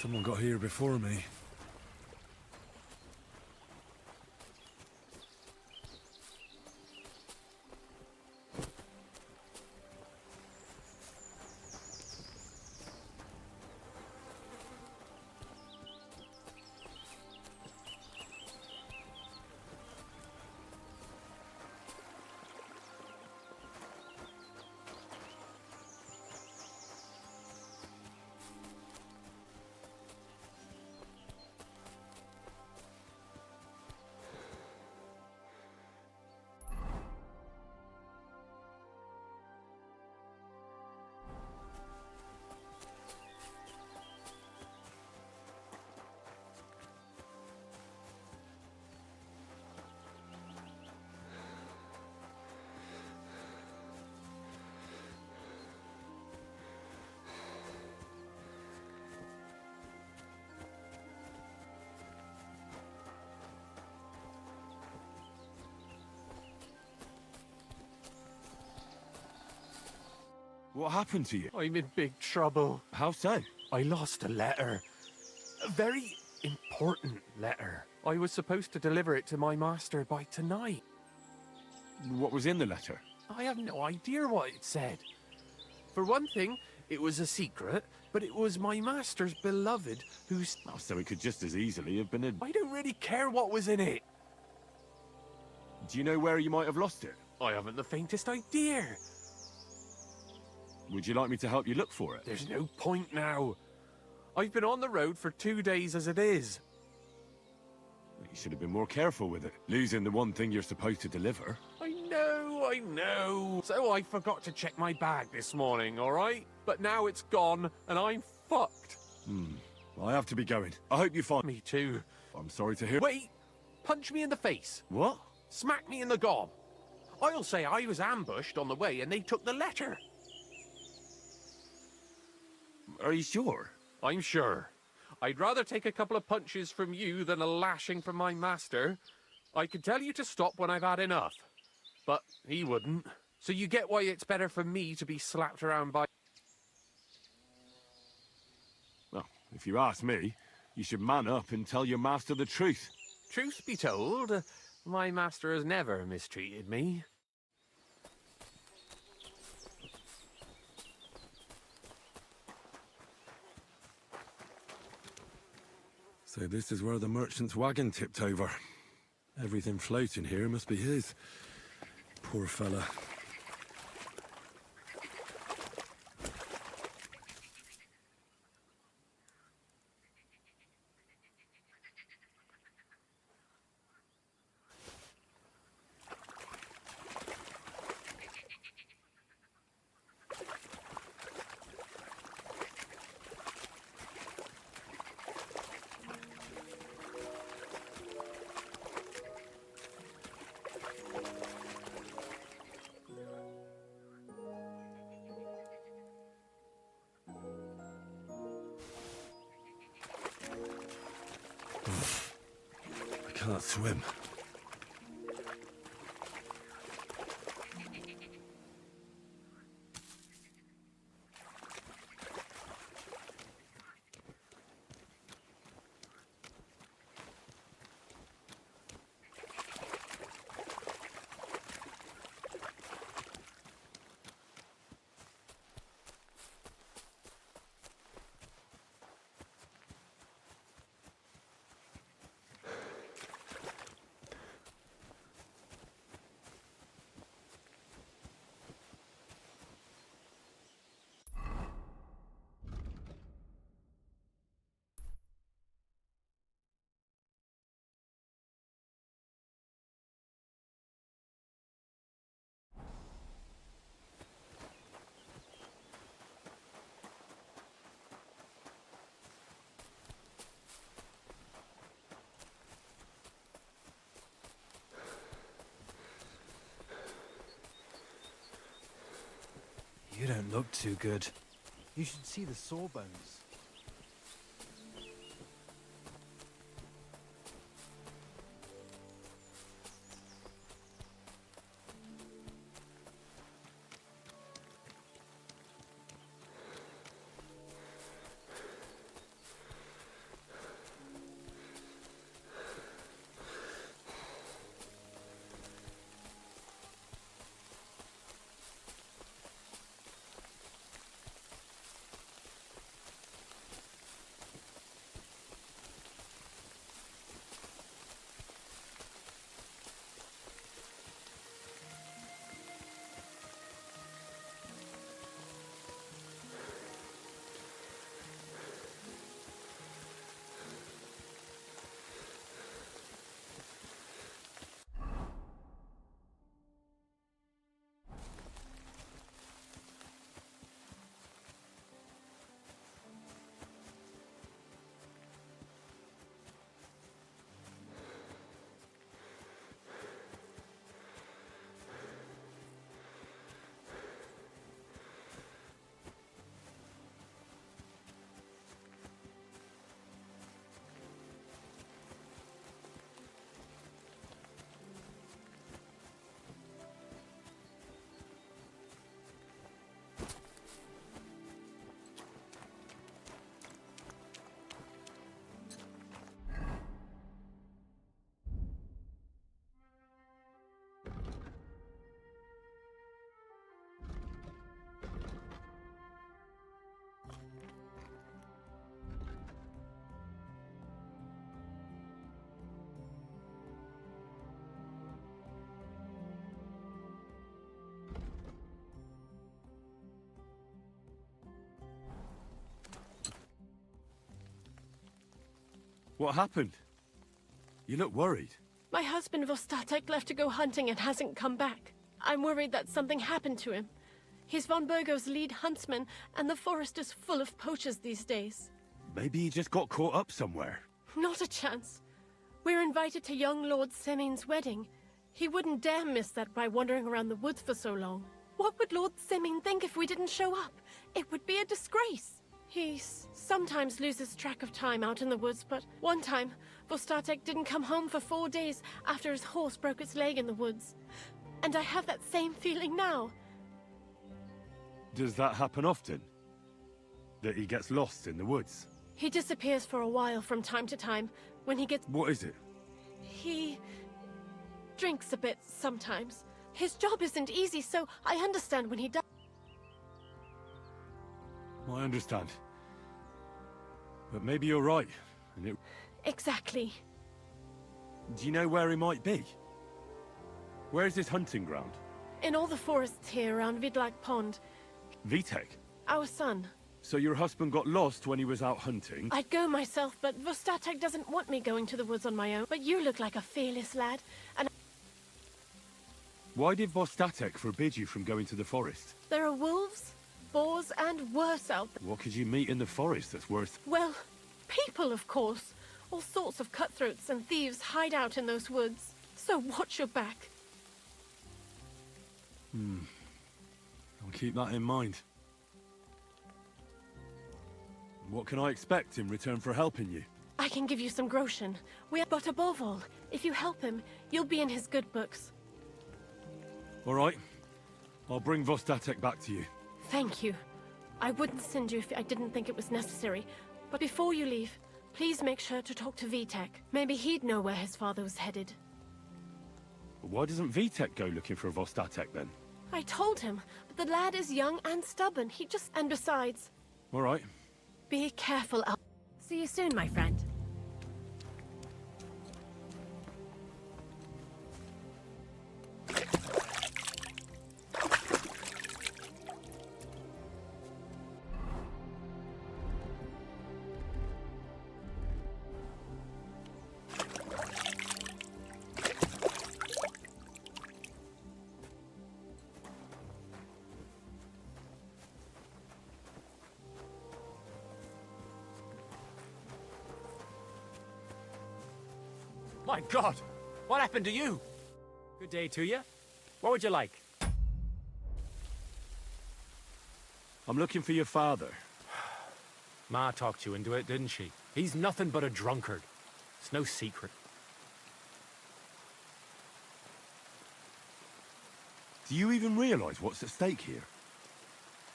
Someone got here before me. What happened to you? I'm in big trouble. How so? I lost a letter. A very important letter. I was supposed to deliver it to my master by tonight. What was in the letter? I have no idea what it said. For one thing, it was a secret, but it was my master's beloved who's... Oh, so it could just as easily have been a... I don't really care what was in it. Do you know where you might have lost it? I haven't the faintest idea. Would you like me to help you look for it? There's no point now. I've been on the road for 2 days as it is. You should have been more careful with it. Losing the one thing you're supposed to deliver. I know. So I forgot to check my bag this morning, all right? But now it's gone, and I'm fucked. I have to be going. I hope you find... Me too. I'm sorry to hear... Wait! Punch me in the face. What? Smack me in the gob. I'll say I was ambushed on the way and they took the letter. Are you sure? I'm sure. I'd rather take a couple of punches from you than a lashing from my master. I could tell you to stop when I've had enough. But he wouldn't. So you get why it's better for me to be slapped around by... Well, if you ask me, you should man up and tell your master the truth. Truth be told, my master has never mistreated me. So this is where the merchant's wagon tipped over. Everything floating here must be his. Poor fella. I can't swim. You don't look too good. You should see the sawbones. What happened? You look worried. My husband Vostatek left to go hunting and hasn't come back. I'm worried that something happened to him. He's von Burgo's lead huntsman, and the forest is full of poachers these days. Maybe he just got caught up somewhere. Not a chance. We're invited to young Lord Semin's wedding. He wouldn't dare miss that by wandering around the woods for so long. What would Lord Semin think if we didn't show up? It would be a disgrace. He sometimes loses track of time out in the woods, but one time, Vostatek didn't come home for 4 days after his horse broke its leg in the woods. And I have that same feeling now. Does that happen often? That he gets lost in the woods? He disappears for a while from time to time when he gets... What is it? He drinks a bit sometimes. His job isn't easy, so I understand when he does. I understand. But maybe you're right. And it... Exactly. Do you know where he might be? Where's his hunting ground? In all the forests here around Vidlak Pond. Vitek? Our son. So your husband got lost when he was out hunting? I'd go myself, but Vostatek doesn't want me going to the woods on my own. But you look like a fearless lad, and... Why did Vostatek forbid you from going to the forest? There are wolves, boars, and worse out there. What could you meet in the forest that's worth... Well, people, of course. All sorts of cutthroats and thieves hide out in those woods. So watch your back. I'll keep that in mind. What can I expect in return for helping you? I can give you some groschen. But above all, if you help him, you'll be in his good books. All right. I'll bring Vostatek back to you. Thank you. I wouldn't send you if I didn't think it was necessary. But before you leave, please make sure to talk to Vitek. Maybe he'd know where his father was headed. Why doesn't Vitek go looking for Vostatek then? I told him, but the lad is young and stubborn. He just... And besides... All right. Be careful. See you soon, my friend. My God! What happened to you? Good day to you. What would you like? I'm looking for your father. Ma talked you into it, didn't she? He's nothing but a drunkard. It's no secret. Do you even realize what's at stake here?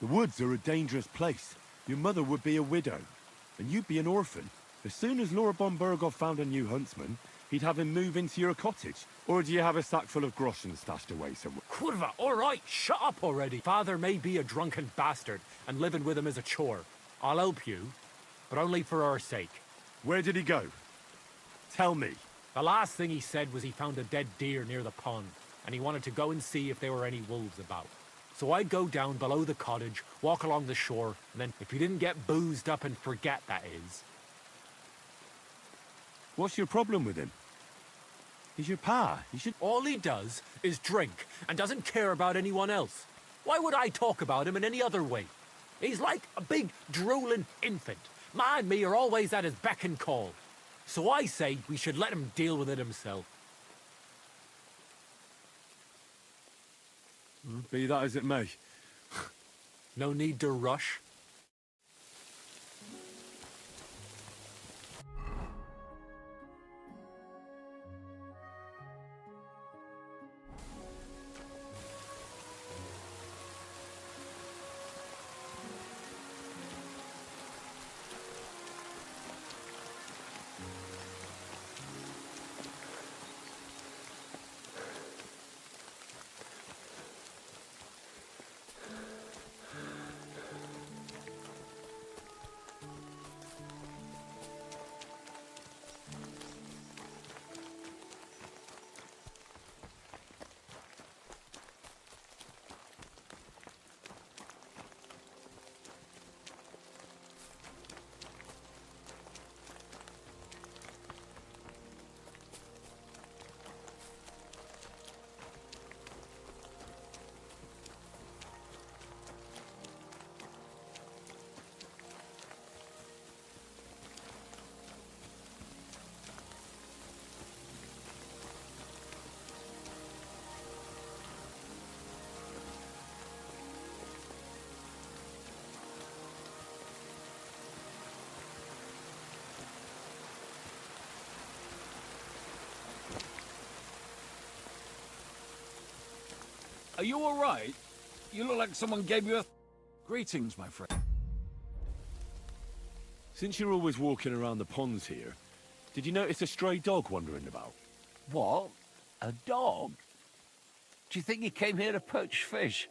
The woods are a dangerous place. Your mother would be a widow, and you'd be an orphan. As soon as Lord von Burgov found a new huntsman, he'd have him move into your cottage. Or do you have a sack full of groschen stashed away somewhere? Kurva, all right, shut up already. Father may be a drunken bastard, and living with him is a chore. I'll help you, but only for our sake. Where did he go? Tell me. The last thing he said was he found a dead deer near the pond, and he wanted to go and see if there were any wolves about. So I'd go down below the cottage, walk along the shore, and then if you didn't get boozed up and forget, that is. What's your problem with him? He's your pa. He should... All he does is drink and doesn't care about anyone else. Why would I talk about him in any other way? He's like a big, drooling infant. Ma and me are always at his beck and call. So I say we should let him deal with it himself. Be that as it may. No need to rush. Are you all right? You look like someone gave you a... Greetings, my friend. Since you're always walking around the ponds here, did you notice a stray dog wandering about? What? A dog? Do you think he came here to poach fish?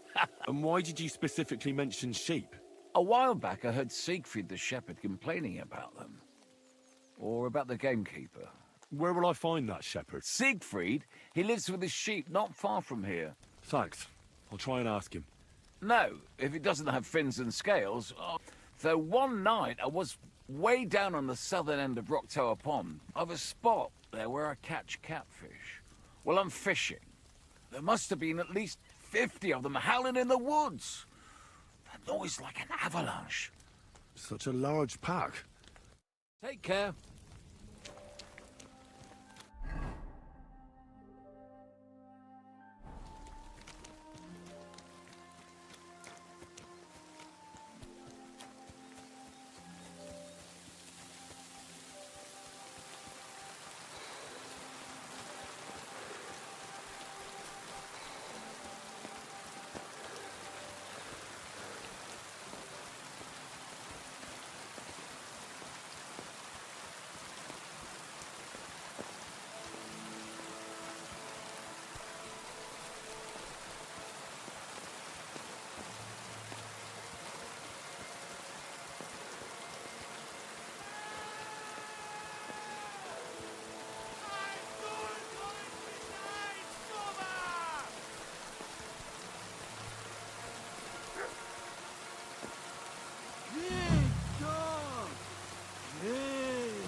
And why did you specifically mention sheep? A while back I heard Siegfried the shepherd complaining about them. Or about the gamekeeper. Where will I find that shepherd? Siegfried? He lives with his sheep not far from here. Thanks. I'll try and ask him. No, if it doesn't have fins and scales. Oh. Though one night I was way down on the southern end of Rock Tower Pond. I've a spot there where I catch catfish. Well, I'm fishing. There must have been at least 50 of them howling in the woods. A noise like an avalanche. Such a large pack. Take care.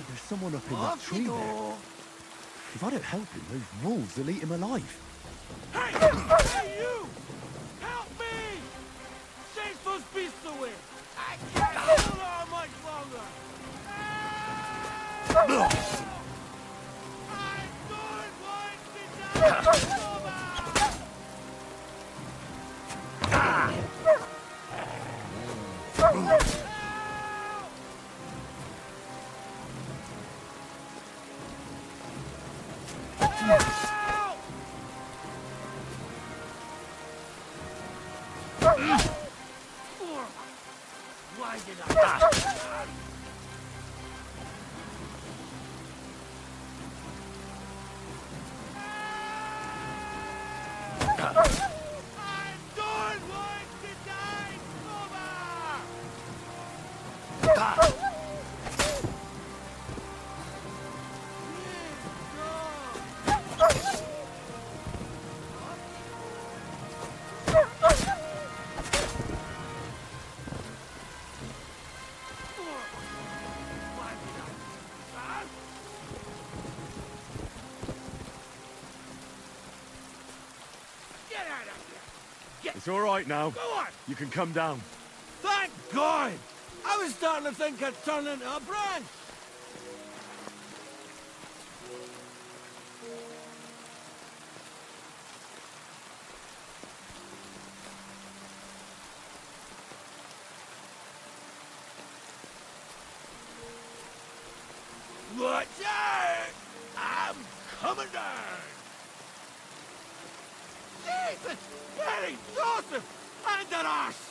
There's someone up in that tree there. If I don't help him, those wolves will eat him alive. Hey! Hey, you! Help me! Chase those beasts away! I can't hold on much longer! I don't want to die! Why did I? I don't want to die, It's all right now. Go on! You can come down. Thank God! I was starting to think I'd turn into a branch! Watch out! I'm coming down! Jesus! Gary! Joseph! And an arse!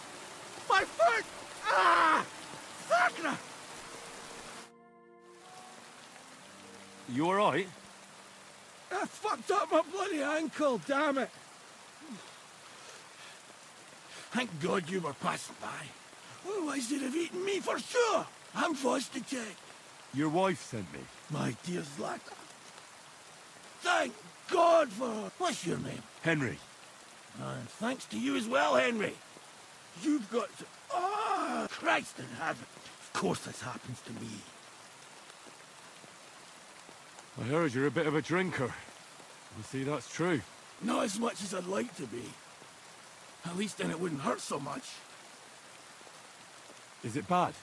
My foot! Ah! Sacre! You all right? I fucked up my bloody ankle, damn it! Thank God you were passing by. Otherwise they'd have eaten me for sure! I'm forced to check. Your wife sent me. My dear Zlata. Thank God for her. What's your name? Henry. And thanks to you as well, Henry. You've got to... Oh, Christ in heaven. Of course this happens to me. I heard you're a bit of a drinker. You see, that's true. Not as much as I'd like to be. At least then it wouldn't hurt so much. Is it bad?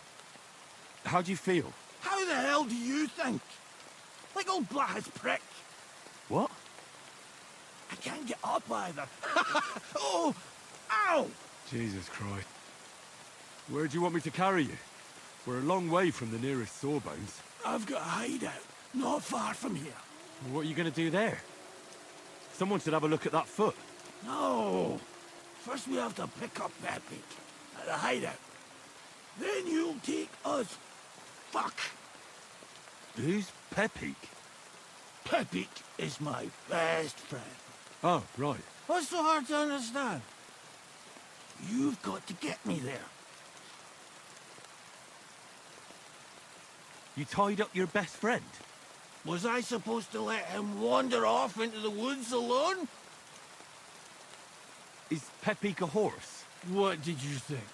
How do you feel? How the hell do you think? Like old Blaha's prick. What? I can't get up either. Oh! Ow! Jesus Christ. Where do you want me to carry you? We're a long way from the nearest sawbones. I've got a hideout, not far from here. What are you going to do there? Someone should have a look at that foot. No, First we have to pick up Peppy at the hideout. Then you'll take us. Fuck! Who's Pepik? Pepik is my best friend. Oh, right. What's so hard to understand? You've got to get me there. You tied up your best friend? Was I supposed to let him wander off into the woods alone? Is Pepik a horse? What did you think?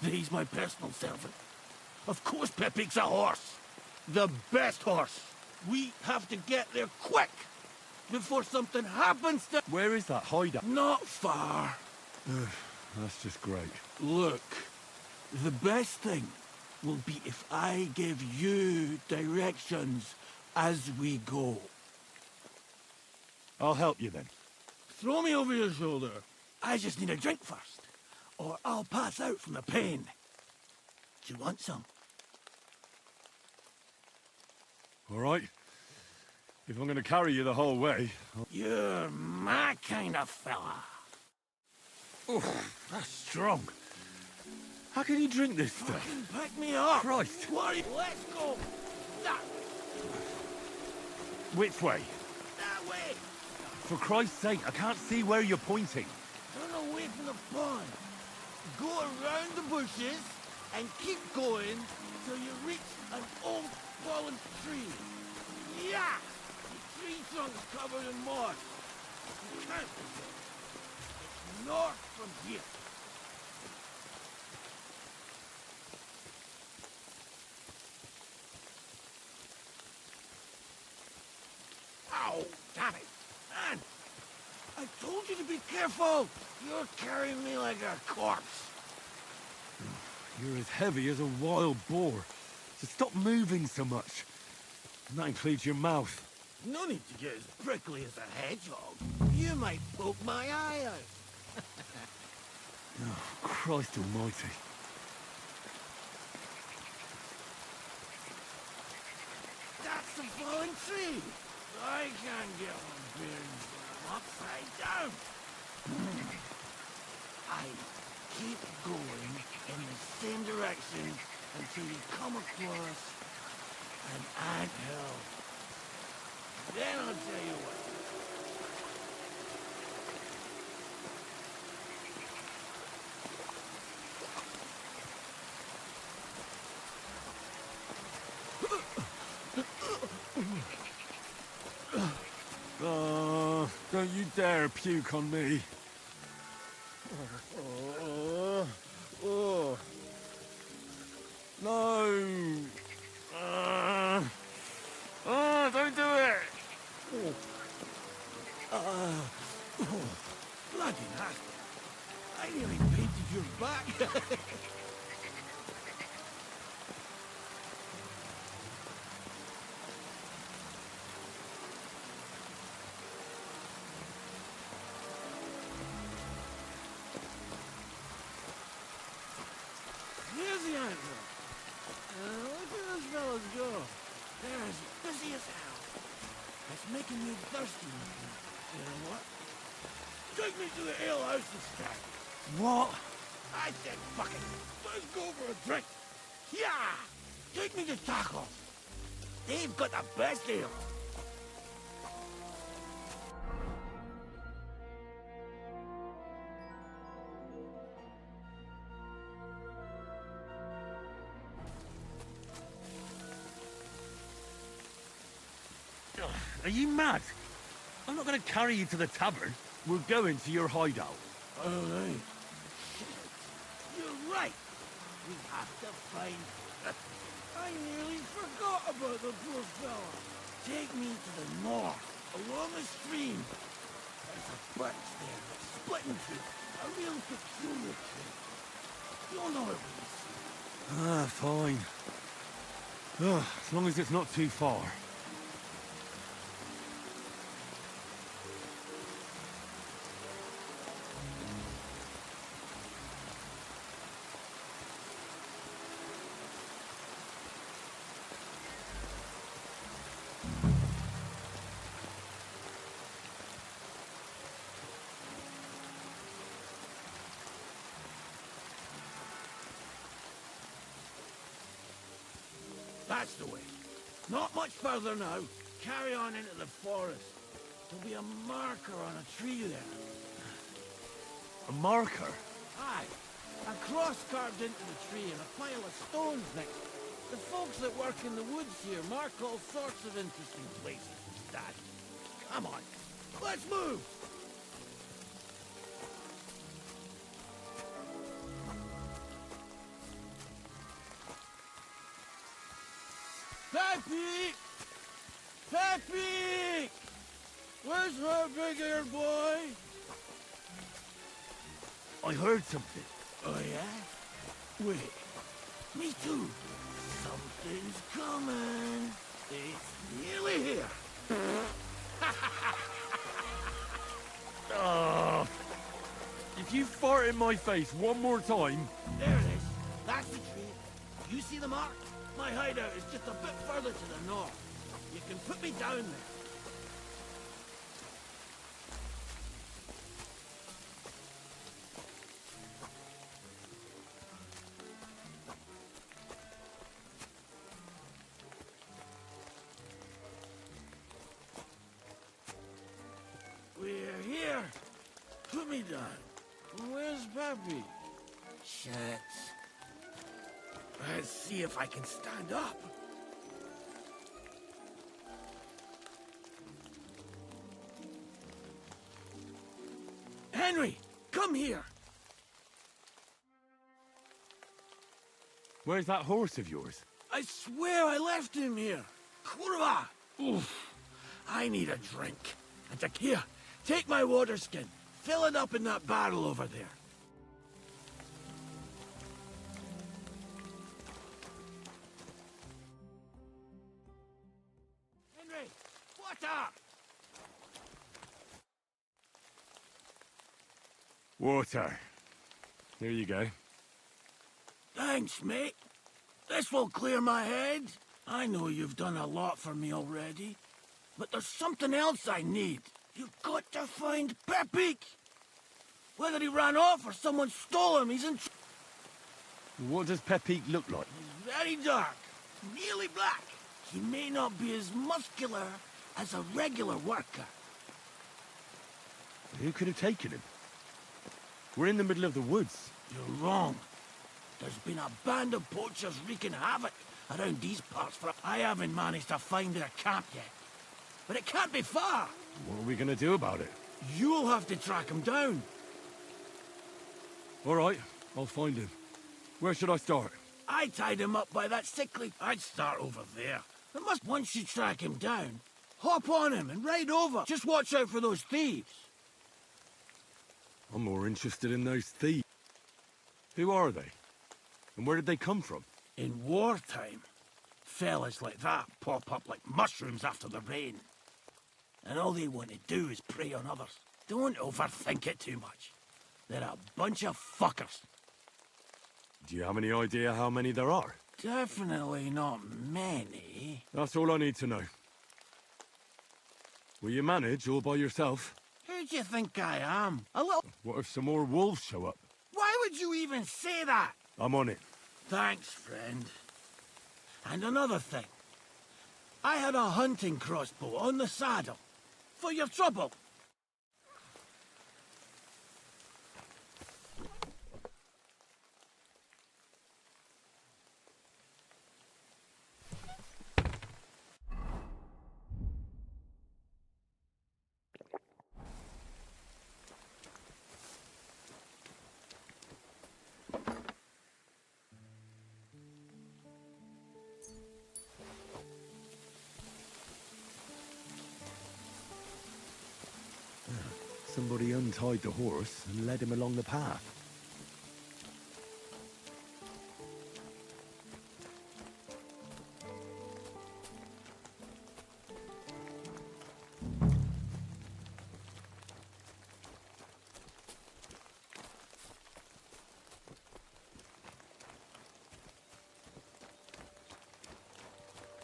That he's my personal servant? Of course Pepik's a horse. The best horse. We have to get there quick before something happens to... Where is that hideout? Not far. That's just great. Look, the best thing will be if I give you directions as we go. I'll help you then. Throw me over your shoulder. I just need a drink first, or I'll pass out from the pain. Do you want some? All right. If I'm going to carry you the whole way... You're my kind of fella. Oh, that's strong. How can you drink this stuff? Fucking pick me up. Christ. What? Let's go. That Which way? way. For Christ's sake, I can't see where you're pointing. Turn away from the pond. Go around the bushes and keep going till you reach an old fallen tree. Yeah! The tree trunk's covered in moss. You can't see it. It's north from here. Ow! Damn it! Man! I told you to be careful! You're carrying me like a corpse. You're as heavy as a wild boar. So stop moving so much. And that includes your mouth. No need to get as prickly as a hedgehog. You might poke my eye out. Oh, Christ almighty. That's the falling tree. I can't get one bearing upside down. I keep going in the same direction until you come across an anthill. Then I'll tell you what. Don't you dare puke on me. No. Don't do it. Bloody nasty. I nearly painted your back. Here's the anthill. Look at those fellas go. They're as busy as hell. That's making me thirsty. You know what? Take me to the ale house instead. What? I said fuck it. Let's go for a drink. Yeah! Take me to Taco. They've got the best ale. Are you mad? I'm not going to carry you to the tavern. We're going to your hideout. All right. You're right. We have to find... I nearly forgot about the poor fella. Take me to the north, along the stream. There's a birch there that's split in two. A real peculiar tree. You'll know it when you see it. Fine. As long as it's not too far. That's the way. Not much further now. Carry on into the forest. There'll be a marker on a tree there. A marker? Aye. A cross carved into the tree and a pile of stones next to it. The folks that work in the woods here mark all sorts of interesting places, Dad. Come on, let's move! Peppy! Peppy! Where's her big-eared boy? I heard something. Oh, yeah? Wait. Me too. Something's coming. It's nearly here. If you fart in my face one more time... There it is. That's the tree. You see the mark? My hideout is just a bit further to the north. You can put me down there. We're here. Put me down. Where's Peppy? Shit. Let's see if I can stand up. Henry, come here. Where's that horse of yours? I swear I left him here. Kurwa! Oof. I need a drink. And here, take my water skin. Fill it up in that barrel over there. Henry, water! Water. Here you go. Thanks, mate. This will clear my head. I know you've done a lot for me already, but there's something else I need. You've got to find Peppy. Whether he ran off or someone stole him, he's in... What does Pepe look like? He's very dark, nearly black. He may not be as muscular as a regular worker. Who could have taken him? We're in the middle of the woods. You're wrong. There's been a band of poachers wreaking havoc around these parts for... I haven't managed to find their camp yet. But it can't be far. What are we going to do about it? You'll have to track him down. All right, I'll find him. Where should I start? I tied him up by that sickly... I'd start over there. But once you track him down, hop on him and ride over. Just watch out for those thieves. I'm more interested in those thieves. Who are they? And where did they come from? In wartime, fellas like that pop up like mushrooms after the rain. And all they want to do is prey on others. Don't overthink it too much. They're a bunch of fuckers. Do you have any idea how many there are? Definitely not many. That's all I need to know. Will you manage all by yourself? Who do you think I am? A little... What if some more wolves show up? Why would you even say that? I'm on it. Thanks, friend. And another thing. I had a hunting crossbow on the saddle. For your trouble. Somebody untied the horse and led him along the path.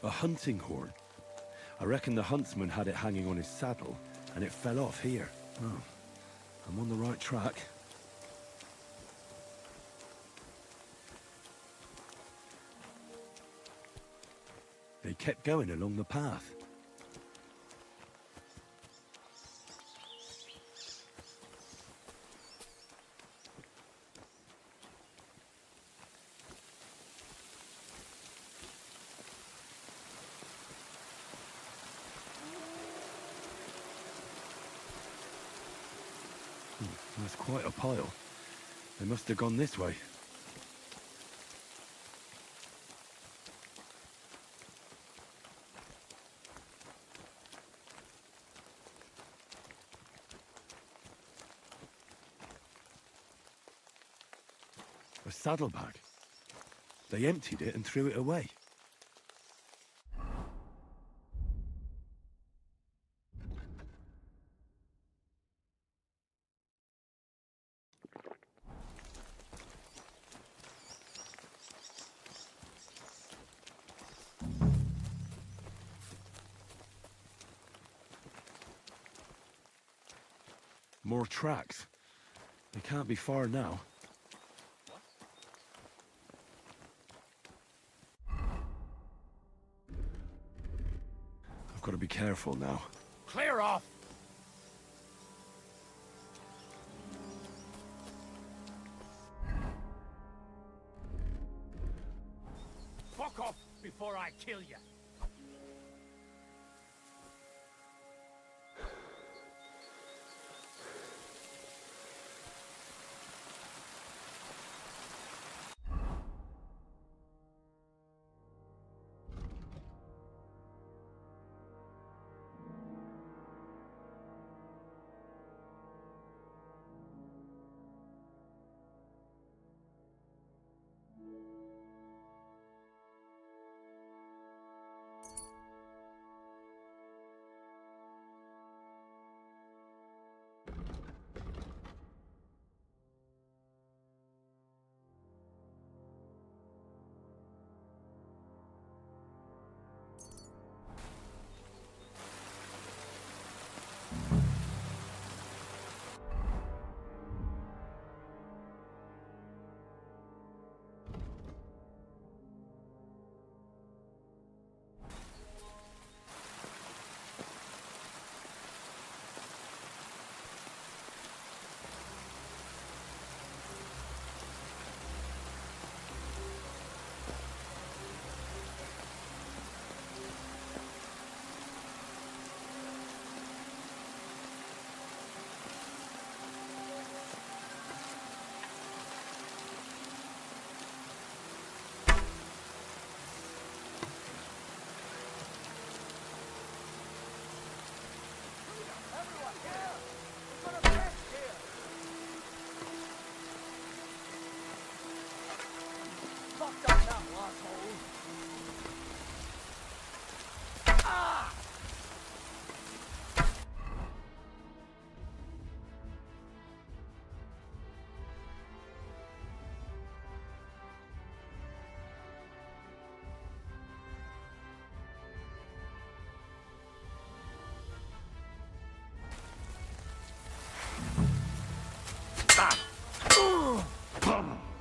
A hunting horn. I reckon the huntsman had it hanging on his saddle, and it fell off here. Oh, I'm on the right track. They kept going along the path. That's quite a pile. They must have gone this way. A saddlebag. They emptied it and threw it away. More tracks. They can't be far now. I've got to be careful now. Clear off! Fuck off before I kill you.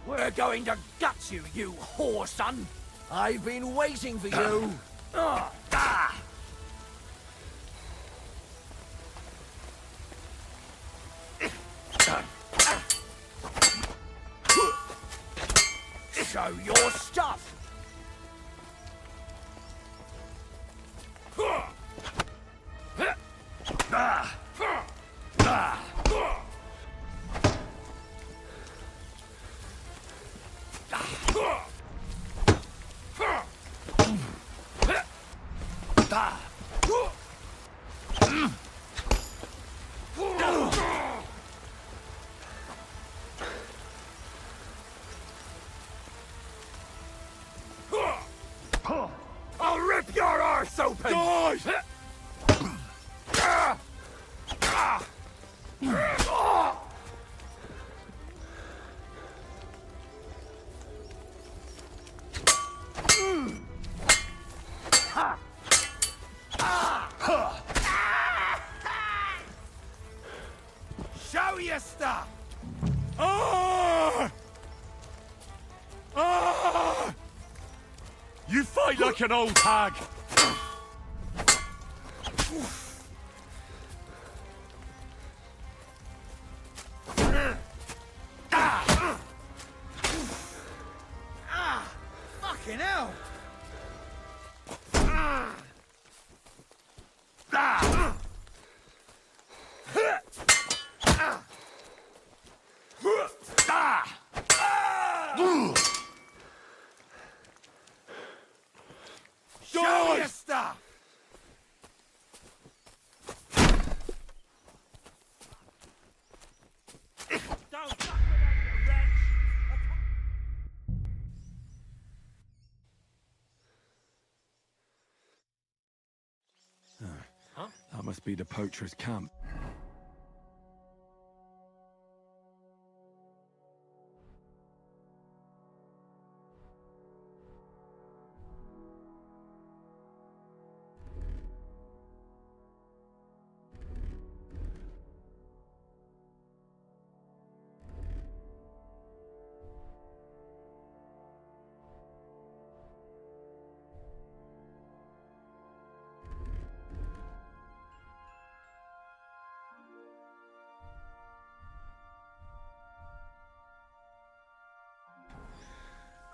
We're going to gut you, you whore son! I've been waiting for you! Show your stuff! I'll rip your arse open! Show your stuff! You fight like an old hag! Fucking hell! Show your stuff! That must be the poacher's camp.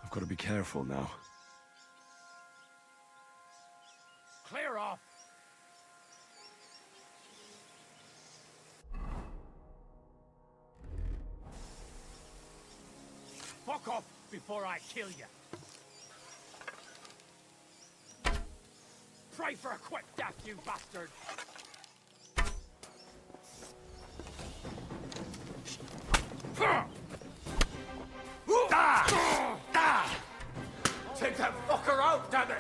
I've got to be careful now. Clear off! Fuck off before I kill you! Pray for a quick death, you bastard! Take that fucker out, damn it!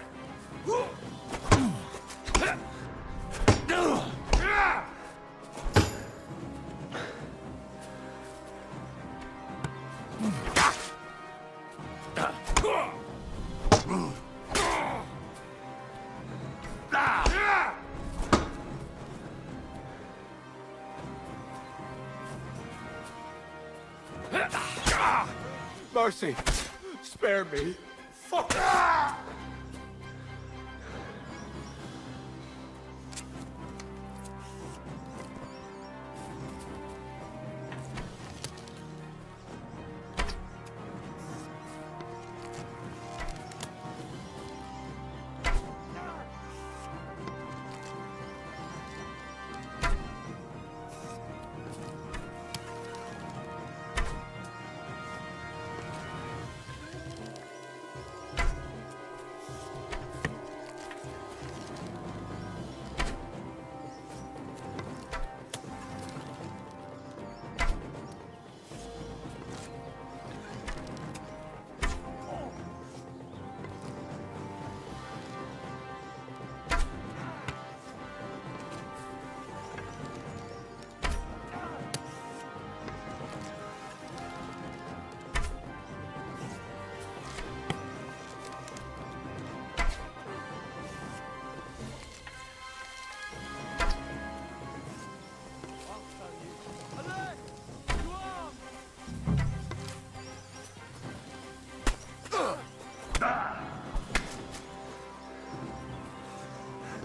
Mercy! Spare me! Fuck!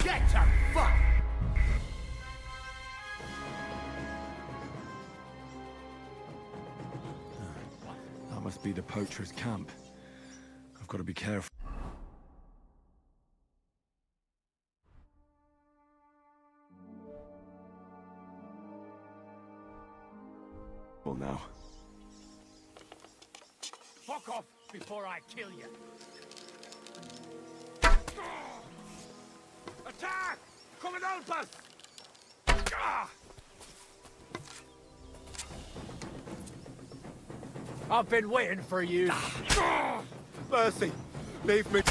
Get to fuck! That must be the poacher's camp. I've got to be careful. Well, now. Fuck off before I kill you! Attack! Come and help us! I've been waiting for you. Mercy! Leave me!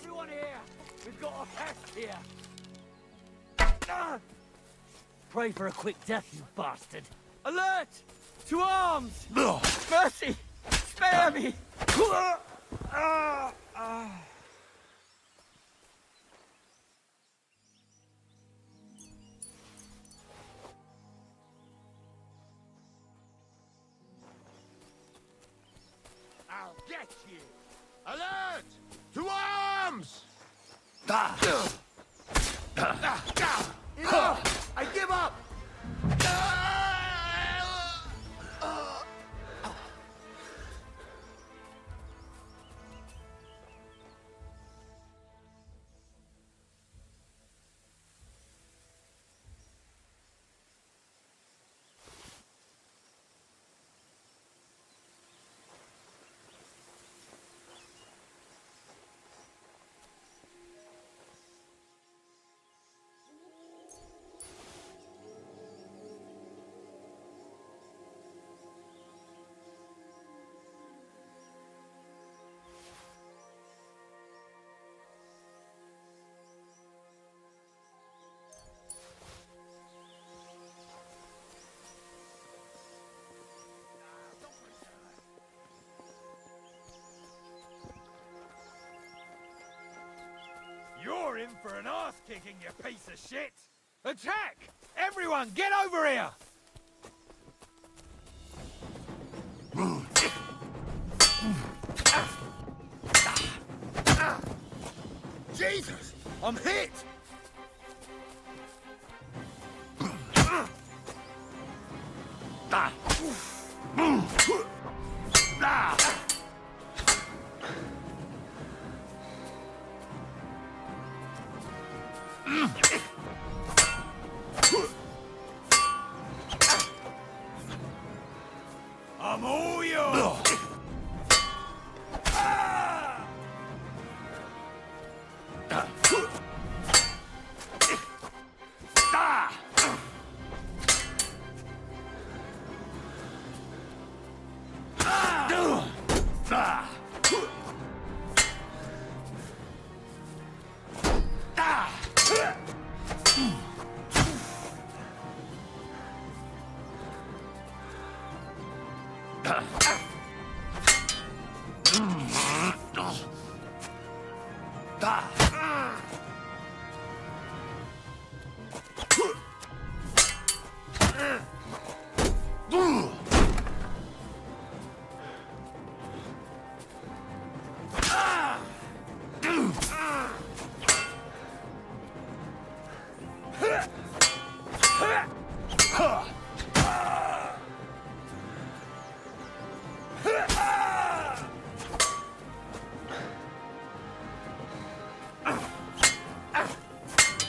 Everyone here! We've got a pest here! Pray for a quick death, you bastard! Alert! To arms! Mercy! Spare me! I'll get you! Alert! To arms! Enough! I give up! You're in for an arse-kicking, you piece of shit! Attack! Everyone, get over here! Jesus! I'm hit! I'm all yours!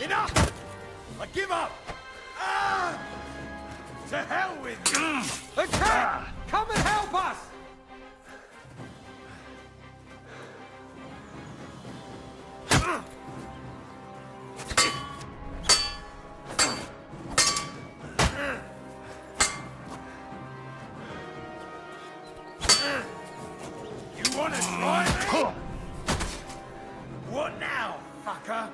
Enough! I give up! To hell with you! Attack! Come and help us! You wanna try me? What now, fucker?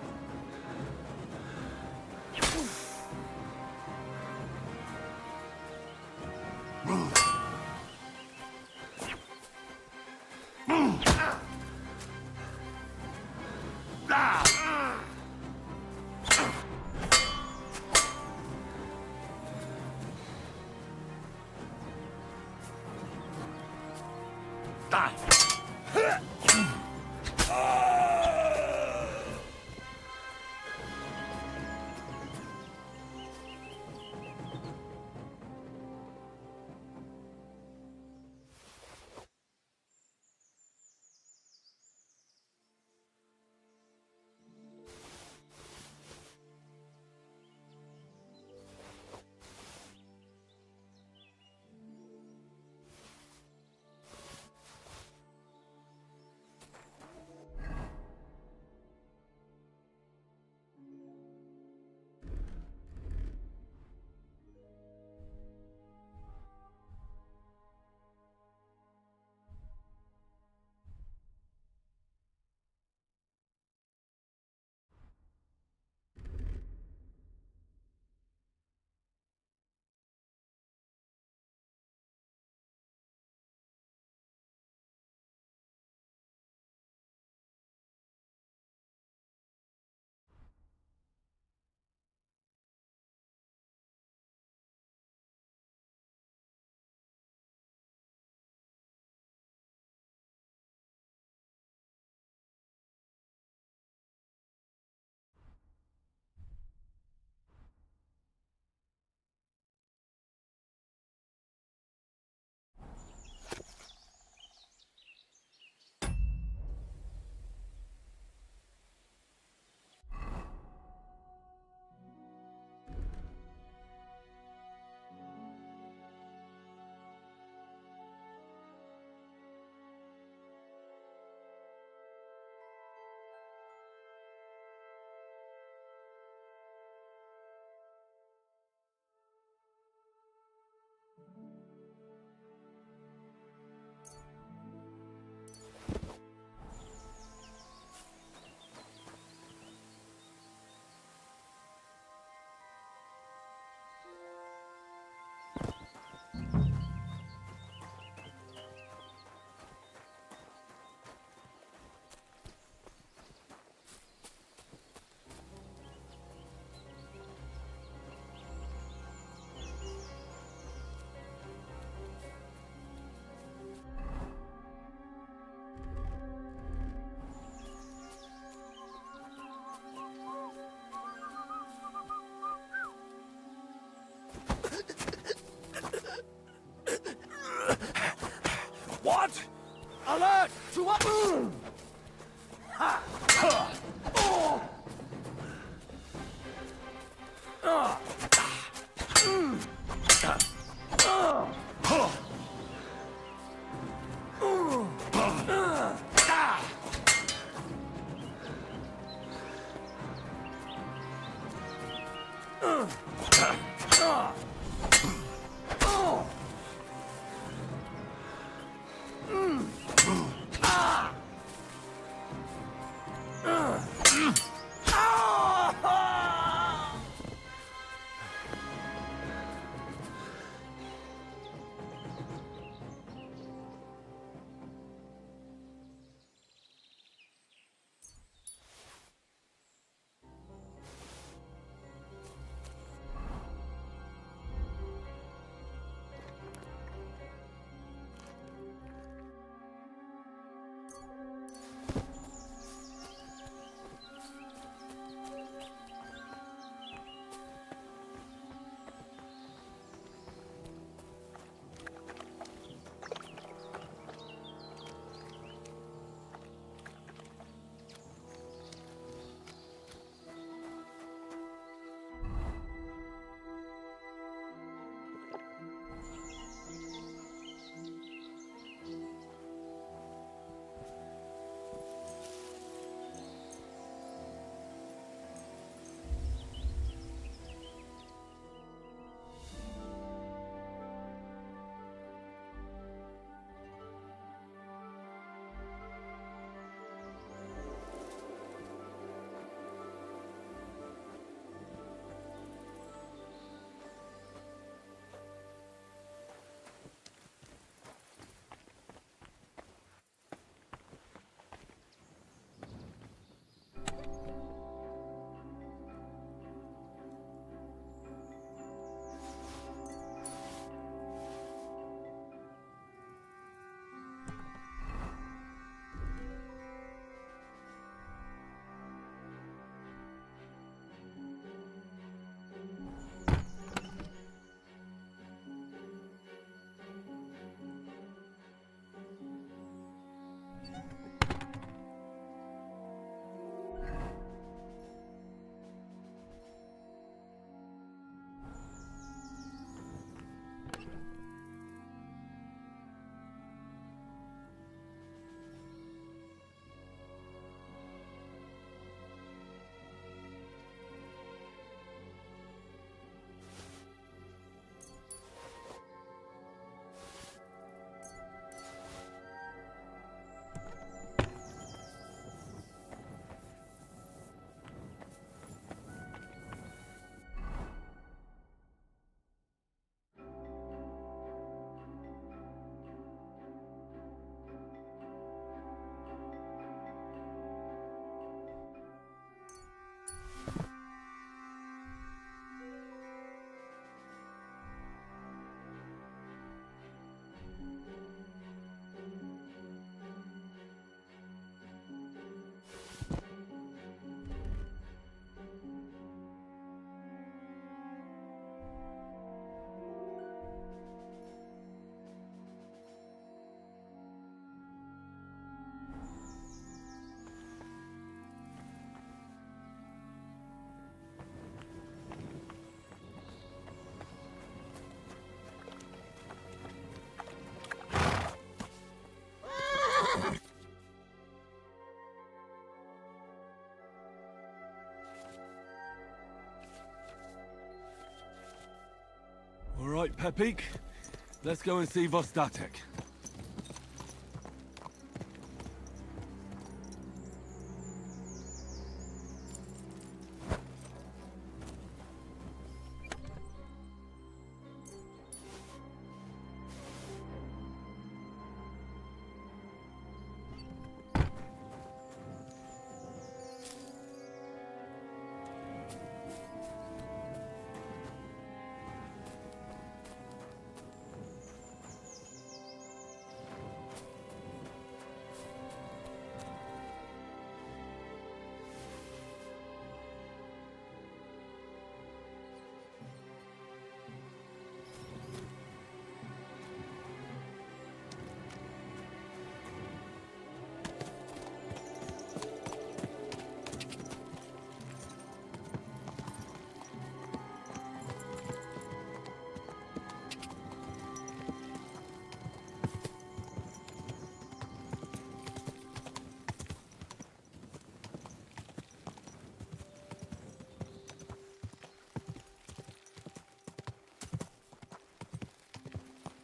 All right, Pepik. Let's go and see Vostatek.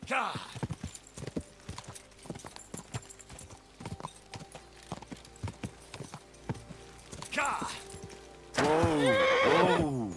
Ka! Ka! Whoa! Whoa!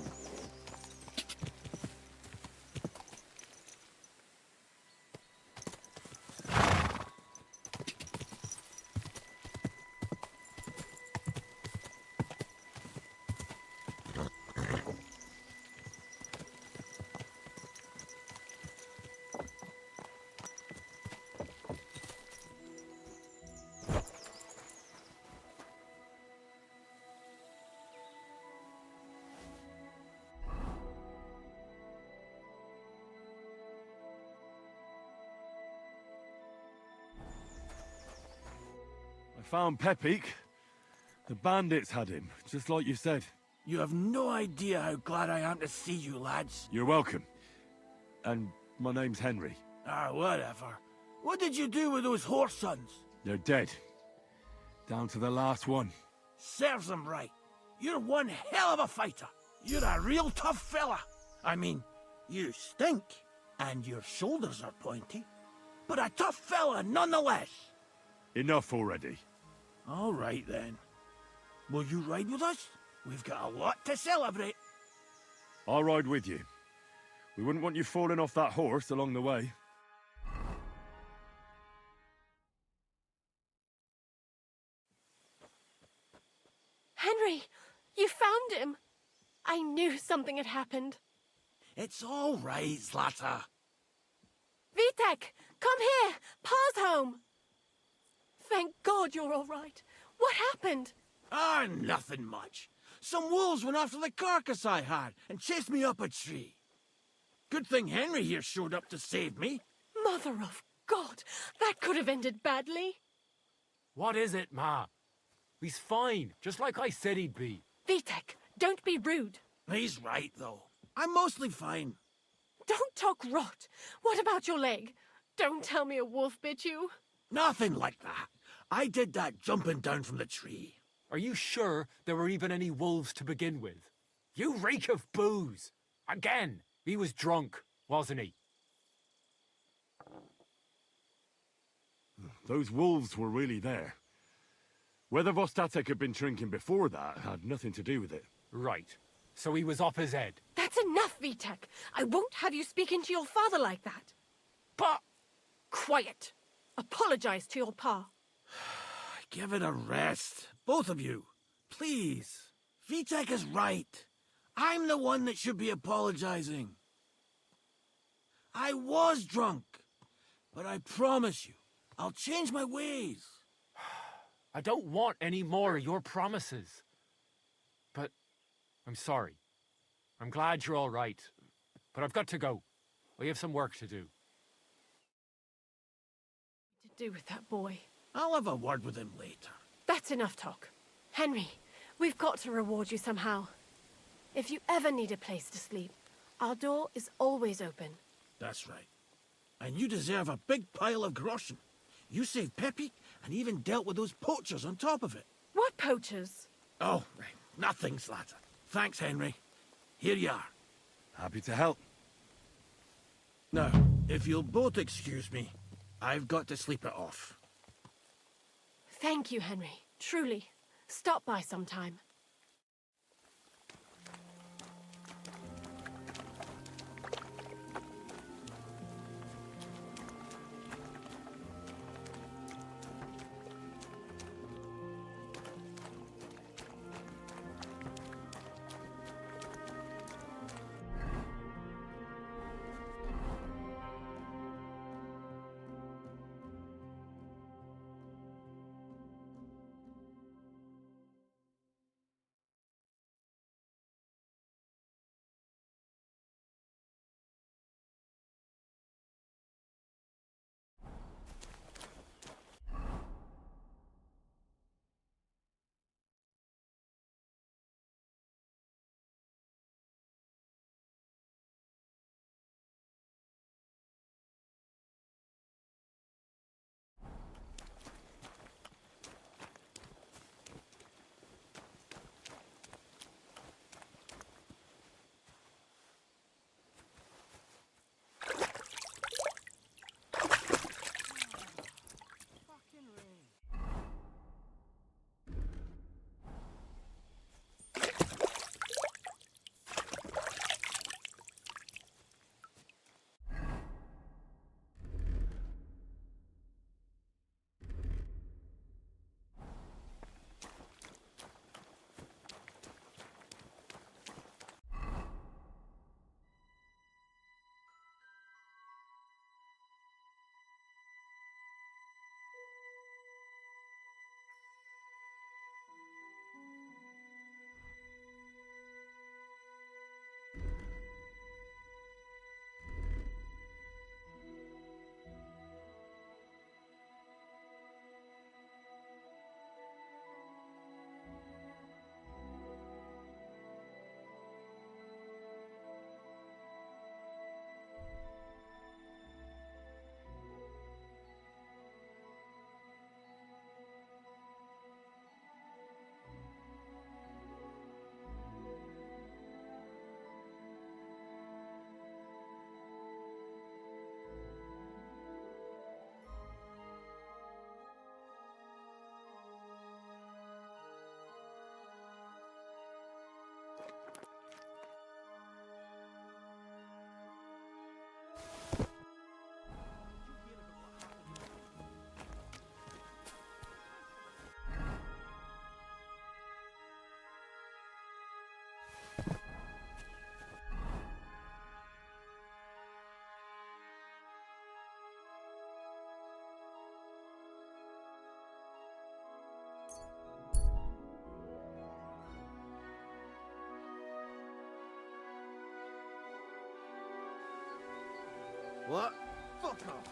I found Pepik. The bandits had him, just like you said. You have no idea how glad I am to see you, lads. You're welcome. And my name's Henry. Ah, whatever. What did you do with those horse sons? They're dead. Down to the last one. Serves them right. You're one hell of a fighter. You're a real tough fella. I mean, you stink, and your shoulders are pointy. But a tough fella nonetheless. Enough already. All right, then. Will you ride with us? We've got a lot to celebrate. I'll ride with you. We wouldn't want you falling off that horse along the way. Henry, you found him. I knew something had happened. It's all right, Zlata. Vitek, come here. Pa's home. Thank God you're all right. What happened? Ah, nothing much. Some wolves went after the carcass I had and chased me up a tree. Good thing Henry here showed up to save me. Mother of God, that could have ended badly. What is it, Ma? He's fine, just like I said he'd be. Vitek, don't be rude. He's right, though. I'm mostly fine. Don't talk rot. What about your leg? Don't tell me a wolf bit you. Nothing like that. I did that jumping down from the tree. Are you sure there were even any wolves to begin with? You reek of booze. Again, he was drunk, wasn't he? Those wolves were really there. Whether Vostatek had been drinking before that had nothing to do with it. Right. So he was up his head. That's enough, Vitek. I won't have you speaking to your father like that. But... Quiet. Apologize to your pa. Give it a rest. Both of you. Please. Vitek is right. I'm the one that should be apologizing. I was drunk. But I promise you, I'll change my ways. I don't want any more of your promises. But I'm sorry. I'm glad you're all right. But I've got to go. We have some work to do. To do with that boy. I'll have a word with him later. That's enough talk. Henry, we've got to reward you somehow. If you ever need a place to sleep, our door is always open. That's right. And you deserve a big pile of groschen. You saved Peppy and even dealt with those poachers on top of it. What poachers? Oh, nothing, Slatter. Thanks, Henry. Here you are. Happy to help. Now, if you'll both excuse me, I've got to sleep it off. Thank you, Henry. Truly. Stop by sometime. What? Fuck off.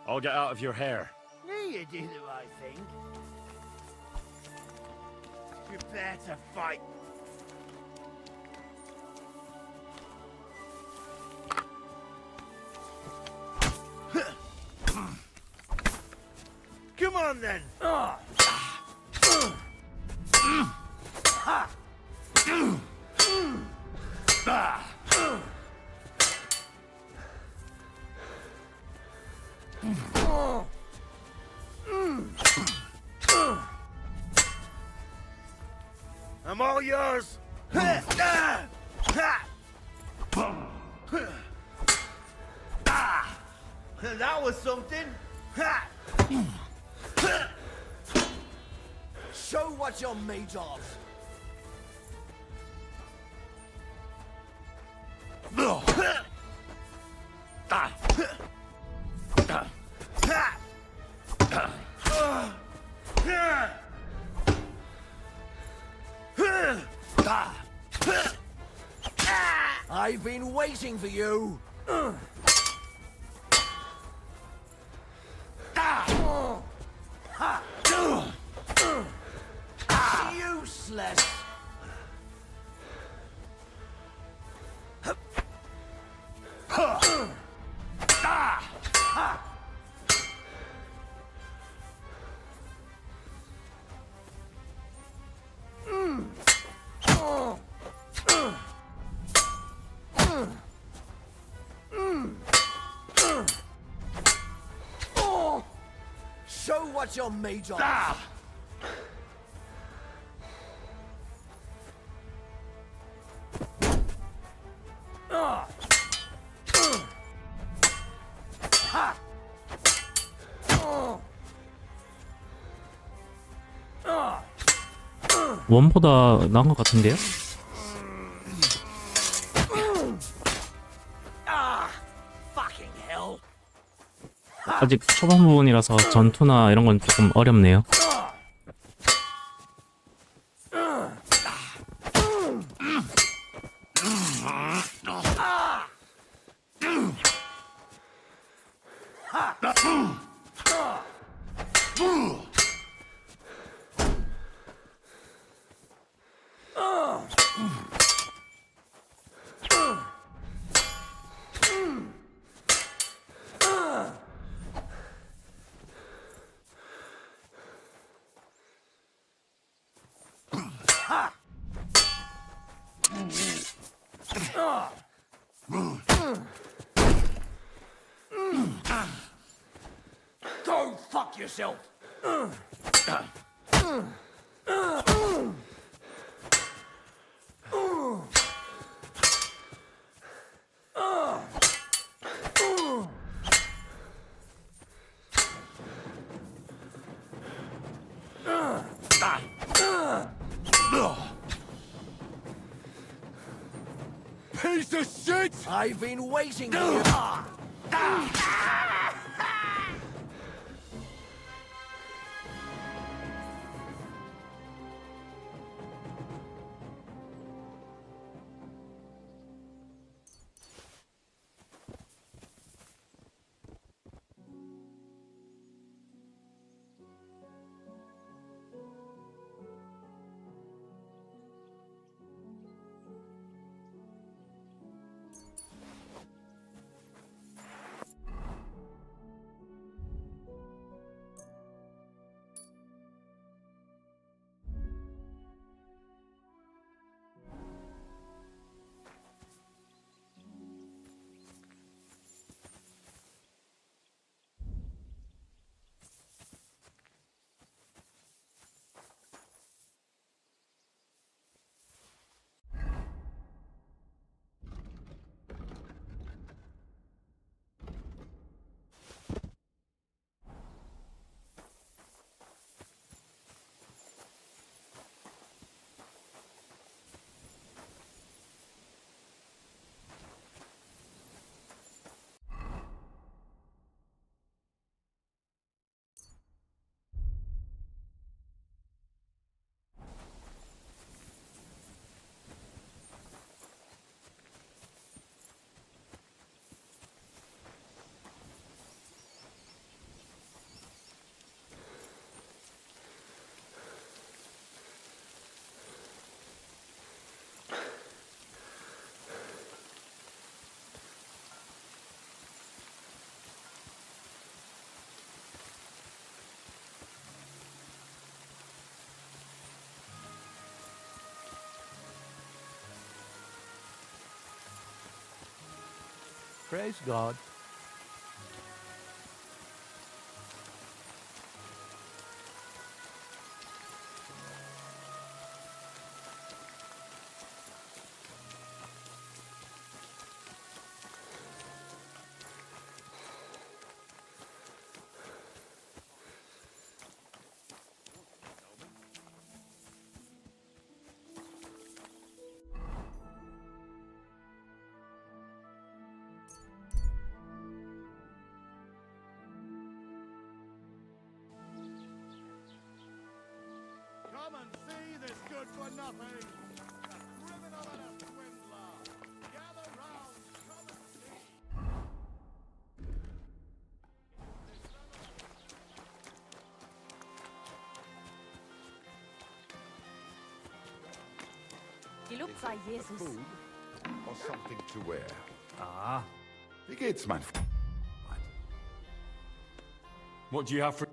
I'll get out of your hair. You do the right thing. Prepare to fight. Come on then. I'm all yours. That was something. Show what you're made of. I've been waiting for you. Useless. Show what you're made of. 원보다 나은 것 같은데요? 아직 초반 부분이라서 전투나 이런 건 조금 어렵네요. Go fuck yourself. Piece of shit! I've been waiting for you. Praise God. Come and see this good for nothing. A criminal and a swindler. Gather round. Come and see. He looks like Jesus. Food or something to wear. Ah. Wie geht's, mein Freund? What do you have for...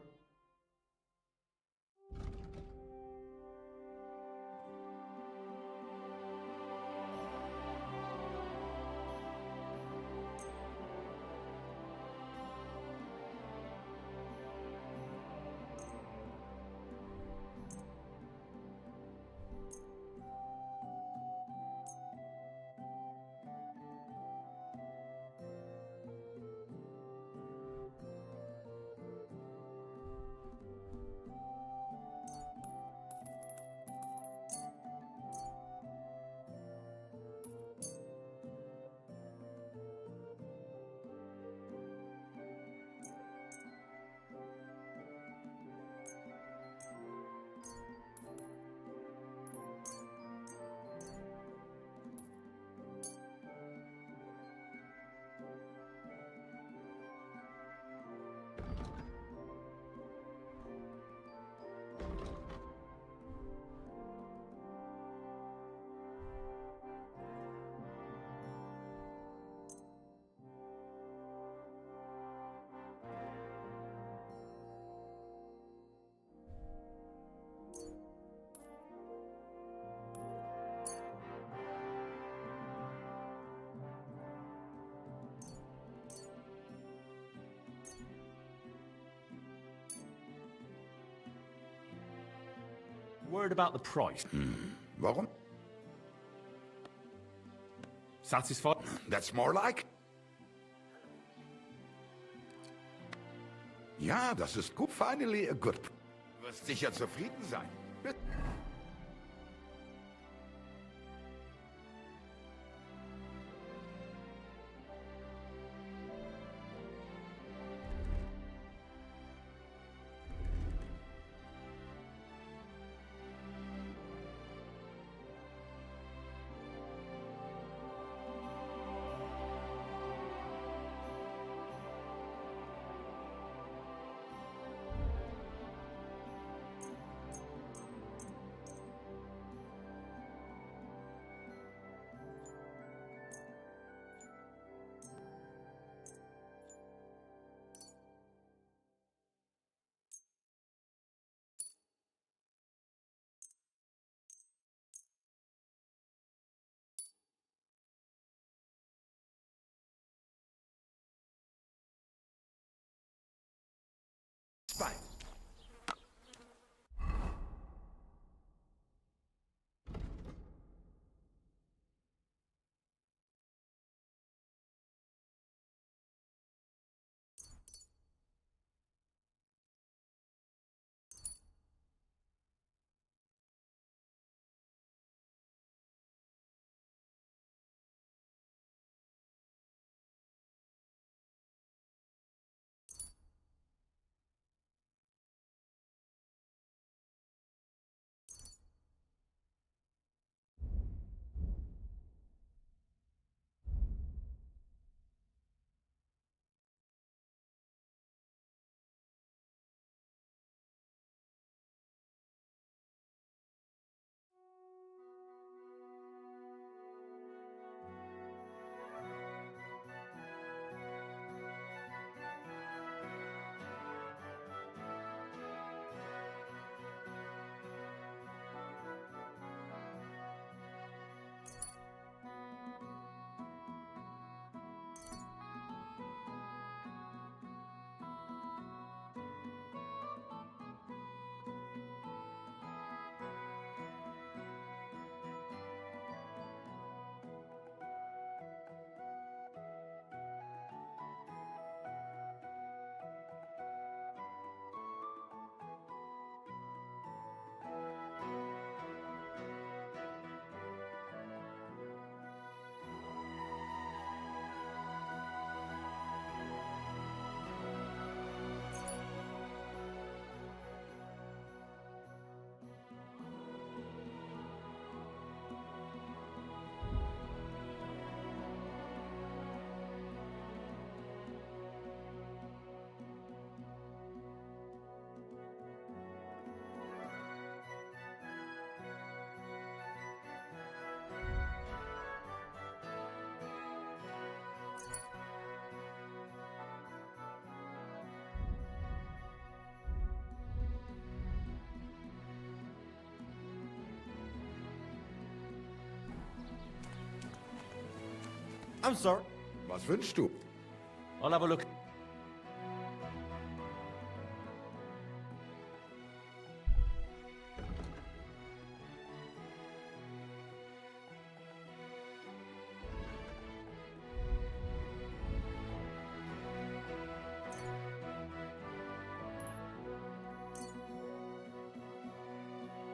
Word about the price. Warum? Satisfied? That's more like. Ja, das ist gut. Finally a good. Du wirst sicher zufrieden sein. I'm sorry. Was wünschst du? I'll have a look.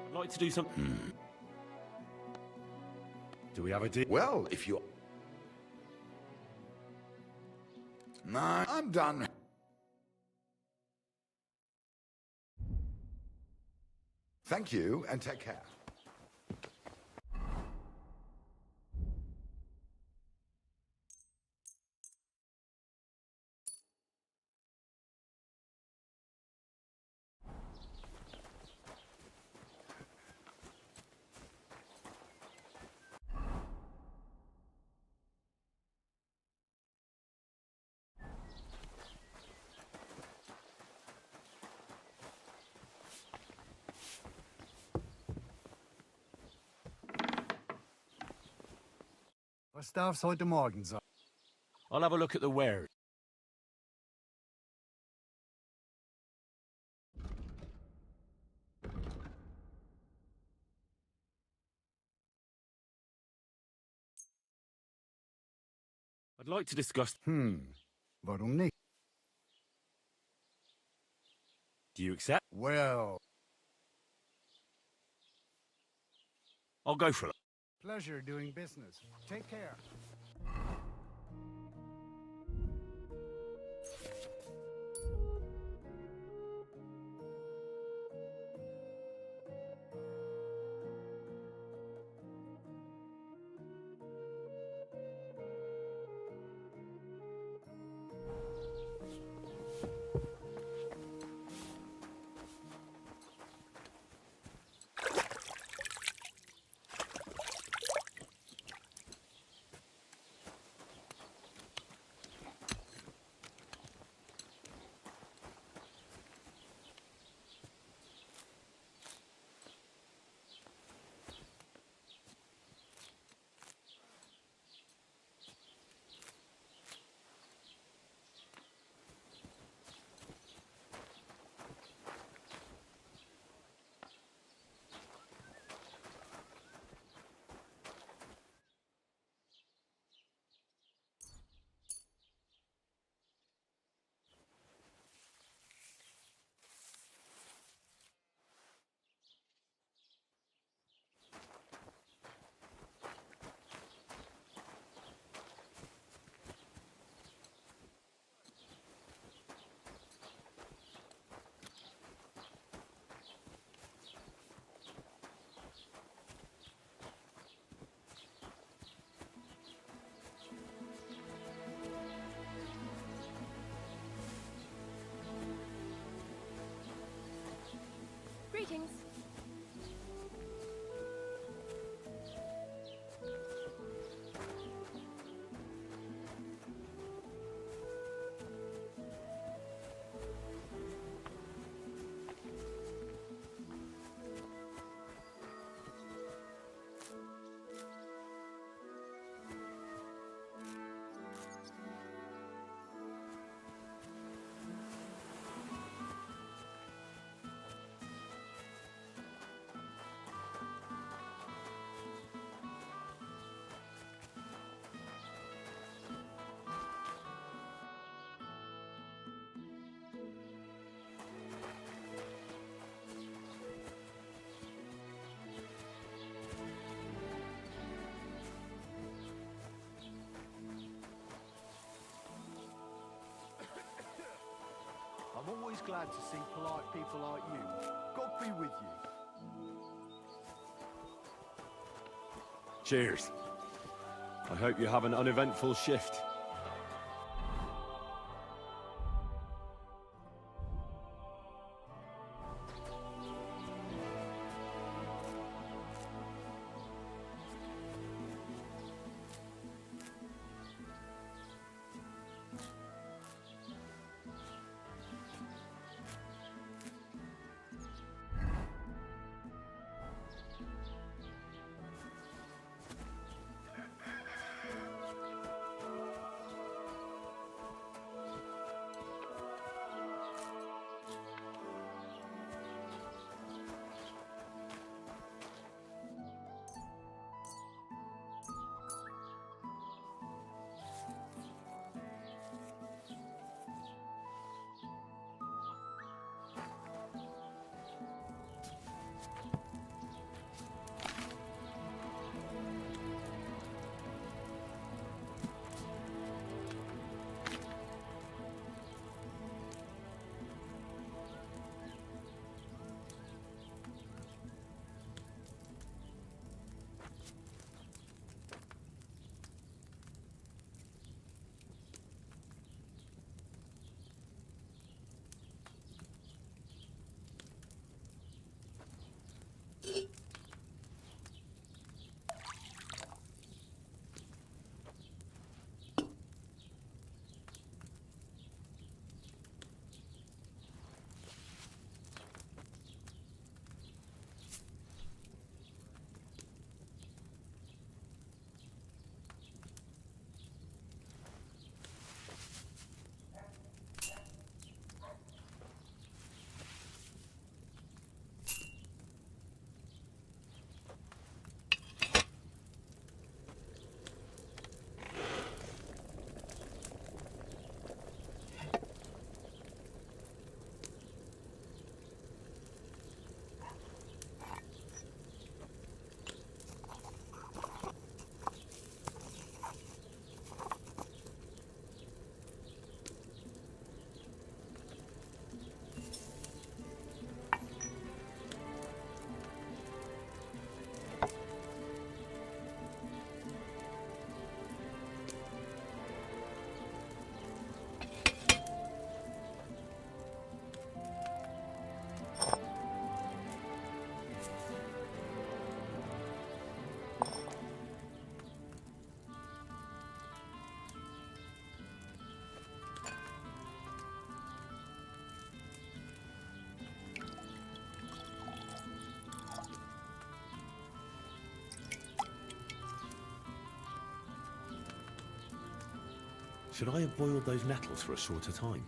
I'd like to do something. Do we have a deal? Well, if you... No, I'm done. Thank you, and take care. Was darf's heute Morgen sein? I'll have a look at the wares. I'd like to discuss... Warum nicht? Do you accept? Well... I'll go for it. Pleasure doing business. Take care. Greetings. I'm always glad to see polite people like you. God be with you. Cheers. I hope you have an uneventful shift. Should I have boiled those nettles for a shorter time?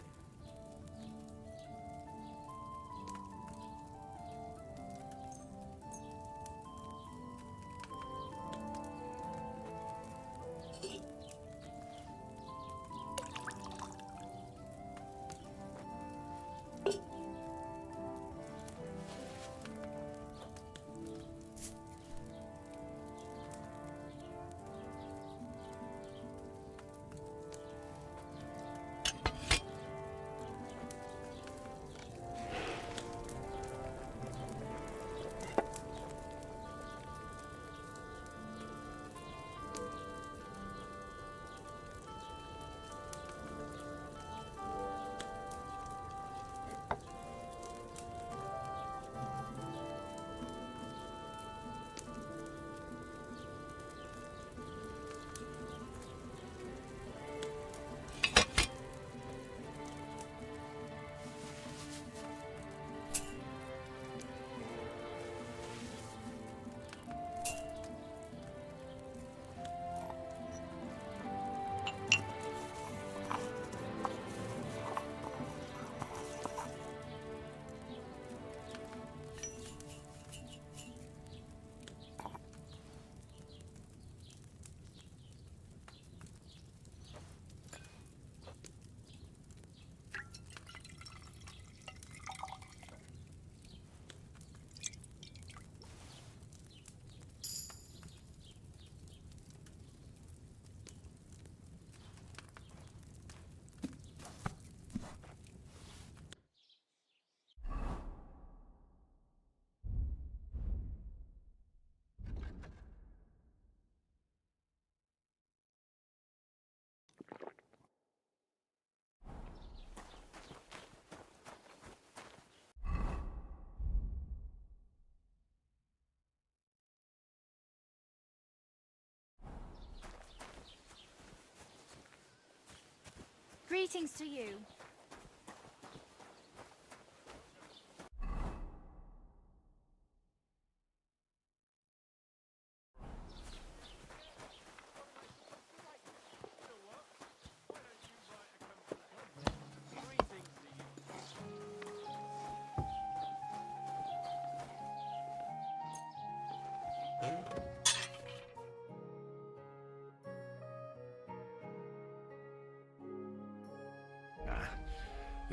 Greetings to you.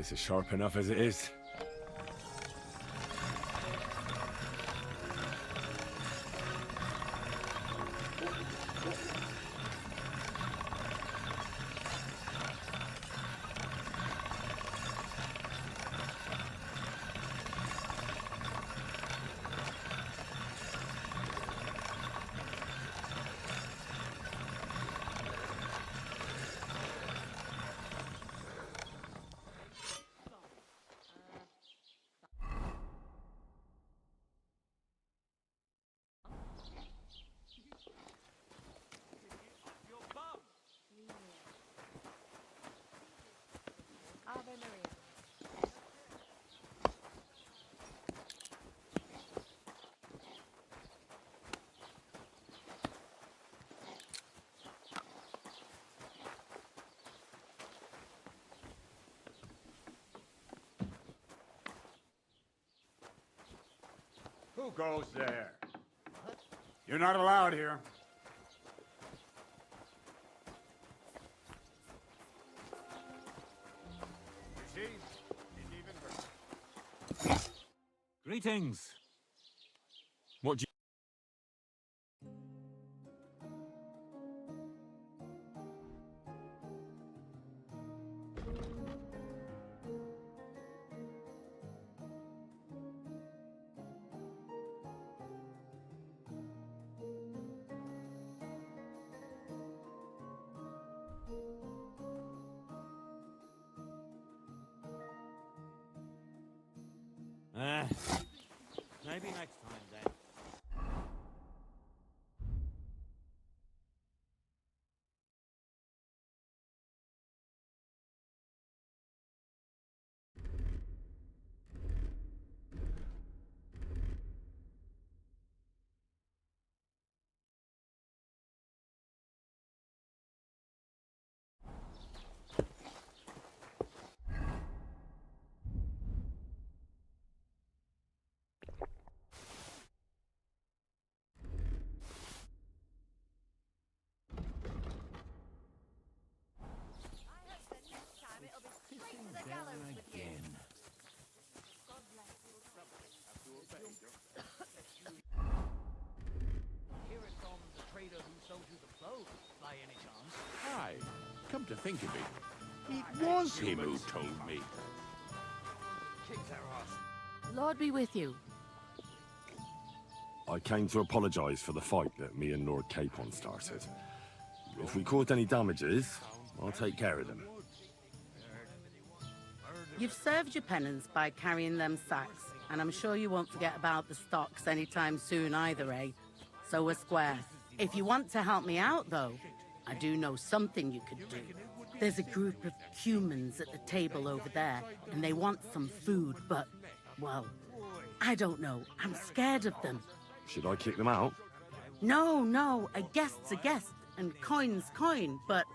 This is sharp enough as it is. Who goes there? You're not allowed here. You see? It's even worse. Greetings. What do Maybe next time then. Aye, come to think of it, it was him who told me. Lord be with you. I came to apologise for the fight that me and Lord Capon started. If we caused any damages, I'll take care of them. You've served your penance by carrying them sacks, and I'm sure you won't forget about the stocks anytime soon either, eh? So we're square. If you want to help me out, though, I do know something you could do. There's a group of humans at the table over there, and they want some food, but, well, I don't know. I'm scared of them. Should I kick them out? No, a guest's a guest, and coin's coin, but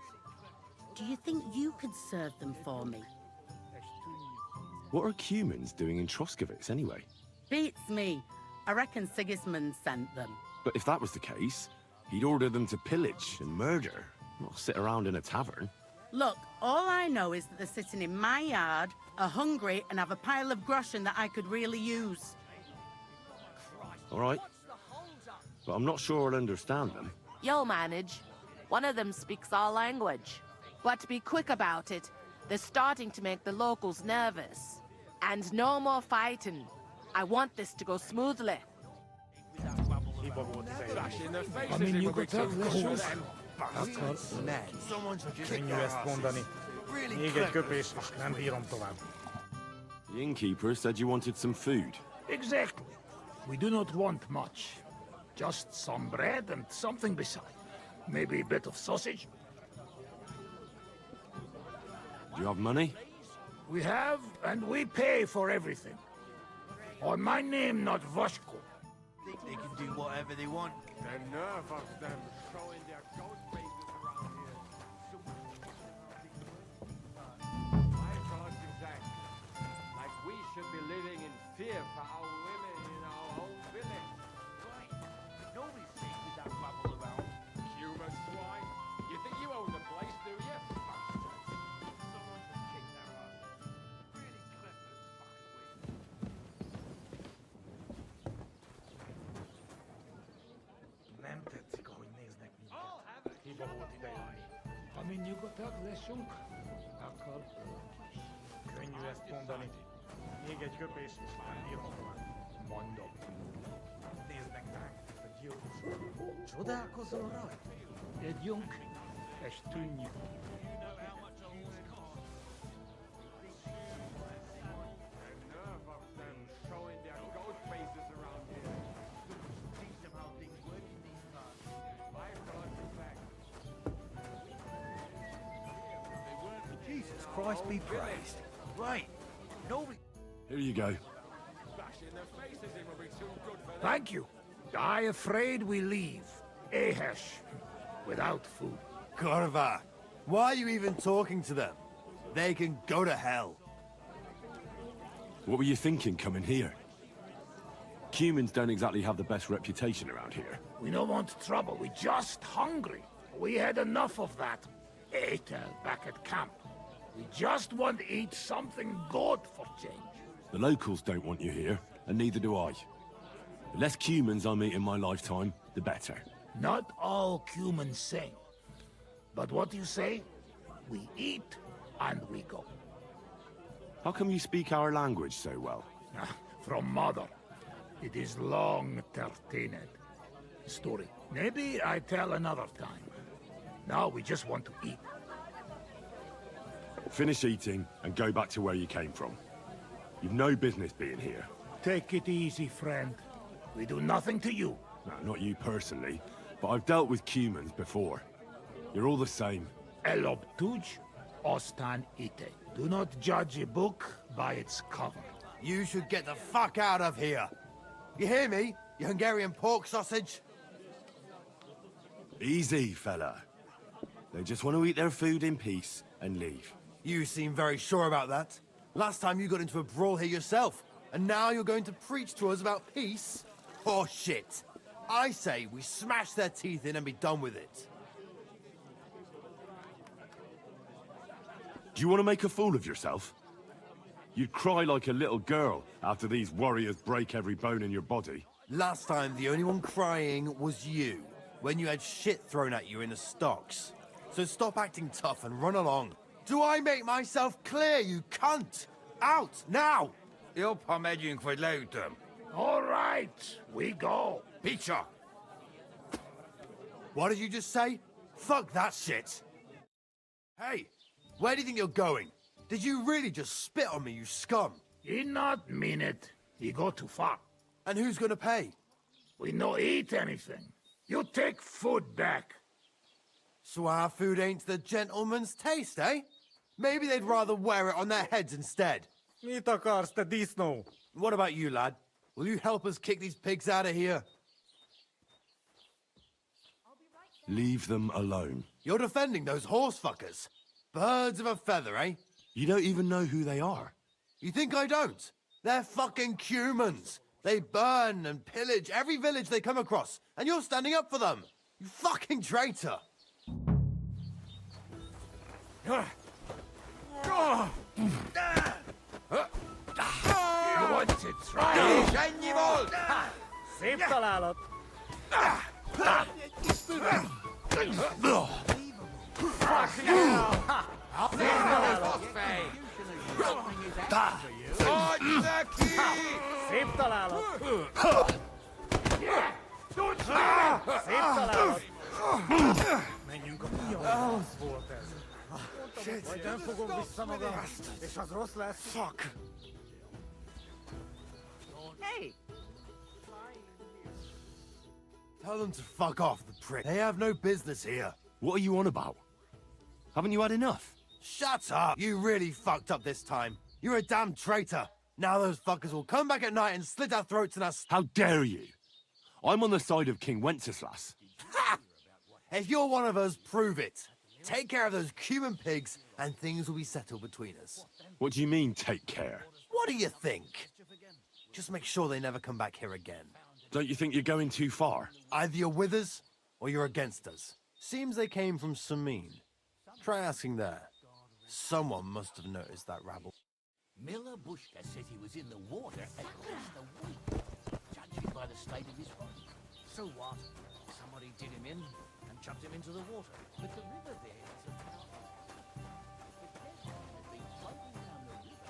do you think you could serve them for me? What are humans doing in Troskovitz anyway? Beats me. I reckon Sigismund sent them. But if that was the case, he'd order them to pillage and murder, not sit around in a tavern. Look, all I know is that they're sitting in my yard, are hungry, and have a pile of groschen that I could really use. All right. But I'm not sure I'll understand them. You'll manage. One of them speaks our language. But be quick about it. They're starting to make the locals nervous. And no more fighting. I want this to go smoothly. I mean, you could have lessons. The innkeeper said you wanted some food. Exactly. We do not want much. Just some bread and something beside. Maybe a bit of sausage. Do you have money? We have, and we pay for everything. On my name, not Voshko. Think they can do whatever they want. The nerve of them showing their ghost faces around here. My thoughts exact. Like we should be living in fear for our women in our own village. Right. Nobody's safe with that bubble about. Human swine. You think you own the place, do you? Someone should kick their asses. Really clever as fuck. Amin nyugodtak leszünk, akkor könnyű ezt mondani. Még egy köpés, és már bírom tovább. Mondom. Néznek ránk, a gyilkos. Csodálkozol rajta? Együnk, és tűnjünk. Jesus Christ be praised. Right. Nobody... Here you go. Thank you. I afraid we leave. Ahesh. Without food. Corva, why are you even talking to them? They can go to hell. What were you thinking coming here? Humans don't exactly have the best reputation around here. We don't want trouble. We're just hungry. We had enough of that. Later, back at camp. We just want to eat something good for change. The locals don't want you here, and neither do I. The less humans I meet in my lifetime, the better. Not all humans same. But what you say, we eat and we go. How come you speak our language so well? From mother. It is long tertined. Story. Maybe I tell another time. Now we just want to eat. Finish eating and go back to where you came from. You've no business being here. Take it easy, friend. We do nothing to you. No, not you personally, but I've dealt with humans before. You're all the same. Elob tuj, ostan ite. Do not judge a book by its cover. You should get the fuck out of here. You hear me, you Hungarian pork sausage? Easy, fella. They just want to eat their food in peace and leave. You seem very sure about that. Last time you got into a brawl here yourself, and now you're going to preach to us about peace? Oh shit. I say we smash their teeth in and be done with it. Do you want to make a fool of yourself? You'd cry like a little girl after these warriors break every bone in your body. Last time, the only one crying was you. when you had shit thrown at you in the stocks. So stop acting tough and run along. Do I make myself clear, you cunt? Out, now! Jag har med ju för lautum. All right, we go. Peter! What did you just say? Fuck that shit! Hey, where do you think you're going? Did you really just spit on me, you scum? He not mean it. He go too far. And who's gonna pay? We no eat anything. You take food back. So our food ain't the gentleman's taste, eh? Maybe they'd rather wear it on their heads instead. What about you, lad? Will you help us kick these pigs out of here? Leave them alone. You're defending those horse fuckers. Birds of a feather, eh? You don't even know who they are. You think I don't? They're fucking humans. They burn and pillage every village they come across, and you're standing up for them. You fucking traitor. You want to try? Känj i våld! Szép találat! Szép találat! Szép találat! Menjünk a piachoz, volt ez. Majd nem fogom vissza magam, és az rossz lesz. Fuck. Hey! Tell them to fuck off, the prick. They have no business here. What are you on about? Haven't you had enough? Shut up! You really fucked up this time. You're a damn traitor. Now those fuckers will come back at night and slit our throats and us. How dare you? I'm on the side of King Wenceslas. Ha! If you're one of us, prove it. Take care of those Cuban pigs, and things will be settled between us. What do you mean, take care? What do you think? Just make sure they never come back here again. Don't you think you're going too far? Either you're with us, or you're against us. Seems they came from Samin. Try asking there. Someone must have noticed that rabble. Miller Bushka said he was in the water at least a week, judging by the state of his body. So what? Somebody did him in and chucked him into the water. But the river there is about... The dead man had been floating down the river.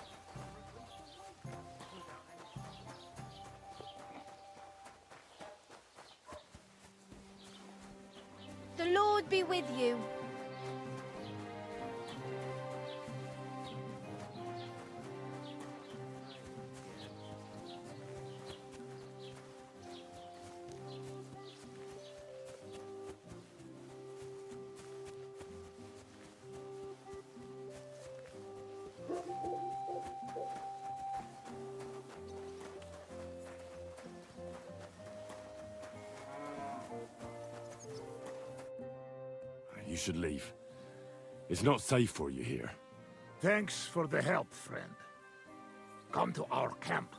The Lord be with you. You should leave. It's not safe for you here. Thanks for the help, friend. Come to our camp.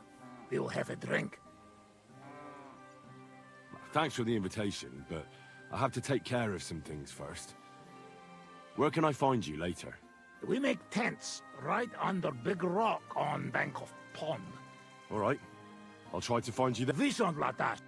We'll have a drink. Thanks for the invitation, but I have to take care of some things first. Where can I find you later? We make tents right under big rock on bank of pond. All right. I'll try to find you there. Vision la tâche.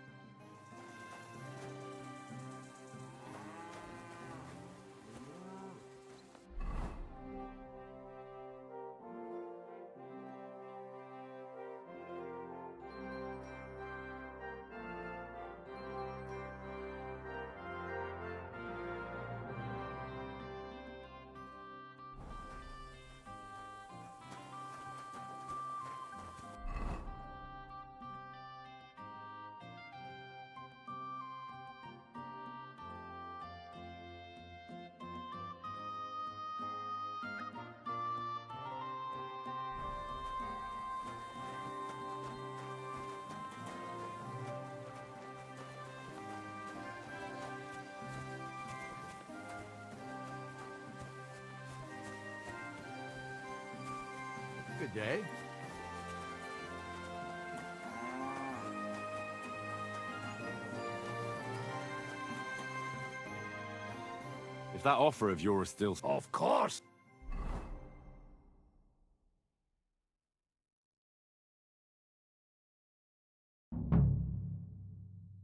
Good day. If that offer of yours still... Of course.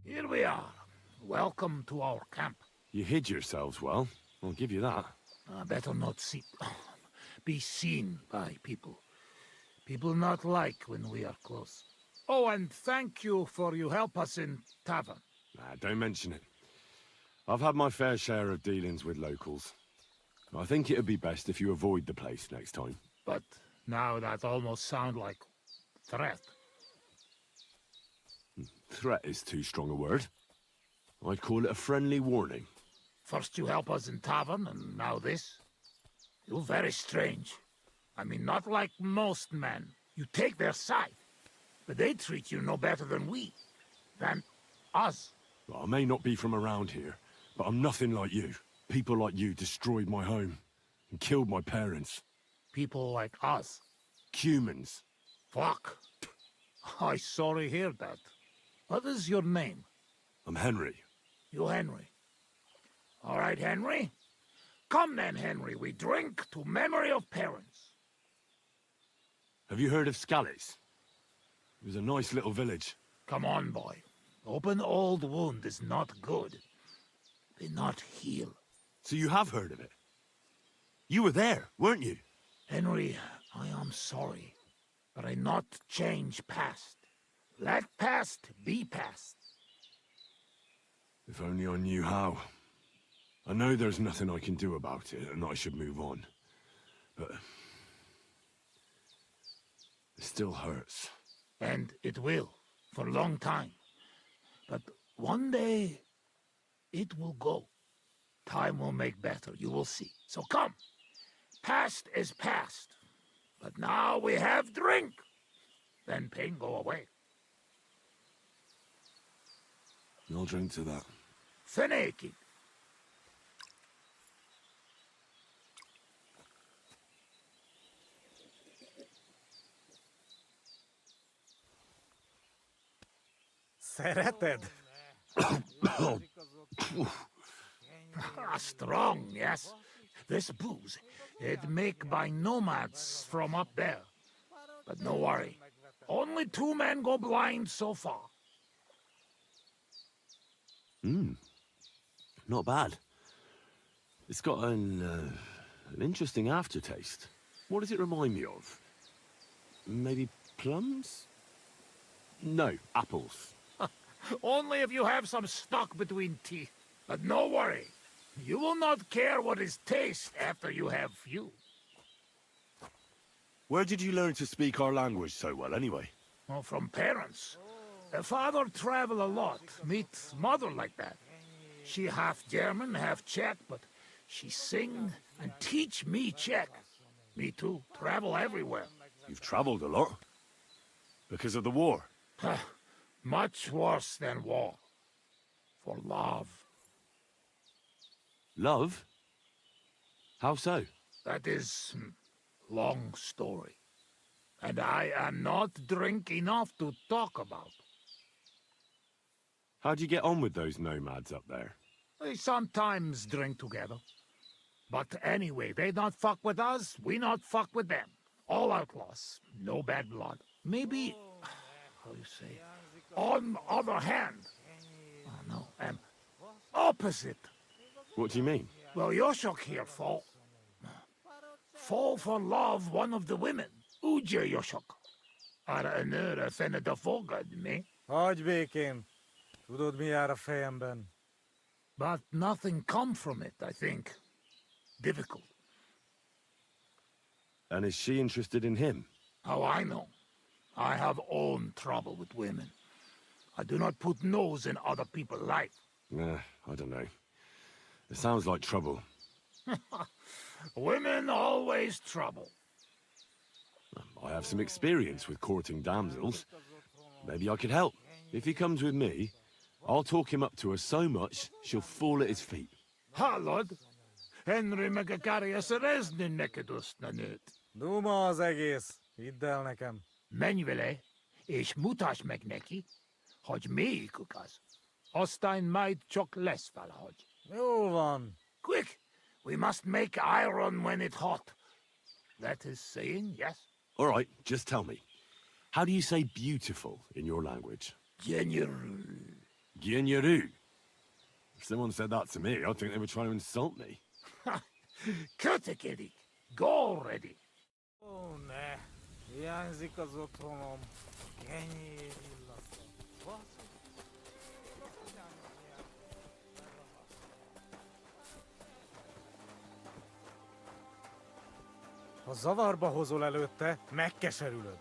Here we are. welcome to our camp. You hid yourselves well. I'll give you that. Better not be seen by people. People not like when we are close. Oh, and thank you for you help us in tavern. Nah, don't mention it. I've had my fair share of dealings with locals. I think it'd be best if you avoid the place next time. But now that almost sound like threat. Threat is too strong a word. I'd call it a friendly warning. First you help us in tavern, and now this? You're very strange. I mean, not like most men. You take their side. But they treat you no better than we. Than us. Well, I may not be from around here, but I'm nothing like you. People like you destroyed my home and killed my parents. People like us? Humans. Fuck. I sorry hear that. What is your name? I'm Henry. You Henry. All right, Henry. Come then, Henry. We drink to memory of parents. Have you heard of Scallies? It was a nice little village. Come on, boy. Open old wound is not good. They not heal. So you have heard of it? You were there, weren't you? Henry, I am sorry, but I not change past. Let past be past. If only I knew how. I know there's nothing I can do about it, and I should move on. But it still hurts. And it will, for a long time. But one day, it will go. Time will make better, you will see. So come. Past is past. But now we have drink. Then pain go away. I'll drink to that. Feneki. Szereted? Strong, yes. This booze, it make by nomads from up there. But no worry. Only 2 men go blind so far. Not bad. It's got an interesting aftertaste. What does it remind me of? Maybe plums? No, apples. Only if you have some stuck between teeth. But no worry. You will not care what is taste after you have few. Where did you learn to speak our language so well, anyway? Well, from parents. Father travel a lot. Meet mother like that. She half German, half Czech, but she sing and teach me Czech. Me too. Travel everywhere. You've traveled a lot. Because of the war. Much worse than war. For love. Love? How so? That is long story. And I am not drink enough to talk about. How'd you get on with those nomads up there? They sometimes drink together. But anyway, they not fuck with us, we not fuck with them. All outlaws, no bad blood. Maybe, how you say, on other hand. Oh, no, opposite. What do you mean? Well, Yoshok here fall for love one of the women. Uja Yoshok. Ara önöre fene da fogad, me? Hagyj békén. Tudod, mi jár a fejemben? But nothing come from it, I think. Difficult. And is she interested in him? How I know? I have own trouble with women. I do not put nose in other people's life. Nah, I don't know. It sounds like trouble. Women always trouble. I have some experience with courting damsels. Maybe I could help. If he comes with me, I'll talk him up to her so much, she'll fall at his feet. Ha, Lord. Henry megakárja szerezni neked azt a nőt. Duma az egész. Hidd el nekem. Menj vele, és mutasd meg neki, hogy melyikük az. Aztán majd csak lesz valahogy. Jól van. Quick! We must make iron when it's hot. That is saying, yes? All right, just tell me. How do you say beautiful in your language? Genyeru. Genyeru. If someone said that to me, I'd think they were trying to insult me. Kötekedik! Go already! Ó, ne! Hiányzik az otthonom. Kenyér illata. Ha zavarba hozol előtte, megkeserülöd.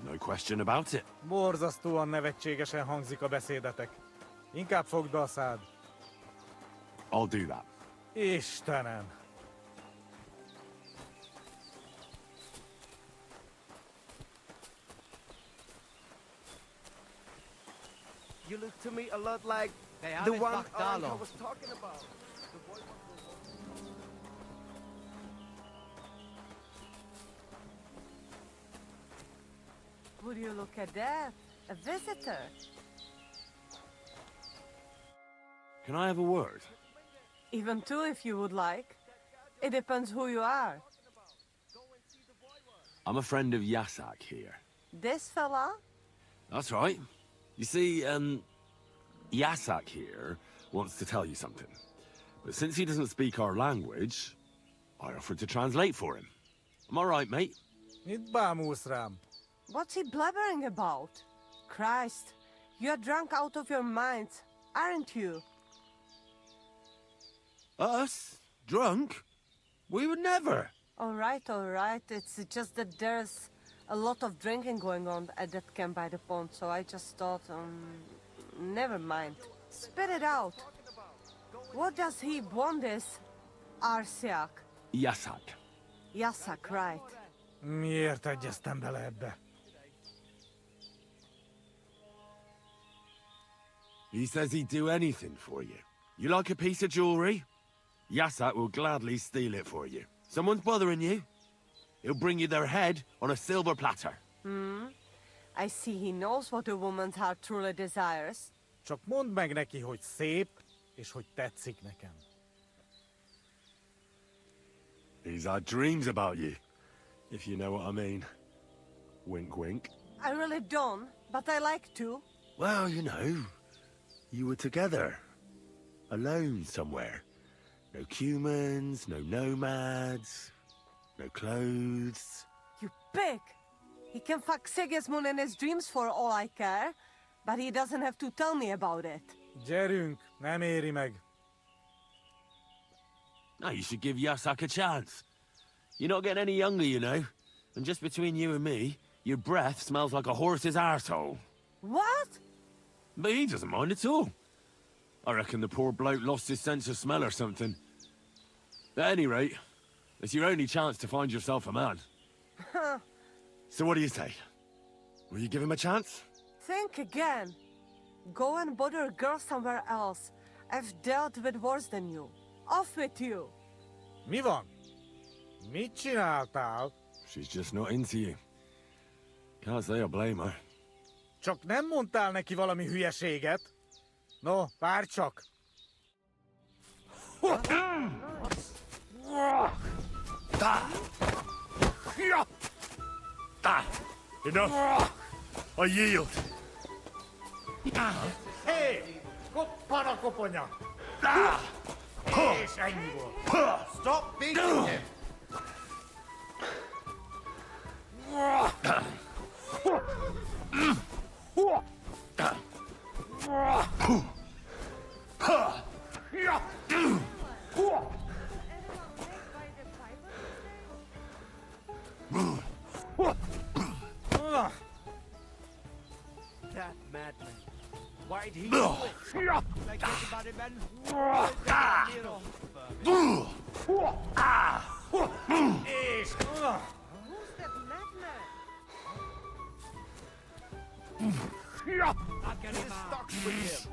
No question about it. Borzasztóan nevetségesen hangzik a beszédetek. Inkább fogd be a szád. I'll do that. Istenem! You look to me a lot like the one I was talking about. Would you look at that? A visitor. Can I have a word? Even two if you would like. It depends who you are. I'm a friend of Yasak here. This fella? That's right. You see, Yasak here wants to tell you something. But since he doesn't speak our language, I offered to translate for him. Am I right, mate? Mit bámulsz rám? What's he blabbering about? Christ, you're drunk out of your minds, aren't you? Us? Drunk? We would never. All right. It's just that there's a lot of drinking going on at that camp by the pond, so I just thought, never mind. Spit it out. What does he want this Arsiak? Yasak. Yasak, right. Miért egyeztem bele ebbe? He says he'd do anything for you. You like a piece of jewelry? Yasak will gladly steal it for you. Someone's bothering you? He'll bring you their head on a silver platter. I see he knows what a woman's heart truly desires. Csak mondd meg neki, hogy szép, és hogy tetszik nekem. He's had dreams about you, if you know what I mean. Wink, wink. I really don't, but I like to. Well, you know, you were together. Alone somewhere. No humans, no nomads, no clothes. You pig! He can fuck Sigismund in his dreams for all I care, but he doesn't have to tell me about it. Gyerünk, nem éri meg. No, you should give Yasak a chance. You're not getting any younger, you know. And just between you and me, your breath smells like a horse's arsehole. What? But he doesn't mind at all. I reckon the poor bloke lost his sense of smell or something. At any rate, it's your only chance to find yourself a man. So what do you say? Will you give him a chance? Think again. Go and bother a girl somewhere else. I've dealt with worse than you. Off with you. Mi van? Mit csináltál? She's just not into you. Can't say I blame her. Csak nem mondtál neki valami hülyeséget? No, várj csak! Enough! I yield! Hé! Koppan a koponya! És ennyi volt. Stop beating him! That madman. Why'd he do it? Like everybody, man. Who's that madman? I'll get him out. With him.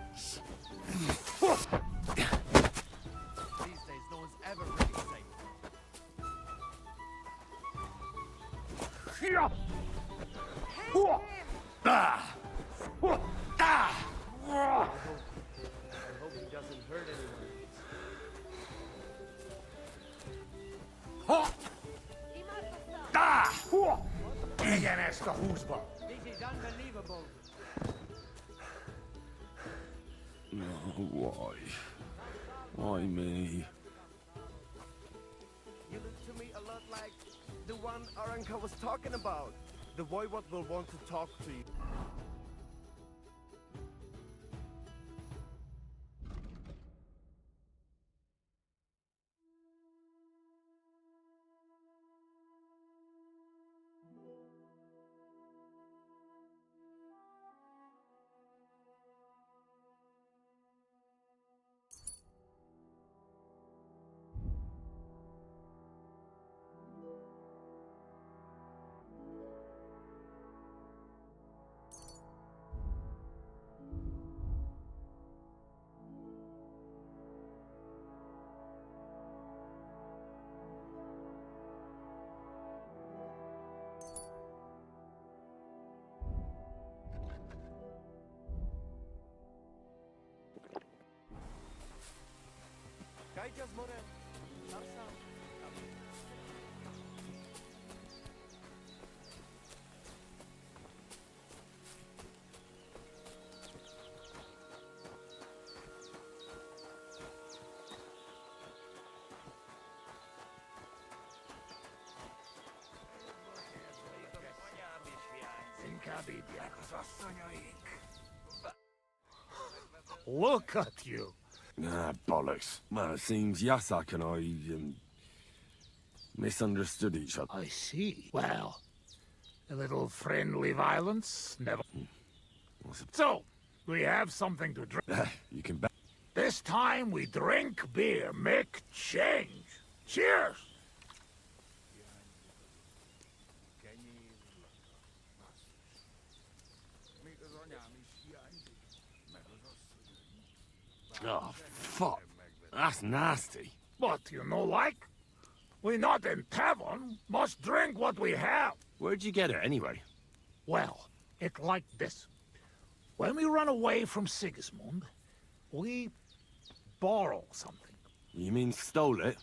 These days, no one's ever really safe. I hope he doesn't hurt anyone. Legyen ezt a húsba! This is unbelievable. Why? Why me? You look to me a lot like the one Aranka was talking about. The boy what will want to talk to you. Kajdzias more. Sarsa. Look at you. Ah, bollocks. Well, it seems Yasak and I, misunderstood each other. I see. Well, a little friendly violence never... So, we have something to drink. You can bet. This time we drink beer, make change. Cheers! Oh, fuck. That's nasty. But you know like? We not in tavern, must drink what we have. Where'd you get it, anyway? Well, it like this. When we run away from Sigismund, we borrow something. You mean stole it?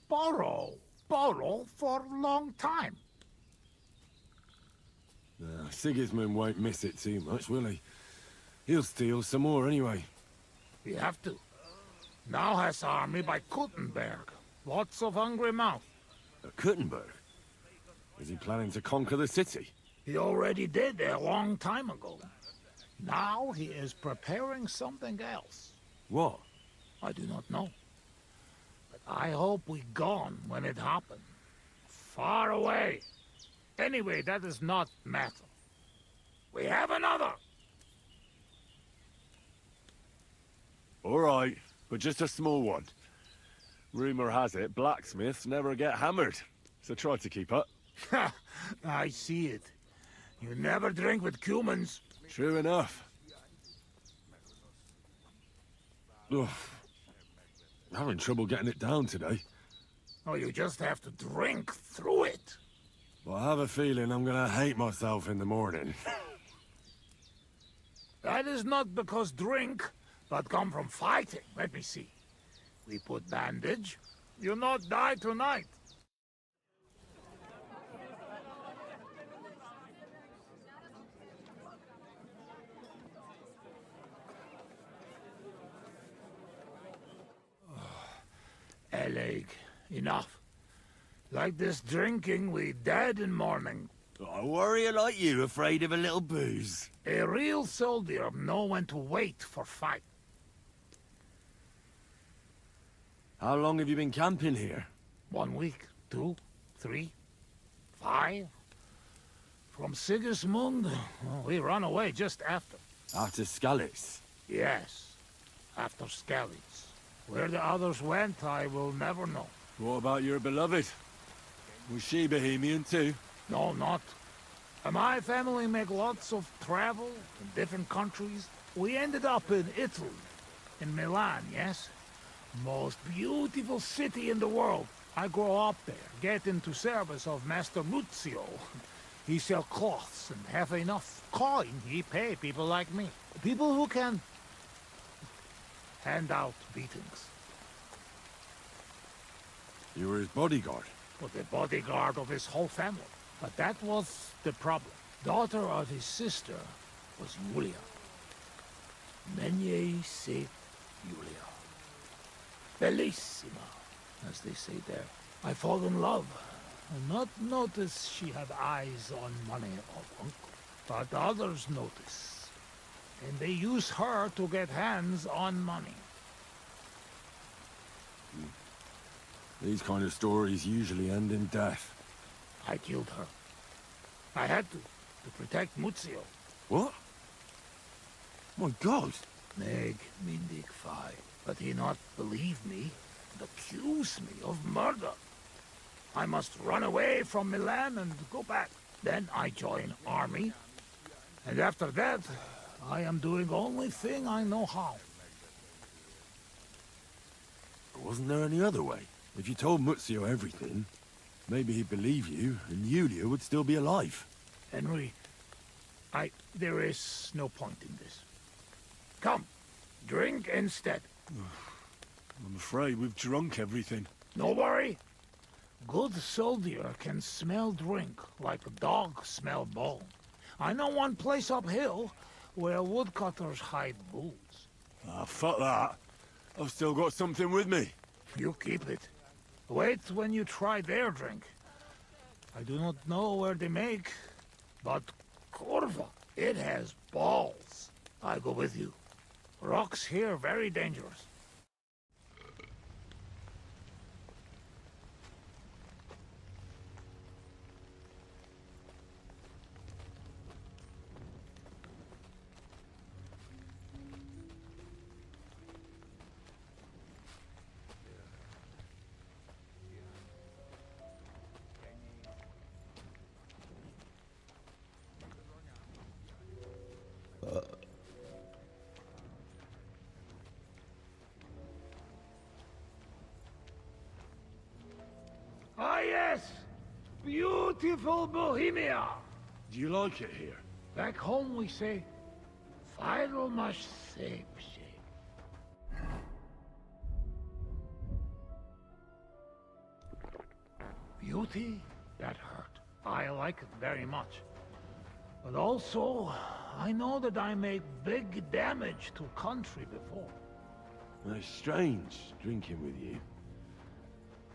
Borrow. Borrow for a long time. Sigismund won't miss it too much, will he? He'll steal some more anyway. We have to. Now has army by Kuttenberg. Lots of hungry mouth. Kuttenberg? Is he planning to conquer the city? He already did a long time ago. Now he is preparing something else. What? I do not know. But I hope we gone when it happened. Far away. Anyway, that is not matter. We have another. All right, but just a small one. Rumor has it blacksmiths never get hammered, so try to keep up. Ha! I see it. You never drink with humans. True enough. Ugh. Having trouble getting it down today. Oh, you just have to drink through it. Well, I have a feeling I'm gonna hate myself in the morning. That is not because drink, but come from fighting. Let me see. We put bandage. You'll not die tonight. Eleg, enough. Like this drinking, we dead in morning. I worry like you, afraid of a little booze. A real soldier know when to wait for fight. How long have you been camping here? 1 week, 2, 3, 5. From Sigismund, we run away just after. After Skalitz? Yes, after Skalitz. Where the others went, I will never know. What about your beloved? Was she Bohemian too? No, not. My family make lots of travel in different countries. We ended up in Italy, in Milan, yes? Most beautiful city in the world. I grow up there, get into service of Master Muzio. He sell cloths and have enough coin. He pay people like me. People who can hand out beatings. You were his bodyguard? But the bodyguard of his whole family. But that was the problem. Daughter of his sister was Julia. Many say Bellissima, as they say there. I fall in love, and not notice she had eyes on money of uncle. But others notice, and they use her to get hands on money. These kind of stories usually end in death. I killed her. I had to protect Muzio. What? My God! Meg Mindig Fi. But he not believe me and accuse me of murder. I must run away from Milan and go back. Then I join army. And after that, I am doing only thing I know how. Wasn't there any other way? If you told Muzio everything, maybe he'd believe you, and Yulia would still be alive. Henry, there is no point in this. Come, drink instead. I'm afraid we've drunk everything. No worry. Good soldier can smell drink like a dog smell bone. I know one place uphill where woodcutters hide booze. Ah, fuck that. I've still got something with me. You keep it. Wait when you try their drink. I do not know where they make, but Corva, it has balls. I go with you. Rocks here very dangerous. Ah yes! Beautiful Bohemia! Do you like it here? Back home we say, Fajro masz sepsie. Beauty? That hurt. I like it very much. But also, I know that I made big damage to country before. It's strange, drinking with you.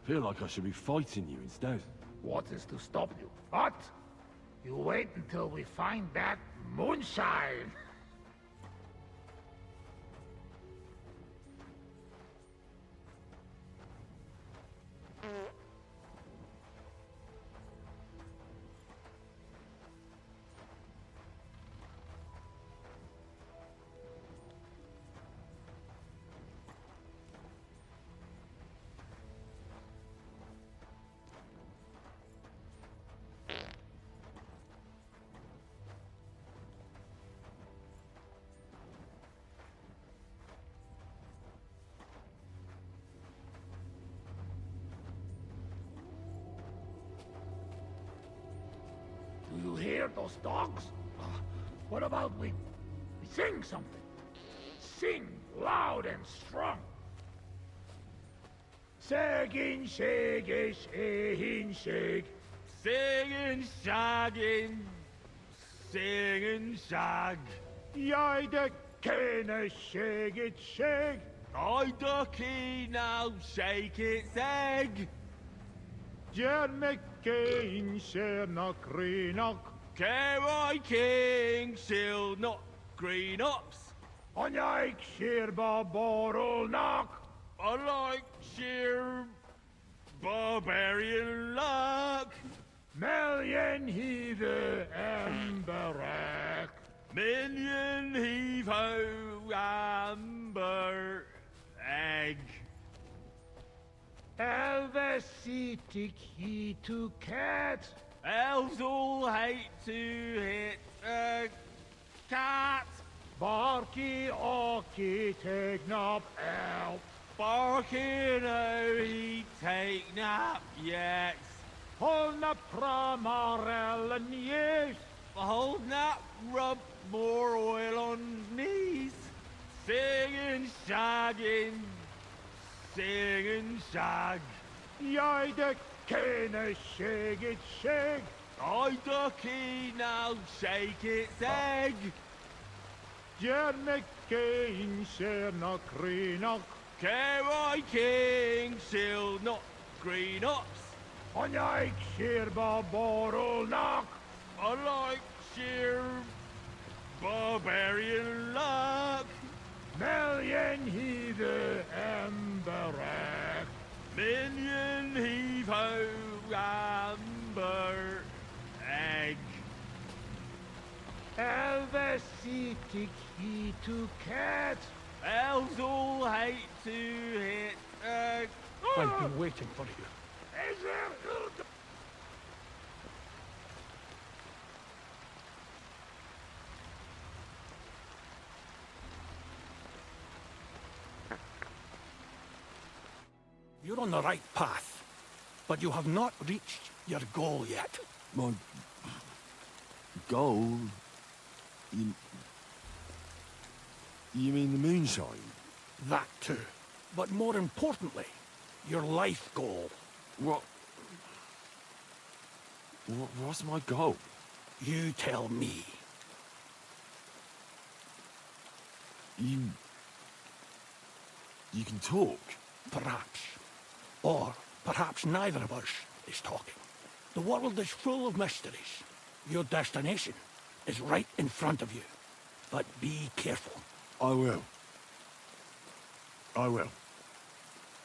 Feel like I should be fighting you instead. What is to stop you? What? You wait until we find that moonshine! Do you hear those dogs? What about we sing something? Sing loud and strong. Sagin, shaggy, shaggin, shag. Singing, shagging, singing, shag. Jij de kene shag it, shag. I ducky now, shake its egg. Jan McCain, share not green up. Care King, shield not green ups. On jij sheer barbarol knock. I like sheer barbarian luck. Million heave amberak. Million heave ho amber egg. Elvesitic he to cat. Elves all hate to hit a cat. Barky orky take nap elf. Barking oh he take nap yet. Hold na pramarel and yes. Hold nap rub more oil on knees. Singing, shagging, singing, shag. Jij de kene shag it, shag. I ducky now shake its egg. Jan McCain share not green up. Care I king, still not green ops. On like sheer barbarol knock. I like sheer barbarian luck. Million he the emberack. Minion heave ho amber egg. Elvesitic he to cat. Elves all hate to hit a... I've been waiting for you. You're on the right path, but you have not reached your goal yet. My goal? You mean the moonshine? That too. But more importantly, your life goal. What's my goal? You tell me. You can talk? Perhaps. Or perhaps neither of us is talking. The world is full of mysteries. Your destination is right in front of you. But be careful. I will.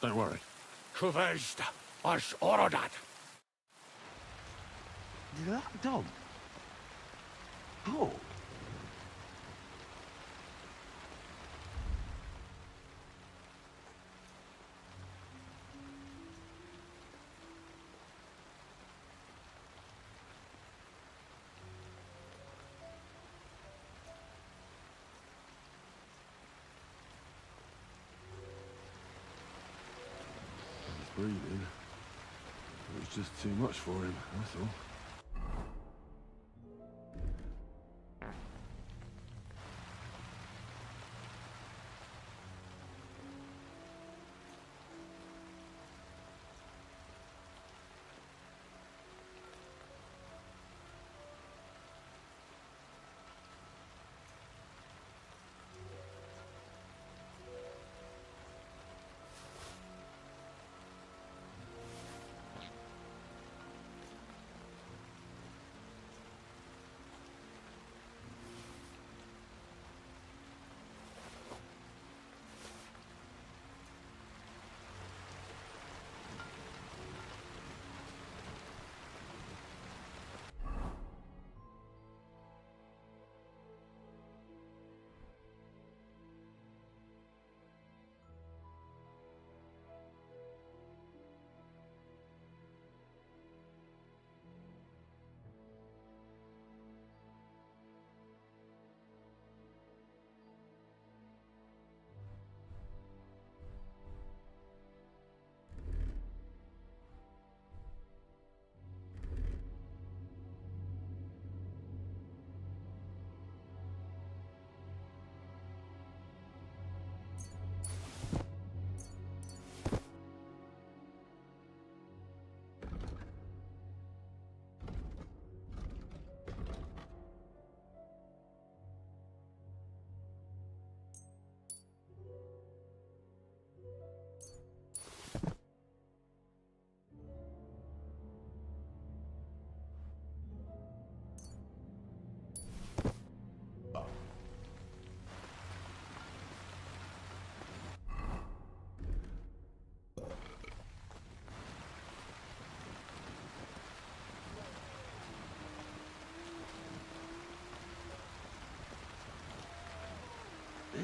Don't worry. Kuvest as Orodat. Did that dog talk? Breathing. It was just too much for him, that's all.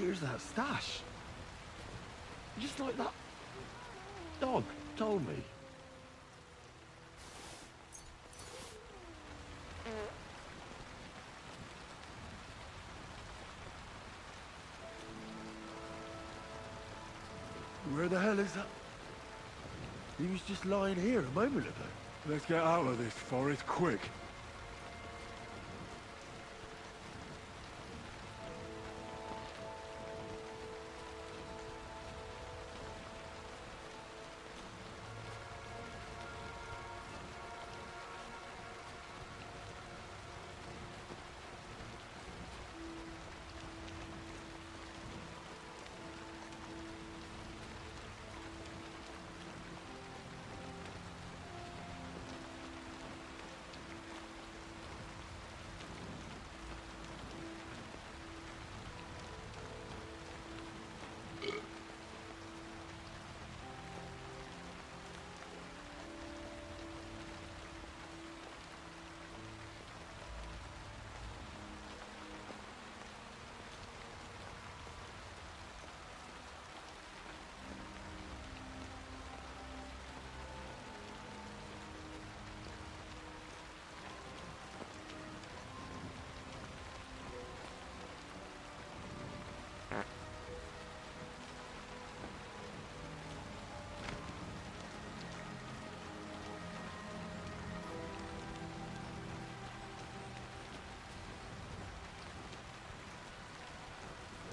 Here's that stash. Just like that dog told me. Where the hell is that? He was just lying here a moment ago. Let's get out of this forest quick.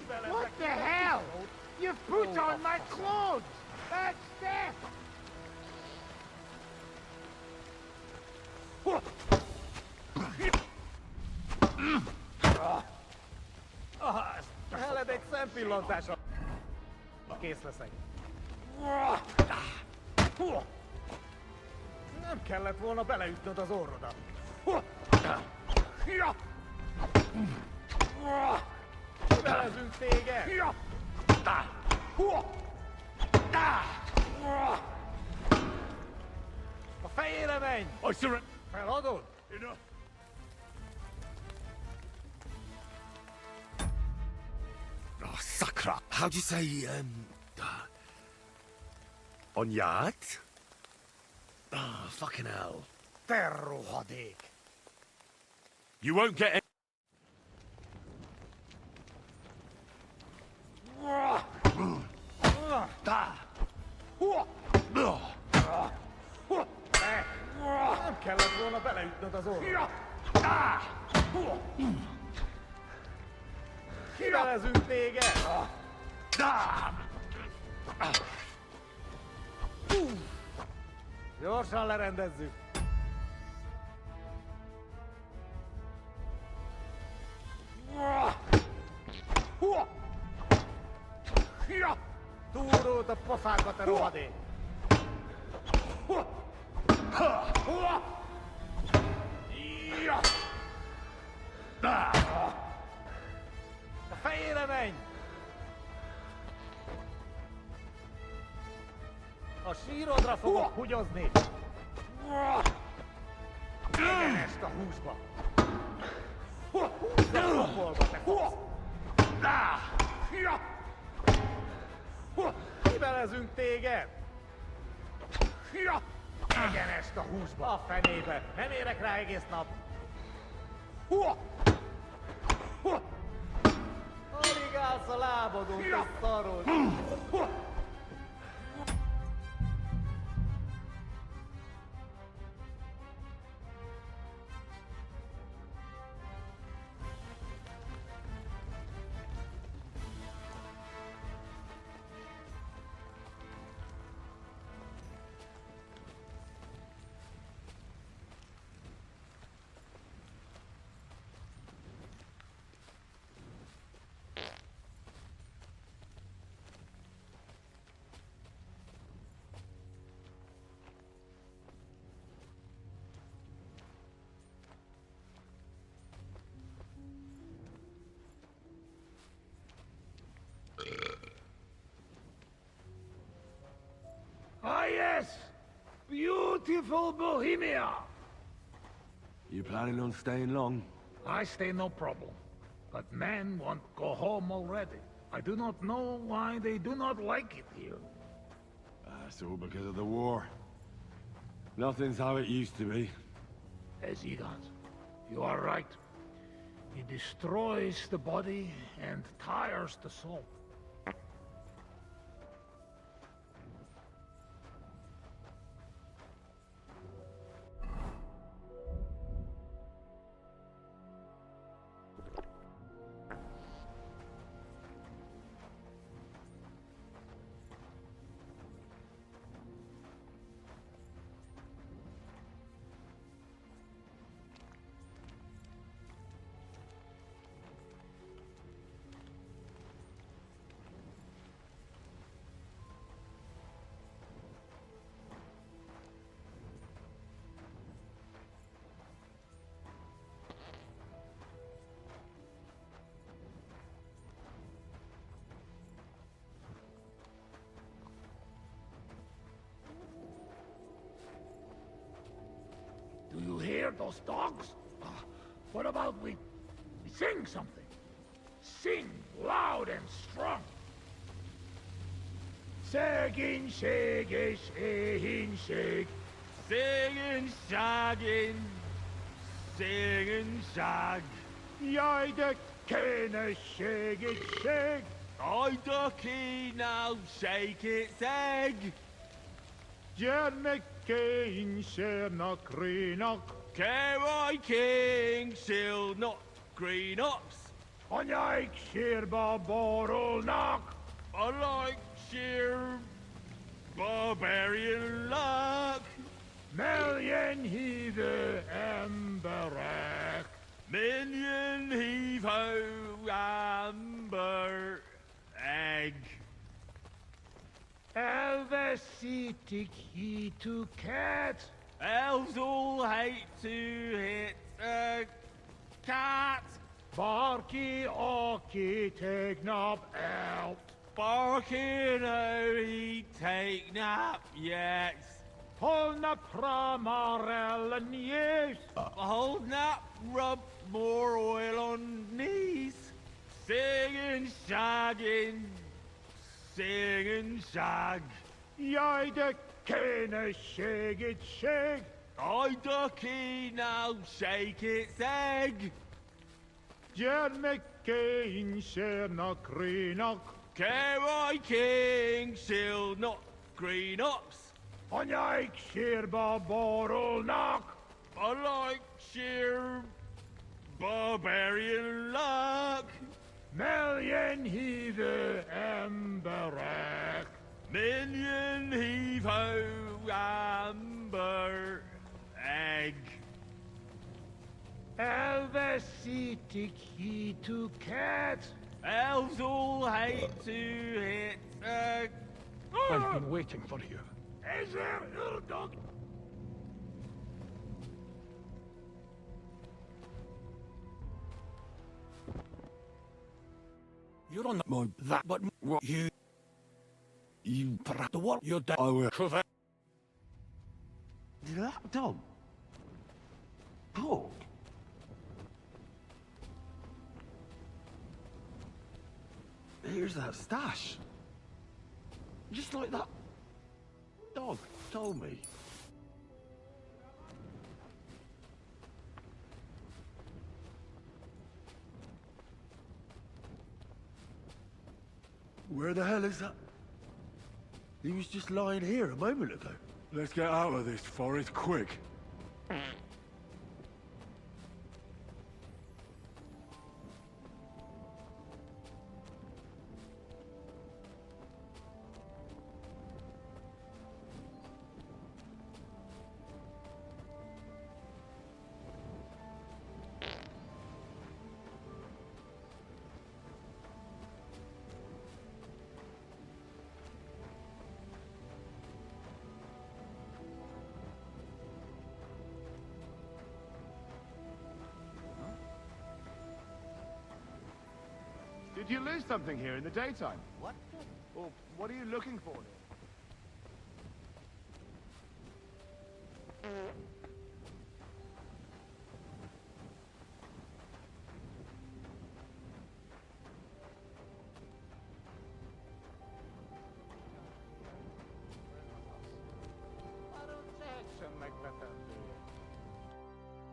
What the hell? You've put on my clothes! That's death! Helvetet szempillantása. Kész leszek. Nem kellett volna beleütnöd az orrodat. Kivelezünk téged! A fejére menj! Feladod? Oh, Sakra. How'd you say, on yacht? Oh, fucking hell. Terrohadék! You won't get any... Nem kellett volna beleütnöd az orrodat. Kivelezünk téged! Gyorsan lerendezzük! Túrót a pofákat, te rohadék! A fejére menj! A sírodra fogok hugyozni! Egyenest a húsba! Húzza a pokolba, te fasz! Kivelezünk téged! Egyenest a húsba! A fenébe! Nem érek rá egész nap! Alig állsz a lábadon, te szarod! Ah, yes! Beautiful Bohemia! You planning on staying long? I stay no problem. But men won't go home already. I do not know why they do not like it here. That's all because of the war. Nothing's how it used to be. Ezigat, you are right. It destroys the body and tires the soul. Do you hear those dogs? What about we sing something? Sing loud and strong. Shagging, shagging, shagging, shag. Singing, shagging, singing, shag. Jij de kenne shag it, shag. I ducky now, shake its egg. Jernek King shall not green up. Care I king, shall not green ox. On like sheer barbarol knock. I like sheer barbarian luck. Million heave emberack. Minion heave ho amber egg. Elvesitic he to cat. Elves all hate to hit a cat. Barky orky take knob out. Barking oh he take nap yet. Holna pramarel and yes. Hold nap, rub more oil on knees. Singing, shagging, singing shag. Yai de kene shake it shake. I ducky now shake its egg. Jerme Kane share not green up. Care I king shield not green ups. On like sheer barbarol knock. I like sheer barbarian luck. Million heave emberack. Minion heave ho amber egg. Elvesitic he to cat. Elves all hate to hit a... I've been waiting for you. Is there your dog? You're on that, but what you the what you're I will. cover. That dog? Dog? Here's that stash. Just like that dog told me. Where the hell is that? He was just lying here a moment ago. Let's get out of this forest quick. Did you lose something here in the daytime? What? Or what are you looking for?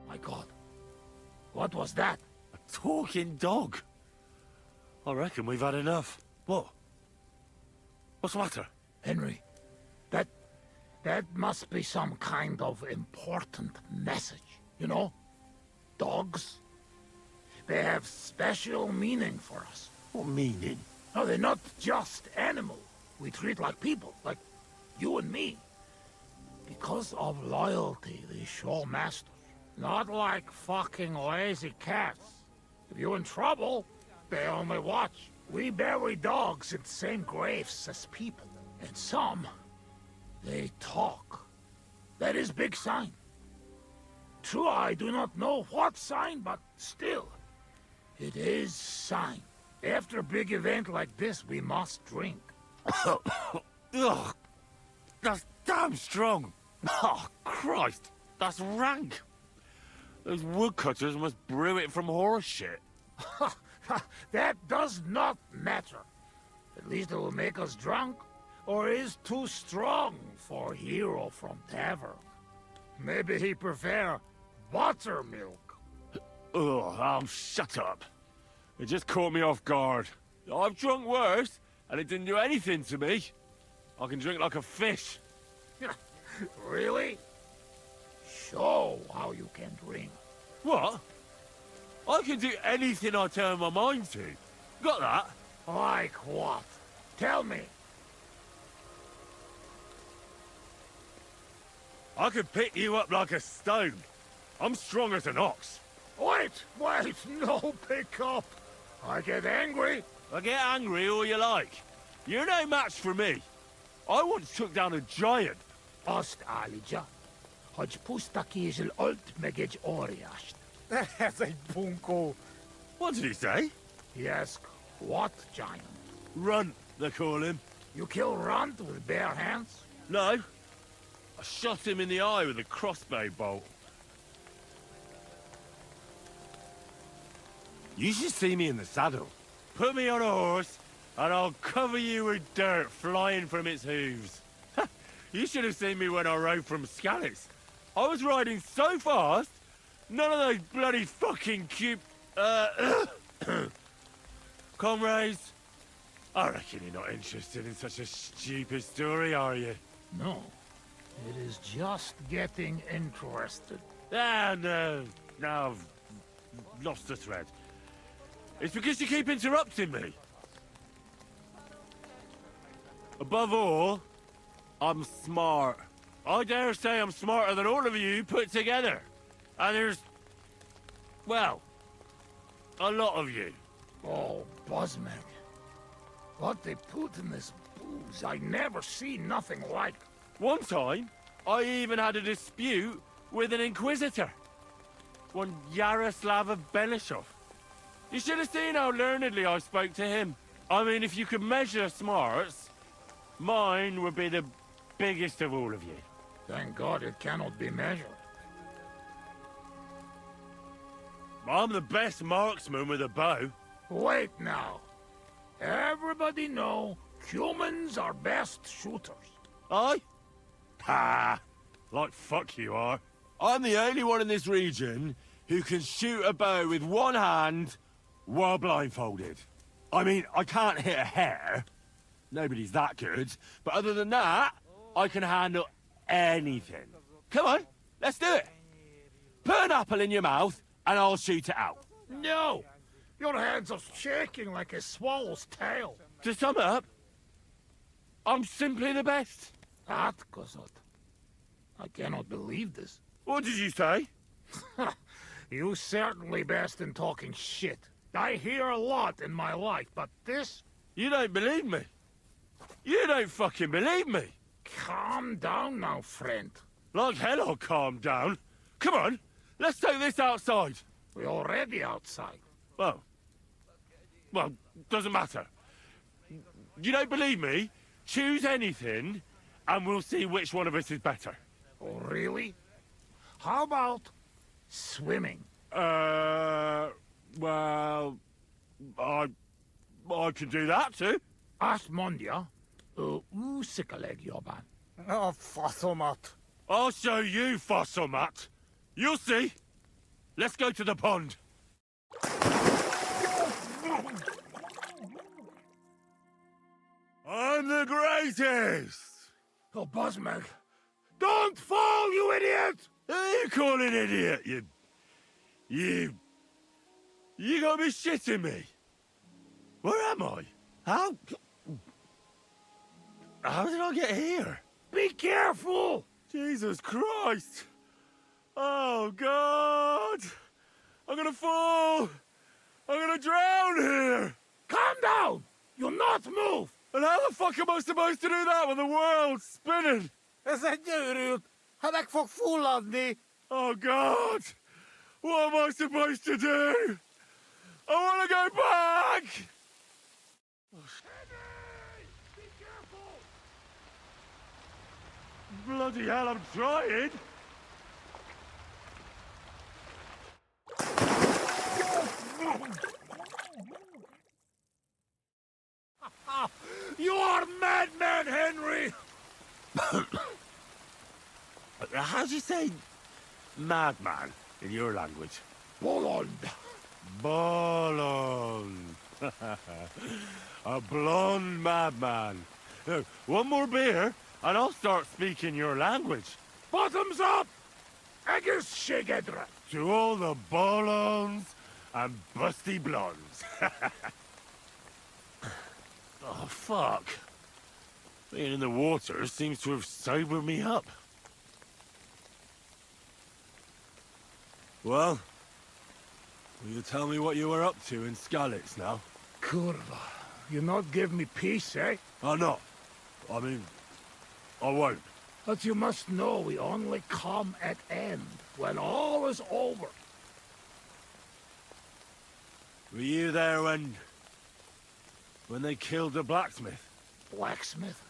My God. What was that? A talking dog. I reckon we've had enough. What? What's the matter? Henry, that must be some kind of important message, you know? Dogs, they have special meaning for us. What meaning? No, they're not just animals we treat like people, like you and me. Because of loyalty they show masters, not like fucking lazy cats. If you're in trouble, they only watch. We bury dogs in the same graves as people. And some, they talk. That is big sign. True, I do not know what sign, but still, it is sign. After a big event like this, we must drink. Ugh, that's damn strong. Oh, Christ, that's rank. Those woodcutters must brew it from horse shit. That does not matter. At least it will make us drunk, or is too strong for a hero from tavern. Maybe he prefer buttermilk. Oh, shut up. It just caught me off guard. I've drunk worse, and it didn't do anything to me. I can drink like a fish. Really? Show how you can drink. What? I can do anything I turn my mind to. Got that? Like what? Tell me. I could pick you up like a stone. I'm strong as an ox. Wait, no pickup. I get angry. I get angry all you like. You're no match for me. I once took down a giant. Ast Alija. Hodge pustakijel olt megej oriasht. That's a bunko. What did he say? Yes, what giant? Runt, they call him. You kill Runt with bare hands? No. I shot him in the eye with a crossbow bolt. You should see me in the saddle. Put me on a horse, and I'll cover you with dirt flying from its hooves. You should have seen me when I rode from Scallis. I was riding so fast, none of those bloody fucking comrades. I reckon you're not interested in such a stupid story, are you? No. It is just getting interested. Ah, no. Now I've lost the thread. It's because you keep interrupting me. Above all, I'm smart. I dare say I'm smarter than all of you put together. And there's, well, a lot of you. Oh, Buzzmeg. What they put in this booze, I never seen nothing like. One time, I even had a dispute with an inquisitor. One Yaroslav of Belishov. You should have seen how learnedly I spoke to him. I mean, if you could measure smarts, mine would be the biggest of all of you. Thank God it cannot be measured. I'm the best marksman with a bow. Wait now. Everybody know humans are best shooters. Aye? Ha! Like fuck you are. I'm the only one in this region who can shoot a bow with one hand while blindfolded. I mean, I can't hit a hare. Nobody's that good. But other than that, I can handle anything. Come on, let's do it. Put an apple in your mouth and I'll shoot it out. No! Your hands are shaking like a swallow's tail. To sum up, I'm simply the best. That, Kosot. I cannot believe this. What did you say? You certainly best in talking shit. I hear a lot in my life, but this... You don't believe me. You don't fucking believe me. Calm down now, friend. Like hell I'll calm down. Come on, let's take this outside. We're already outside. Well, doesn't matter. You don't believe me? Choose anything, and we'll see which one of us is better. Oh, really? How about swimming? Well, I can do that too. Asmondia, usikaleg joban. Oh, Fossilmut. I'll show you, Fossilmut. You'll see. Let's go to the pond. I'm the greatest! Oh, Buzzmeg. Don't fall, you idiot! Who are you calling idiot, You gotta be shitting me. Where am I? How did I get here? Be careful! Jesus Christ! Oh, God! I'm gonna fall! I'm gonna drown here! Calm down! You'll not move! And how the fuck am I supposed to do that when the world's spinning? Ez egy győrült! Ha meg fog fulladni! Oh, God! What am I supposed to do? I want to go back! Be careful! Bloody hell, I'm trying! You are madman, Henry! How do you say madman in your language? Bolond. Bolond. A blonde madman. Look, one more beer, and I'll start speaking your language. Bottoms up! Agus Shigedra. To all the Bolonds and busty blondes. Oh, fuck. Being in the water seems to have sobered me up. Well, will you tell me what you were up to in Skalitz now? Kurva, you not give me peace, eh? I'm not. I mean, I won't. But you must know we only come at end, when all is over. Were you there when they killed the blacksmith? Blacksmith?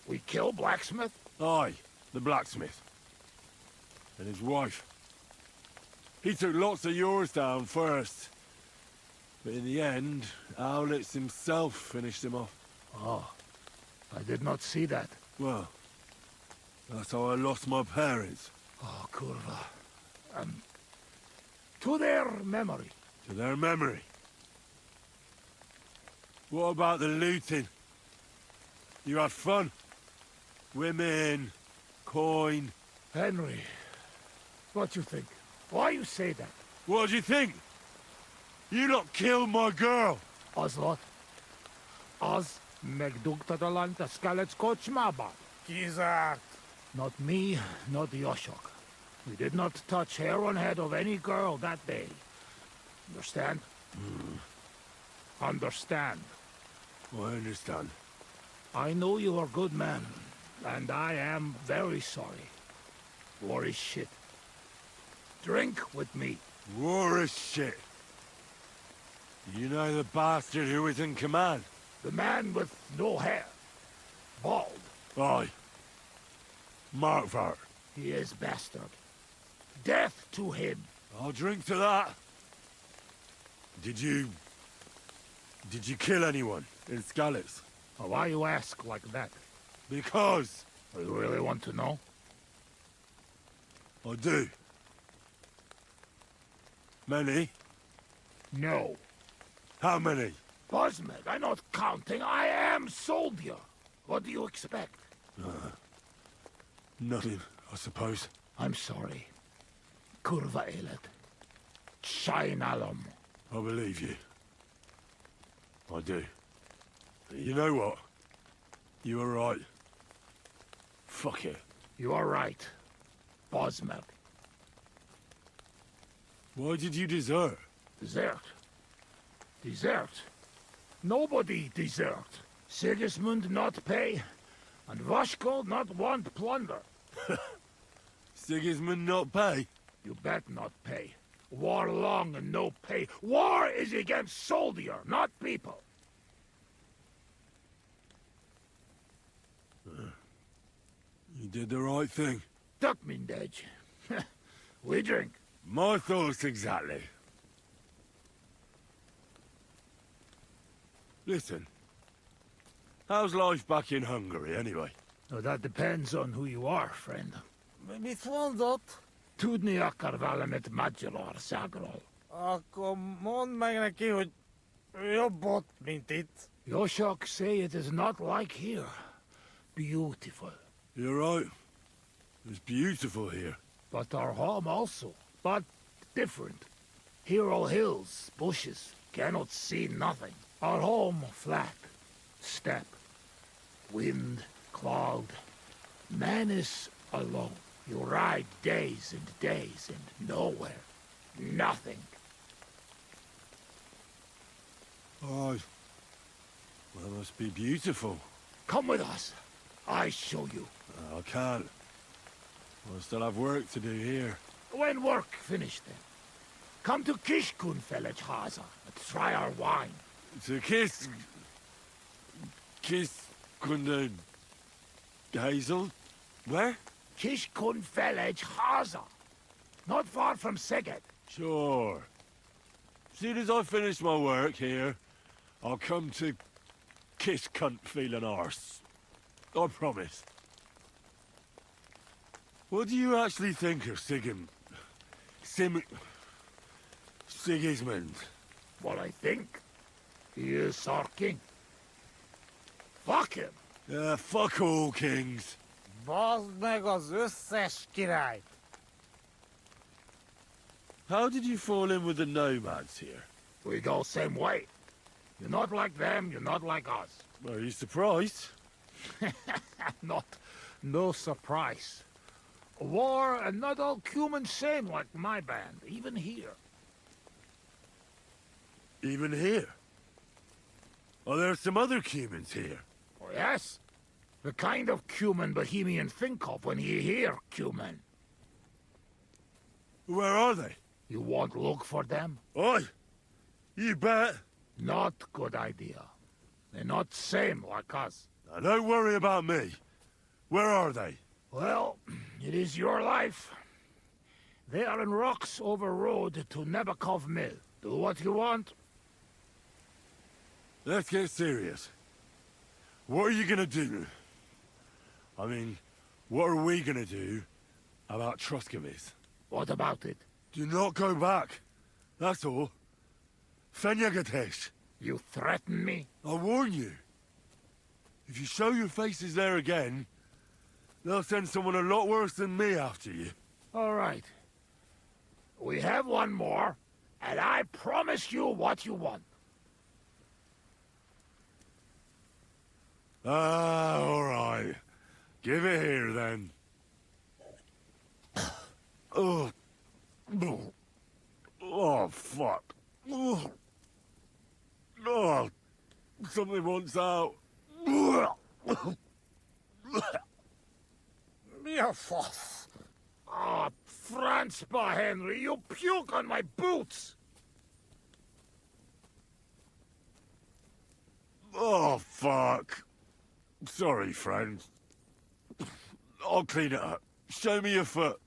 We kill blacksmith? Aye, the blacksmith. And his wife. He took lots of yours down first. But in the end, Owlitz himself finished him off. Oh, I did not see that. Well, that's how I lost my parents. Oh, Kurva. To their memory. To their memory. What about the looting? You had fun? Women, coin. Henry, what you think? Why you say that? What do you think? You not killed my girl. Oslot. Oz megdugtadalant a Skalitz kocsmába. Kizárt. Not me, not Yoshok. We did not touch hair on head of any girl that day. Understand? Understand. I understand. I know you are a good man, and I am very sorry. War is shit. Drink with me. War is shit. You know the bastard who was in command? The man with no hair. Bald. Aye. Markvar. He is bastard. Death to him. I'll drink to that. Did you kill anyone in Skalitz? Why you ask like that? Because. You really want to know? I do. Many? No. How many? Bosmed, I'm not counting. I am soldier. What do you expect? Nothing, I suppose. I'm sorry. Kurva elet. Shainalom. I believe you. I do. You know what? You were right. Fuck it. You are right. Bosmed. Why did you desert? Desert? Desert? Nobody desert. Sigismund not pay, and Vashko not want plunder. Sigismund not pay? You bet not pay. War long and no pay. War is against soldier, not people. You did the right thing. Duck mindej. We drink. My thoughts exactly. Listen. How's life back in Hungary, anyway? Oh, that depends on who you are, friend. Mit mondott? Tudni akar valamit Magyarországról. Akkor mondd meg neki, hogy jobb ott, mint itt. Yoshok say it is not like here. Beautiful. You're right. It's beautiful here. But our home also. But different. Here all hills, bushes, cannot see nothing. Our home flat, steppe, wind, cloud. Man is alone. You ride days and days and nowhere. Nothing. Oh, that must be beautiful. Come with us. I show you. I can't. I still have work to do here. When work finished then, come to Kishkun Village Haza and try our wine. To kiss Kunde Hazel? Where? Kishkun Village Haza. Not far from Szeged. Sure. As soon as I finish my work here, I'll come to kiss cunt feeling arse. I promise. What do you actually think of Sigismund? What I think? He is our king. Fuck him! Fuck all kings. Bazd meg az összes királyt! How did you fall in with the nomads here? We go same way. You're not like them, you're not like us. Are you surprised? No surprise. War and not all humans same like my band, even here. Even here? Are there some other humans here? Oh, yes? The kind of cumin Bohemian think of when you hear cumin. Where are they? You won't look for them? Oi! You bet! Not good idea. They're not same like us. Now don't worry about me. Where are they? Well, it is your life. They are in rocks over road to Nebakov Mill. Do what you want. Let's get serious. What are you gonna do? I mean, what are we gonna do about Troskovitz? What about it? Do not go back. That's all. Fenyagatesh. You threaten me? I warn you. If you show your faces there again, they'll send someone a lot worse than me after you. All right. We have one more, and I promise you what you want. Ah, all right. Give it here, then. Oh. Oh, fuck. Oh. Oh. Something wants out. Ah, Franzpa, Henry, you puke on my boots! Oh, fuck. Sorry, friend. I'll clean it up. Show me your foot.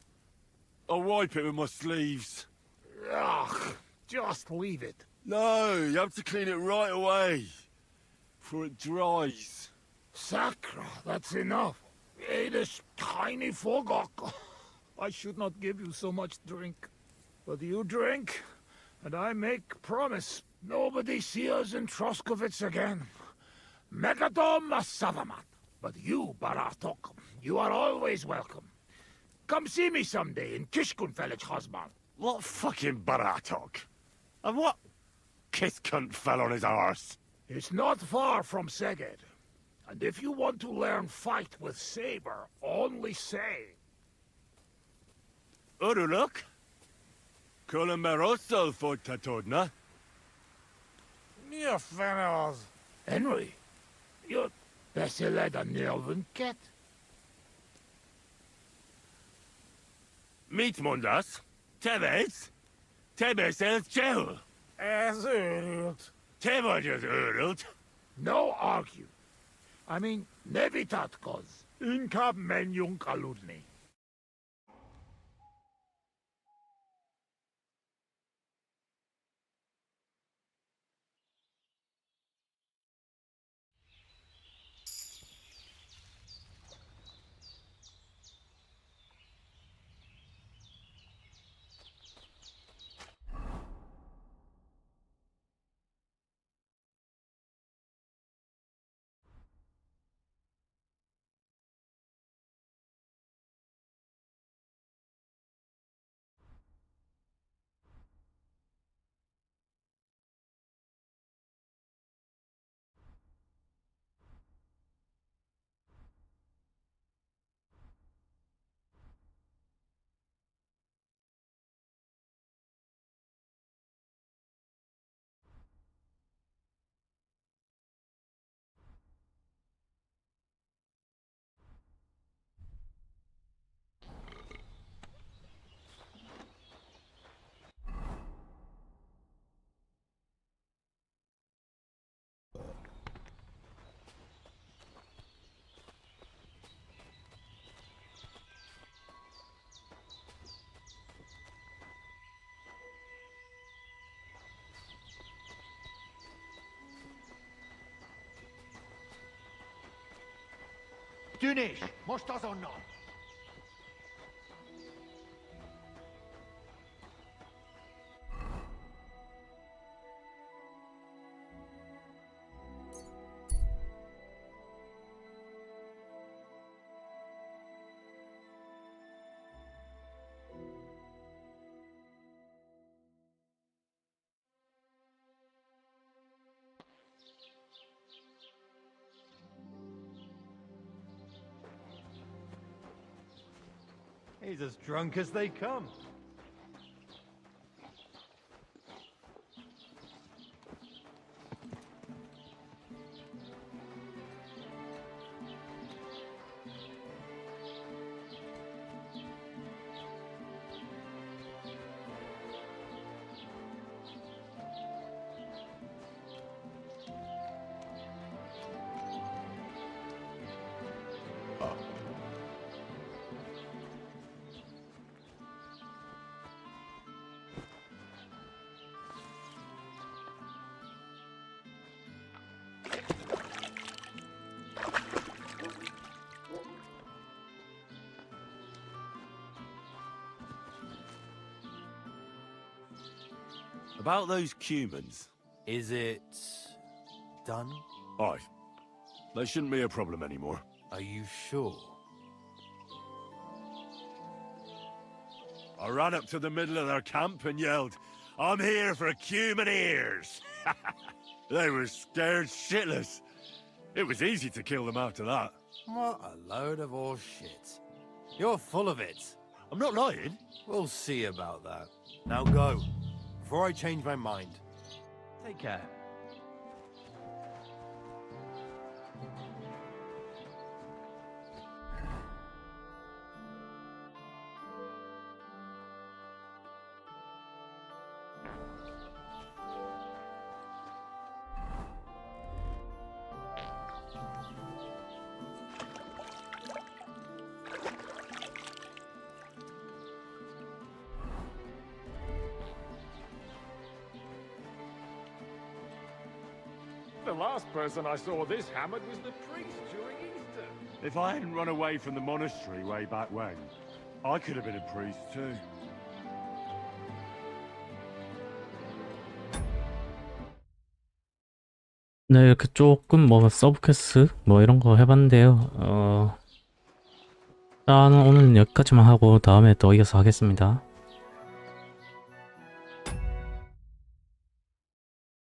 I'll wipe it with my sleeves. Ugh, just leave it. No, you have to clean it right away. Before it dries. Sacra, that's enough. Hey, this tiny fogok. I should not give you so much drink. But you drink, and I make promise. Nobody see us in Troskovitz again. Megadom Savamat. But you, Baratok, you are always welcome. Come see me someday in Kishkunfelich Hosman. What fucking Baratok? And what kiss cunt fell on his arse? It's not far from Szeged. And if you want to learn fight with saber, only say. Uruluk? Kolomeroso fotatodna? Mir fenos. Henry, you're besser than Nelvenket. Meet Mundas. Tevez? Tebes el Chel. As urult. Tevajas urult. No argue. I mean, Nevitatkos. Inkab menjung kaludni. Düniş, moștaz onnan. He's as drunk as they come. About those Cumans. Is it done? Aye. They shouldn't be a problem anymore. Are you sure? I ran up to the middle of their camp and yelled, "I'm here for Cuman ears!" They were scared shitless. It was easy to kill them after that. What a load of horse shit. You're full of it. I'm not lying. We'll see about that. Now go, before I change my mind. Take care. The last person I saw this hammered was the priest during Easter. If I hadn't run away from the monastery way back when, I could have been a priest too. 네, 이렇게 조금 뭐 서브퀘스트 뭐 이런 거 해봤는데요. 일단 오늘은 여기까지만 하고 다음에 또 이어서 하겠습니다.